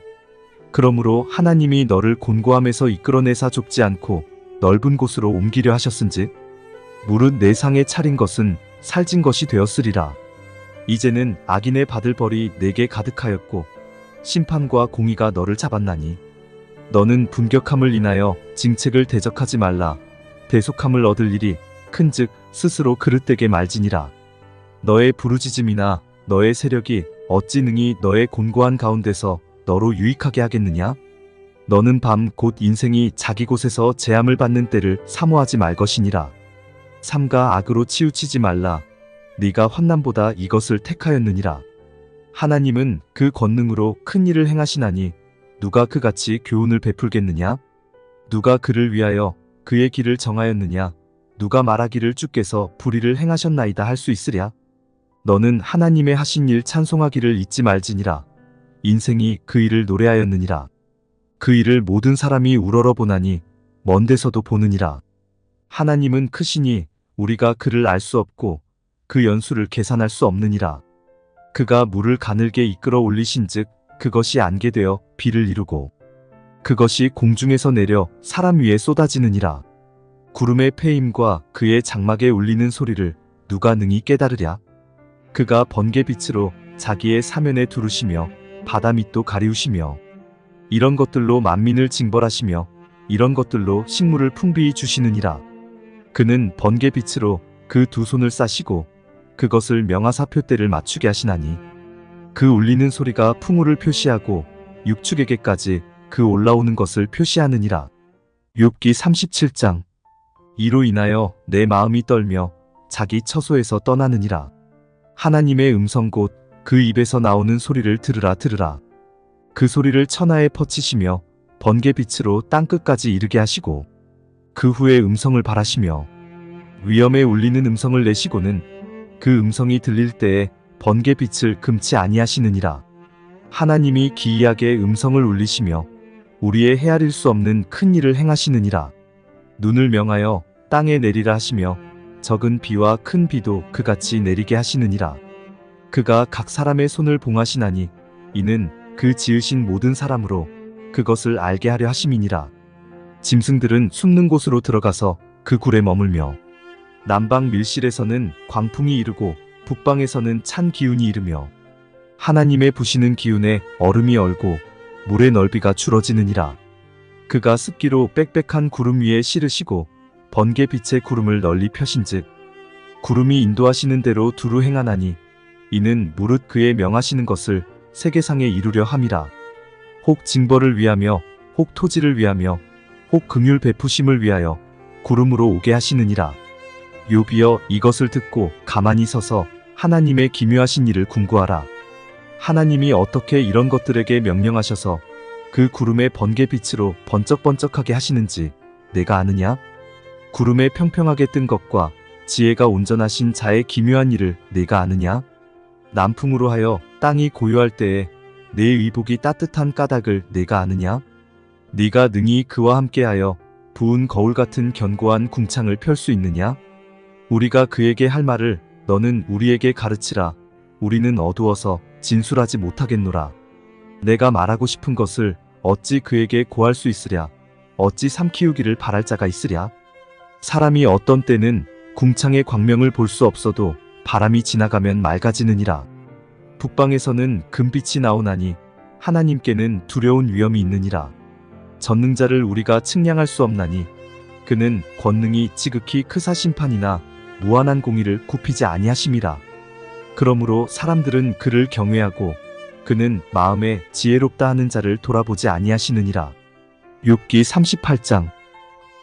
A: 그러므로 하나님이 너를 곤고함에서 이끌어내사 좁지 않고 넓은 곳으로 옮기려 하셨은즉 무릇 내 상에 차린 것은 살찐 것이 되었으리라. 이제는 악인의 받을 벌이 내게 가득하였고 심판과 공의가 너를 잡았나니 너는 분격함을 인하여 징책을 대적하지 말라. 대속함을 얻을 일이 큰즉 스스로 그릇되게 말지니라. 너의 부르짖음이나 너의 세력이 어찌 능히 너의 곤고한 가운데서 너로 유익하게 하겠느냐? 너는 밤 곧 인생이 자기 곳에서 재함을 받는 때를 사모하지 말 것이니라. 삼가 악으로 치우치지 말라. 네가 환난보다 이것을 택하였느니라. 하나님은 그 권능으로 큰 일을 행하시나니 누가 그같이 교훈을 베풀겠느냐? 누가 그를 위하여 그의 길을 정하였느냐? 누가 말하기를 주께서 불의를 행하셨나이다 할 수 있으랴? 너는 하나님의 하신 일 찬송하기를 잊지 말지니라. 인생이 그 일을 노래하였느니라. 그 일을 모든 사람이 우러러 보나니 먼 데서도 보느니라. 하나님은 크시니 우리가 그를 알 수 없고 그 연수를 계산할 수 없느니라. 그가 물을 가늘게 이끌어 올리신즉 그것이 안개 되어 비를 이루고 그것이 공중에서 내려 사람 위에 쏟아지느니라. 구름의 패임과 그의 장막에 울리는 소리를 누가 능히 깨달으랴? 그가 번개빛으로 자기의 사면에 두르시며 바다 밑도 가리우시며 이런 것들로 만민을 징벌하시며 이런 것들로 식물을 풍비히 주시느니라. 그는 번개빛으로 그 두 손을 싸시고 그것을 명하사표 때를 맞추게 하시나니 그 울리는 소리가 풍우를 표시하고 육축에게까지 그 올라오는 것을 표시하느니라. 욥기 37장. 이로 인하여 내 마음이 떨며 자기 처소에서 떠나느니라. 하나님의 음성 곧 그 입에서 나오는 소리를 들으라 들으라. 그 소리를 천하에 퍼치시며 번개빛으로 땅끝까지 이르게 하시고 그 후에 음성을 발하시며 위엄에 울리는 음성을 내시고는 그 음성이 들릴 때에 번개빛을 금치 아니하시느니라. 하나님이 기이하게 음성을 울리시며 우리의 헤아릴 수 없는 큰 일을 행하시느니라. 눈을 명하여 땅에 내리라 하시며 적은 비와 큰 비도 그같이 내리게 하시느니라. 그가 각 사람의 손을 봉하시나니 이는 그 지으신 모든 사람으로 그것을 알게 하려 하심이니라. 짐승들은 숨는 곳으로 들어가서 그 굴에 머물며 남방 밀실에서는 광풍이 이르고 북방에서는 찬 기운이 이르며 하나님의 부시는 기운에 얼음이 얼고 물의 넓이가 줄어지느니라. 그가 습기로 빽빽한 구름 위에 실으시고 번개빛의 구름을 널리 펴신즉 구름이 인도하시는 대로 두루 행하나니 이는 무릇 그의 명하시는 것을 세계상에 이루려 함이라. 혹 징벌을 위하며 혹 토지를 위하며 혹 긍휼 베푸심을 위하여 구름으로 오게 하시느니라. 욥이여 이것을 듣고 가만히 서서 하나님의 기묘하신 일을 궁구하라. 하나님이 어떻게 이런 것들에게 명령하셔서 그 구름의 번개빛으로 번쩍번쩍하게 하시는지 내가 아느냐? 구름에 평평하게 뜬 것과 지혜가 온전하신 자의 기묘한 일을 내가 아느냐? 남풍으로 하여 땅이 고요할 때에 내 의복이 따뜻한 까닭을 내가 아느냐? 네가 능히 그와 함께하여 부은 거울 같은 견고한 궁창을 펼 수 있느냐? 우리가 그에게 할 말을 너는 우리에게 가르치라. 우리는 어두워서 진술하지 못하겠노라. 내가 말하고 싶은 것을 어찌 그에게 고할 수 있으랴? 어찌 삼키우기를 바랄 자가 있으랴? 사람이 어떤 때는 궁창의 광명을 볼 수 없어도 바람이 지나가면 맑아지느니라. 북방에서는 금빛이 나오나니 하나님께는 두려운 위엄이 있느니라. 전능자를 우리가 측량할 수 없나니 그는 권능이 지극히 크사 심판이나 무한한 공의를 굽히지 아니하심이라. 그러므로 사람들은 그를 경외하고 그는 마음에 지혜롭다 하는 자를 돌아보지 아니하시느니라. 욥기 38장.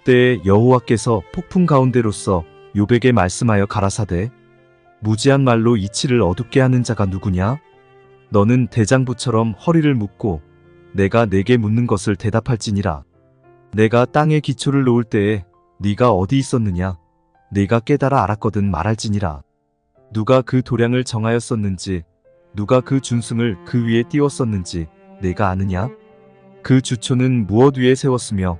A: 때에 여호와께서 폭풍 가운데로서 욥에게 말씀하여 가라사대 무지한 말로 이치를 어둡게 하는 자가 누구냐? 너는 대장부처럼 허리를 묶고 내가 내게 묻는 것을 대답할지니라. 내가 땅에 기초를 놓을 때에 네가 어디 있었느냐? 네가 깨달아 알았거든 말할지니라. 누가 그 도량을 정하였었는지 누가 그 준승을 그 위에 띄웠었는지 내가 아느냐? 그 주초는 무엇 위에 세웠으며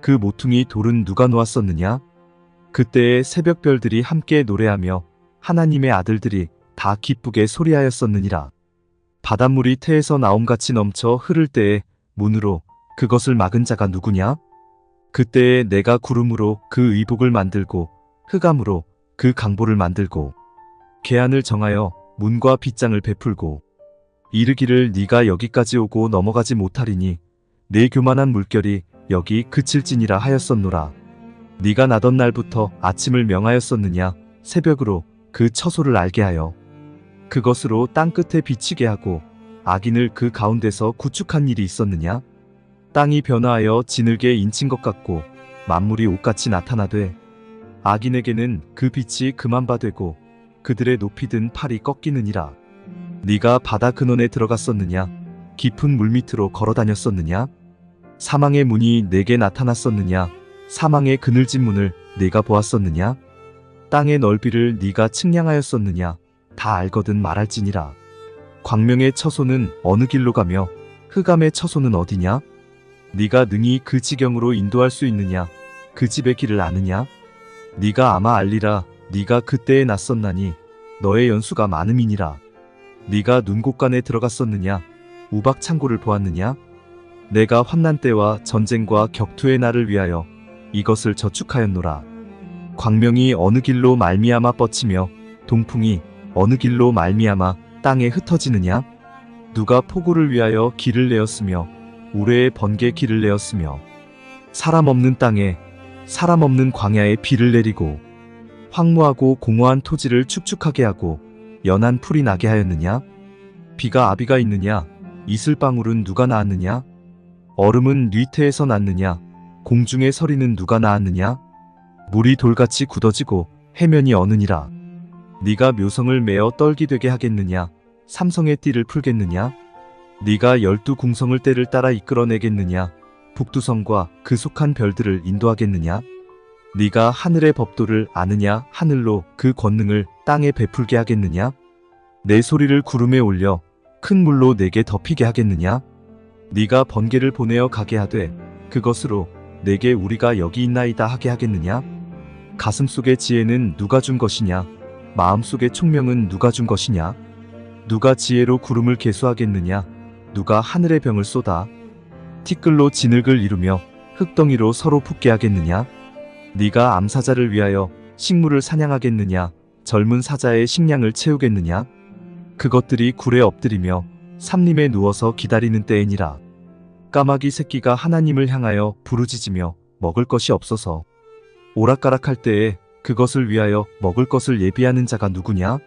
A: 그 모퉁이 돌은 누가 놓았었느냐? 그때에 새벽별들이 함께 노래하며 하나님의 아들들이 다 기쁘게 소리하였었느니라. 바닷물이 태에서 나옴같이 넘쳐 흐를 때에 문으로 그것을 막은 자가 누구냐? 그때에 내가 구름으로 그 의복을 만들고 흑암으로 그 강보를 만들고 계안을 정하여 문과 빗장을 베풀고 이르기를 네가 여기까지 오고 넘어가지 못하리니 내 교만한 물결이 여기 그칠지니라 하였었노라. 네가 나던 날부터 아침을 명하였었느냐? 새벽으로 그 처소를 알게 하여 그것으로 땅끝에 비치게 하고 악인을 그 가운데서 구축한 일이 있었느냐? 땅이 변화하여 진흙에 인친 것 같고 만물이 옷같이 나타나되 악인에게는 그 빛이 그만바 되고 그들의 높이 든 팔이 꺾이느니라. 네가 바다 근원에 들어갔었느냐? 깊은 물밑으로 걸어 다녔었느냐? 사망의 문이 내게 나타났었느냐? 사망의 그늘진 문을 네가 보았었느냐? 땅의 넓이를 네가 측량하였었느냐? 다 알거든 말할지니라. 광명의 처소는 어느 길로 가며 흑암의 처소는 어디냐? 네가 능히 그 지경으로 인도할 수 있느냐? 그 집의 길을 아느냐? 네가 아마 알리라. 네가 그때에 낯섰나니 너의 연수가 많음이니라. 네가 눈곳간에 들어갔었느냐? 우박 창고를 보았느냐? 내가 환난 때와 전쟁과 격투의 날을 위하여 이것을 저축하였노라. 광명이 어느 길로 말미암아 뻗치며 동풍이 어느 길로 말미암아 땅에 흩어지느냐? 누가 폭우를 위하여 길을 내었으며 우레의 번개 길을 내었으며 사람 없는 땅에 사람 없는 광야에 비를 내리고 황무하고 공허한 토지를 축축하게 하고 연한 풀이 나게 하였느냐? 비가 아비가 있느냐? 이슬방울은 누가 낳았느냐? 얼음은 뉘태에서 났느냐? 공중의 서리는 누가 낳았느냐? 물이 돌같이 굳어지고 해면이 어느니라. 네가 묘성을 메어 떨기 되게 하겠느냐? 삼성의 띠를 풀겠느냐? 네가 12궁성을 때를 따라 이끌어내겠느냐? 북두성과 그 속한 별들을 인도하겠느냐? 네가 하늘의 법도를 아느냐? 하늘로 그 권능을 땅에 베풀게 하겠느냐? 내 소리를 구름에 올려 큰 물로 내게 덮이게 하겠느냐? 네가 번개를 보내어 가게 하되 그것으로 내게 우리가 여기 있나이다 하게 하겠느냐? 가슴속의 지혜는 누가 준 것이냐? 마음속의 총명은 누가 준 것이냐? 누가 지혜로 구름을 계수하겠느냐? 누가 하늘의 병을 쏟아 티끌로 진흙을 이루며 흙덩이로 서로 붙게 하겠느냐? 네가 암사자를 위하여 식물을 사냥하겠느냐? 젊은 사자의 식량을 채우겠느냐? 그것들이 굴에 엎드리며 삼림에 누워서 기다리는 때이니라. 까마귀 새끼가 하나님을 향하여 부르짖으며 먹을 것이 없어서 오락가락할 때에 그것을 위하여 먹을 것을 예비하는 자가 누구냐?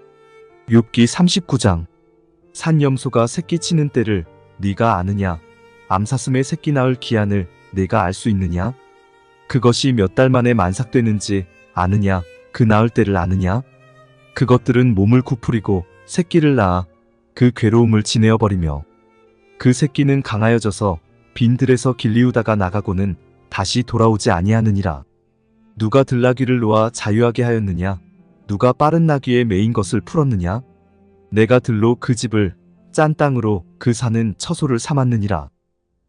A: 욥기 39장. 산염소가 새끼 치는 때를 네가 아느냐? 암사슴의 새끼 낳을 기한을 네가 알 수 있느냐? 그것이 몇 달 만에 만삭되는지 아느냐? 그 낳을 때를 아느냐? 그것들은 몸을 구부리고 새끼를 낳아 그 괴로움을 지내어 버리며 그 새끼는 강하여져서 빈들에서 길리우다가 나가고는 다시 돌아오지 아니하느니라. 누가 들나귀를 놓아 자유하게 하였느냐? 누가 빠른 나귀에 매인 것을 풀었느냐? 내가 들로 그 집을 짠 땅으로 그 산은 처소를 삼았느니라.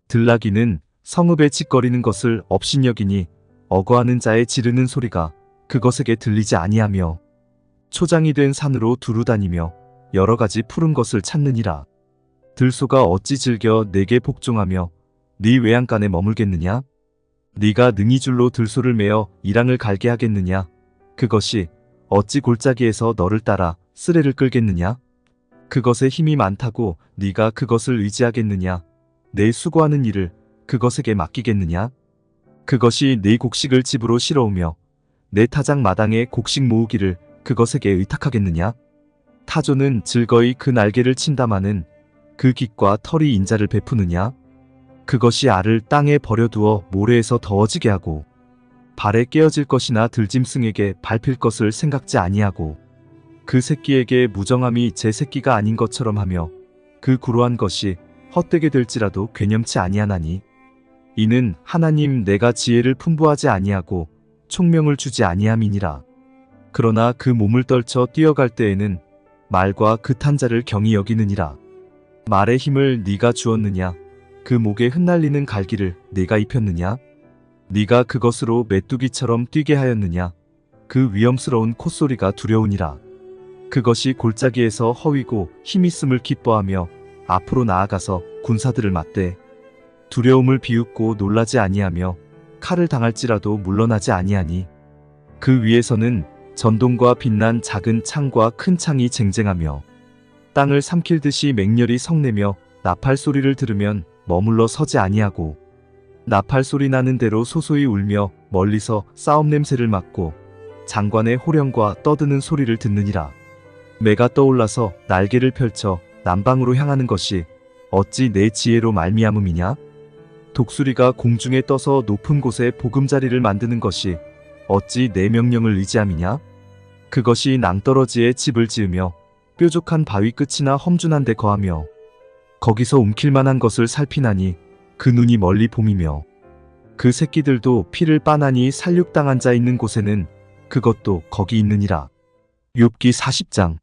A: 들나귀는 성읍에 짖거리는 것을 업신여기니 어거하는 자의 지르는 소리가 그것에게 들리지 아니하며 초장이 된 산으로 두루 다니며 여러 가지 푸른 것을 찾느니라. 들소가 어찌 즐겨 내게 복종하며 네 외양간에 머물겠느냐? 네가 능히 줄로 들소를 메어 이랑을 갈게 하겠느냐? 그것이 어찌 골짜기에서 너를 따라 쓰레를 끌겠느냐? 그것에 힘이 많다고 네가 그것을 의지하겠느냐? 내 수고하는 일을 그것에게 맡기겠느냐? 그것이 네 곡식을 집으로 실어오며 내 타작 마당에 곡식 모으기를 그것에게 의탁하겠느냐? 타조는 즐거이 그 날개를 친다마는 그 깃과 털이 인자를 베푸느냐? 그것이 알을 땅에 버려두어 모래에서 더워지게 하고 발에 깨어질 것이나 들짐승에게 밟힐 것을 생각지 아니하고 그 새끼에게 무정함이 제 새끼가 아닌 것처럼 하며 그 구로한 것이 헛되게 될지라도 괴념치 아니하나니 이는 하나님 내가 지혜를 풍부하지 아니하고 총명을 주지 아니함이니라. 그러나 그 몸을 떨쳐 뛰어갈 때에는 말과 그 탄 자를 경히 여기느니라. 말의 힘을 네가 주었느냐? 그 목에 흩날리는 갈기를 네가 입혔느냐? 네가 그것으로 메뚜기처럼 뛰게 하였느냐? 그 위험스러운 콧소리가 두려우니라. 그것이 골짜기에서 허위고 힘있음을 기뻐하며 앞으로 나아가서 군사들을 맞대 두려움을 비웃고 놀라지 아니하며 칼을 당할지라도 물러나지 아니하니 그 위에서는 전동과 빛난 작은 창과 큰 창이 쟁쟁하며 땅을 삼킬듯이 맹렬히 성내며 나팔 소리를 들으면 머물러 서지 아니하고 나팔 소리 나는 대로 소소히 울며 멀리서 싸움 냄새를 맡고 장관의 호령과 떠드는 소리를 듣느니라. 매가 떠올라서 날개를 펼쳐 남방으로 향하는 것이 어찌 내 지혜로 말미암음이냐? 독수리가 공중에 떠서 높은 곳에 보금자리를 만드는 것이 어찌 내 명령을 의지함이냐? 그것이 낭떠러지에 집을 지으며 뾰족한 바위 끝이나 험준한 데 거하며 거기서 움킬 만한 것을 살피나니 그 눈이 멀리 봄이며 그 새끼들도 피를 빠나니 살육당한 자 있는 곳에는 그것도 거기 있느니라. 욥기 40장.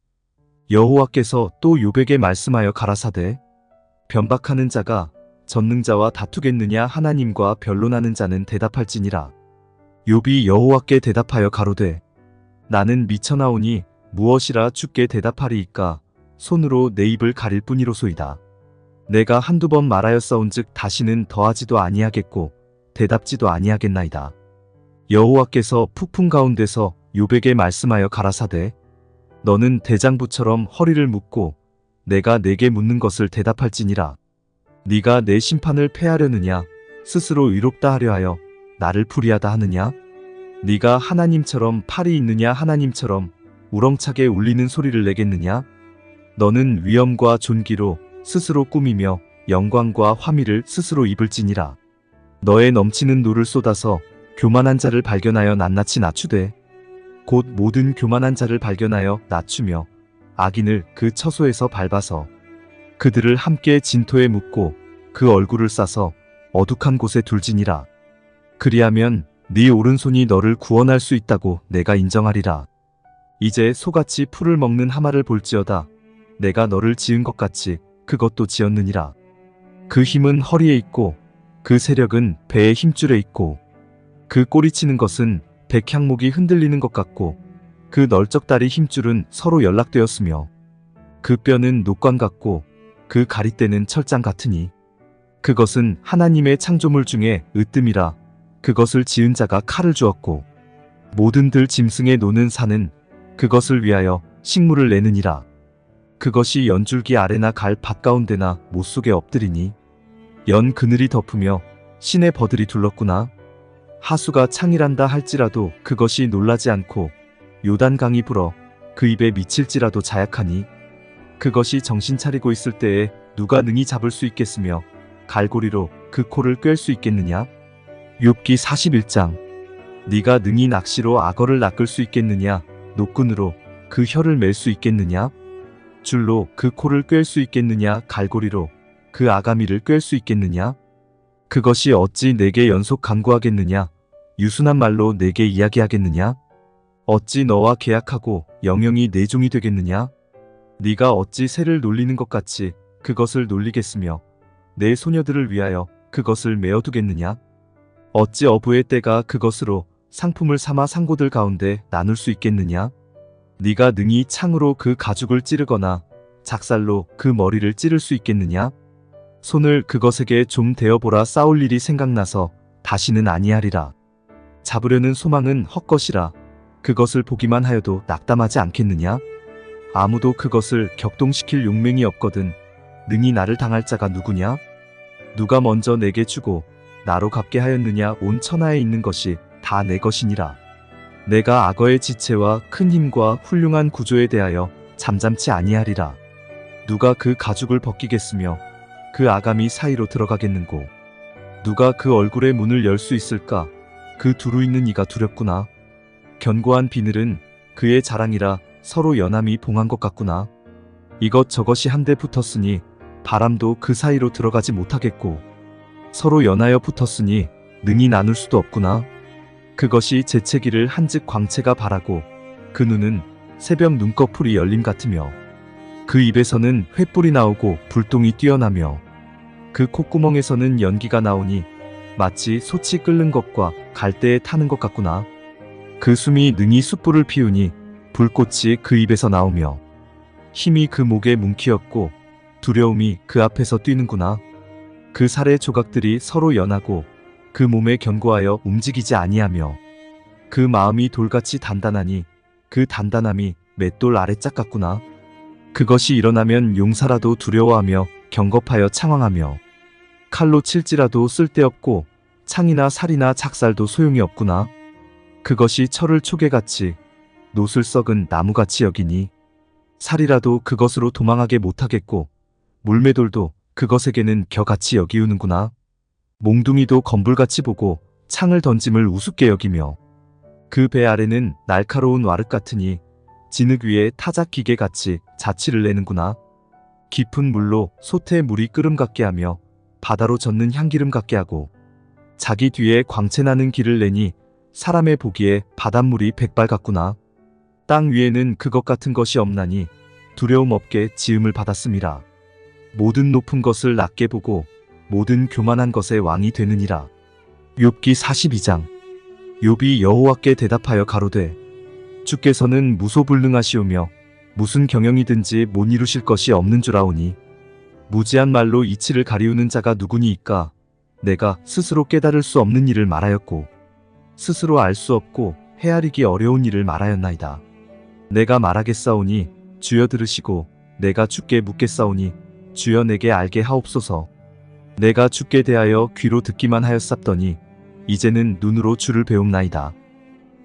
A: 여호와께서 또 욥에게 말씀하여 가라사대 변박하는 자가 전능자와 다투겠느냐? 하나님과 변론하는 자는 대답할지니라. 욥이 여호와께 대답하여 가로되 나는 미쳐나오니 무엇이라 주께 대답하리이까? 손으로 내 입을 가릴 뿐이로소이다. 내가 한두 번 말하였사온즉 다시는 더하지도 아니하겠고 대답지도 아니하겠나이다. 여호와께서 폭풍 가운데서 욥에게 말씀하여 가라사대 너는 대장부처럼 허리를 묶고 내가 내게 묻는 것을 대답할지니라. 네가 내 심판을 패하려느냐? 스스로 의롭다 하려 하여 나를 불의하다 하느냐? 네가 하나님처럼 팔이 있느냐? 하나님처럼 우렁차게 울리는 소리를 내겠느냐? 너는 위엄과 존귀로 스스로 꾸미며 영광과 화미를 스스로 입을지니라. 너의 넘치는 노를 쏟아서 교만한 자를 발견하여 낱낱이 낮추되 곧 모든 교만한 자를 발견하여 낮추며 악인을 그 처소에서 밟아서 그들을 함께 진토에 묻고 그 얼굴을 싸서 어둑한 곳에 둘지니라. 그리하면 네 오른손이 너를 구원할 수 있다고 내가 인정하리라. 이제 소같이 풀을 먹는 하마를 볼지어다. 내가 너를 지은 것 같이 그것도 지었느니라. 그 힘은 허리에 있고 그 세력은 배의 힘줄에 있고 그 꼬리치는 것은 백향목이 흔들리는 것 같고 그 널쩍다리 힘줄은 서로 연락되었으며 그 뼈는 녹관 같고 그 가리대는 철장 같으니 그것은 하나님의 창조물 중에 으뜸이라. 그것을 지은 자가 칼을 주었고 모든 들 짐승에 노는 산은 그것을 위하여 식물을 내느니라. 그것이 연줄기 아래나 갈 밭 가운데나 못 속에 엎드리니 연 그늘이 덮으며 신의 버들이 둘렀구나. 하수가 창이란다 할지라도 그것이 놀라지 않고 요단강이 불어 그 입에 미칠지라도 자약하니 그것이 정신 차리고 있을 때에 누가 능히 잡을 수 있겠으며 갈고리로 그 코를 꿰을 수 있겠느냐? 욥기 41장. 네가 능히 낚시로 악어를 낚을 수 있겠느냐? 노끈으로 그 혀를 맬 수 있겠느냐? 줄로 그 코를 꿰을 수 있겠느냐? 갈고리로 그 아가미를 꿰을 수 있겠느냐? 그것이 어찌 내게 연속 간구하겠느냐? 유순한 말로 내게 이야기하겠느냐? 어찌 너와 계약하고 영영이 내 종이 되겠느냐? 네가 어찌 새를 놀리는 것 같이 그것을 놀리겠으며 내 소녀들을 위하여 그것을 메어두겠느냐? 어찌 어부의 때가 그것으로 상품을 삼아 상고들 가운데 나눌 수 있겠느냐? 네가 능히 창으로 그 가죽을 찌르거나 작살로 그 머리를 찌를 수 있겠느냐? 손을 그것에게 좀 대어보라. 싸울 일이 생각나서 다시는 아니하리라. 잡으려는 소망은 헛것이라. 그것을 보기만 하여도 낙담하지 않겠느냐? 아무도 그것을 격동시킬 용맹이 없거든 능히 나를 당할 자가 누구냐? 누가 먼저 내게 주고 나로 갚게 하였느냐? 온 천하에 있는 것이 다 내 것이니라. 내가 악어의 지체와 큰 힘과 훌륭한 구조에 대하여 잠잠치 아니하리라. 누가 그 가죽을 벗기겠으며 그 아가미 사이로 들어가겠는고 누가 그 얼굴의 문을 열 수 있을까? 그 두루 있는 이가 두렵구나. 견고한 비늘은 그의 자랑이라. 서로 연함이 봉한 것 같구나. 이것저것이 한데 붙었으니 바람도 그 사이로 들어가지 못하겠고 서로 연하여 붙었으니 능히 나눌 수도 없구나. 그것이 재채기를 한즉 광채가 바라고 그 눈은 새벽 눈꺼풀이 열림 같으며 그 입에서는 횃불이 나오고 불똥이 뛰어나며 그 콧구멍에서는 연기가 나오니 마치 솥이 끓는 것과 갈대에 타는 것 같구나. 그 숨이 능히 숯불을 피우니 불꽃이 그 입에서 나오며 힘이 그 목에 뭉키었고 두려움이 그 앞에서 뛰는구나. 그 살의 조각들이 서로 연하고 그 몸에 견고하여 움직이지 아니하며 그 마음이 돌같이 단단하니 그 단단함이 맷돌 아래짝 같구나. 그것이 일어나면 용사라도 두려워하며 경겁하여 창황하며 칼로 칠지라도 쓸데없고 창이나 살이나 작살도 소용이 없구나. 그것이 철을 초계같이 노술 썩은 나무같이 여기니 살이라도 그것으로 도망하게 못하겠고 물매돌도 그것에게는 겨같이 여기우는구나. 몽둥이도 건불같이 보고 창을 던짐을 우습게 여기며 그 배 아래는 날카로운 와륵 같으니 진흙 위에 타작 기계같이 자취를 내는구나. 깊은 물로 솥에 물이 끓음 같게 하며 바다로 젓는 향기름 같게 하고 자기 뒤에 광채 나는 길을 내니 사람의 보기에 바닷물이 백발 같구나. 땅 위에는 그것 같은 것이 없나니 두려움 없게 지음을 받았음이라. 모든 높은 것을 낮게 보고 모든 교만한 것의 왕이 되느니라. 욥기 42장. 욥이 여호와께 대답하여 가로되 주께서는 무소불능하시오며 무슨 경영이든지 못 이루실 것이 없는 줄 아오니 무지한 말로 이치를 가리우는 자가 누구니이까. 내가 스스로 깨달을 수 없는 일을 말하였고 스스로 알 수 없고 헤아리기 어려운 일을 말하였나이다. 내가 말하겠사오니 주여 들으시고 내가 주께 묻겠사오니 주여 내게 알게 하옵소서. 내가 주께 대하여 귀로 듣기만 하였사더니 이제는 눈으로 주를 배움나이다.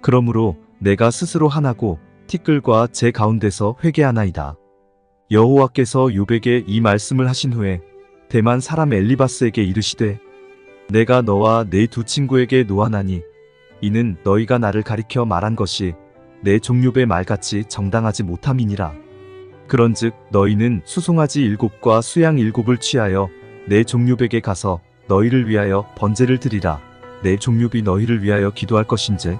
A: 그러므로 내가 스스로 하나고 티끌과 제 가운데서 회개하나이다. 여호와께서 욥에게 이 말씀을 하신 후에 대만 사람 엘리바스에게 이르시되 내가 너와 네 두 친구에게 노하나니 이는 너희가 나를 가리켜 말한 것이 내 종욥의 말같이 정당하지 못함이니라. 그런즉 너희는 수송아지 7과 수양 7을 취하여 내 종욥에게 가서 너희를 위하여 번제를 드리라. 내 종욥이 너희를 위하여 기도할 것인즉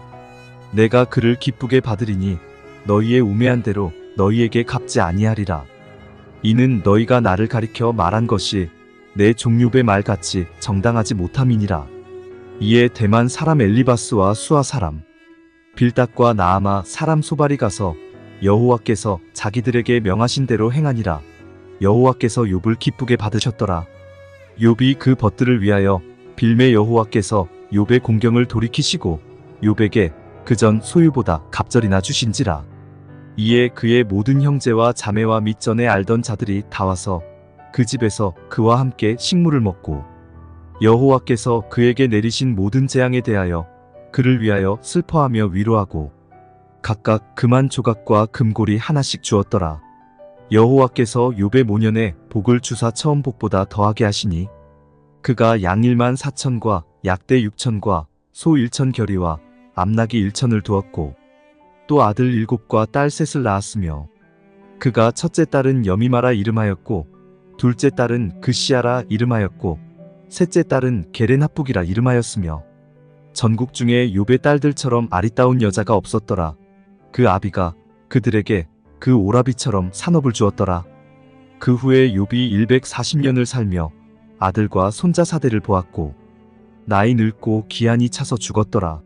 A: 내가 그를 기쁘게 받으리니 너희의 우매한 대로 너희에게 갚지 아니하리라. 이는 너희가 나를 가리켜 말한 것이 내 종욥의 말같이 정당하지 못함이니라. 이에 대만 사람 엘리바스와 수아 사람 빌닷과 나아마 사람 소발이 가서 여호와께서 자기들에게 명하신 대로 행하니라. 여호와께서 욥을 기쁘게 받으셨더라. 욥이 그 벗들을 위하여 빌매 여호와께서 욥의 공경을 돌이키시고 욥에게 그전 소유보다 갑절이나 주신지라. 이에 그의 모든 형제와 자매와 및 전에 알던 자들이 다 와서 그 집에서 그와 함께 식물을 먹고 여호와께서 그에게 내리신 모든 재앙에 대하여 그를 위하여 슬퍼하며 위로하고 각각 금한 조각과 금고리 하나씩 주었더라. 여호와께서 욥의 모년에 복을 주사 처음 복보다 더하게 하시니 그가 양 1만 4천과 약대 6천과 소 1천 결이와 암나기 1천을 두었고 또 아들 7과 딸 3을 낳았으며 그가 첫째 딸은 여미마라 이름하였고 둘째 딸은 그시아라 이름하였고 셋째 딸은 게렌합북이라 이름하였으며 전국 중에 욥의 딸들처럼 아리따운 여자가 없었더라. 그 아비가 그들에게 그 오라비처럼 산업을 주었더라. 그 후에 욥이 140년을 살며 아들과 손자 사대를 보았고 나이 늙고 기한이 차서 죽었더라.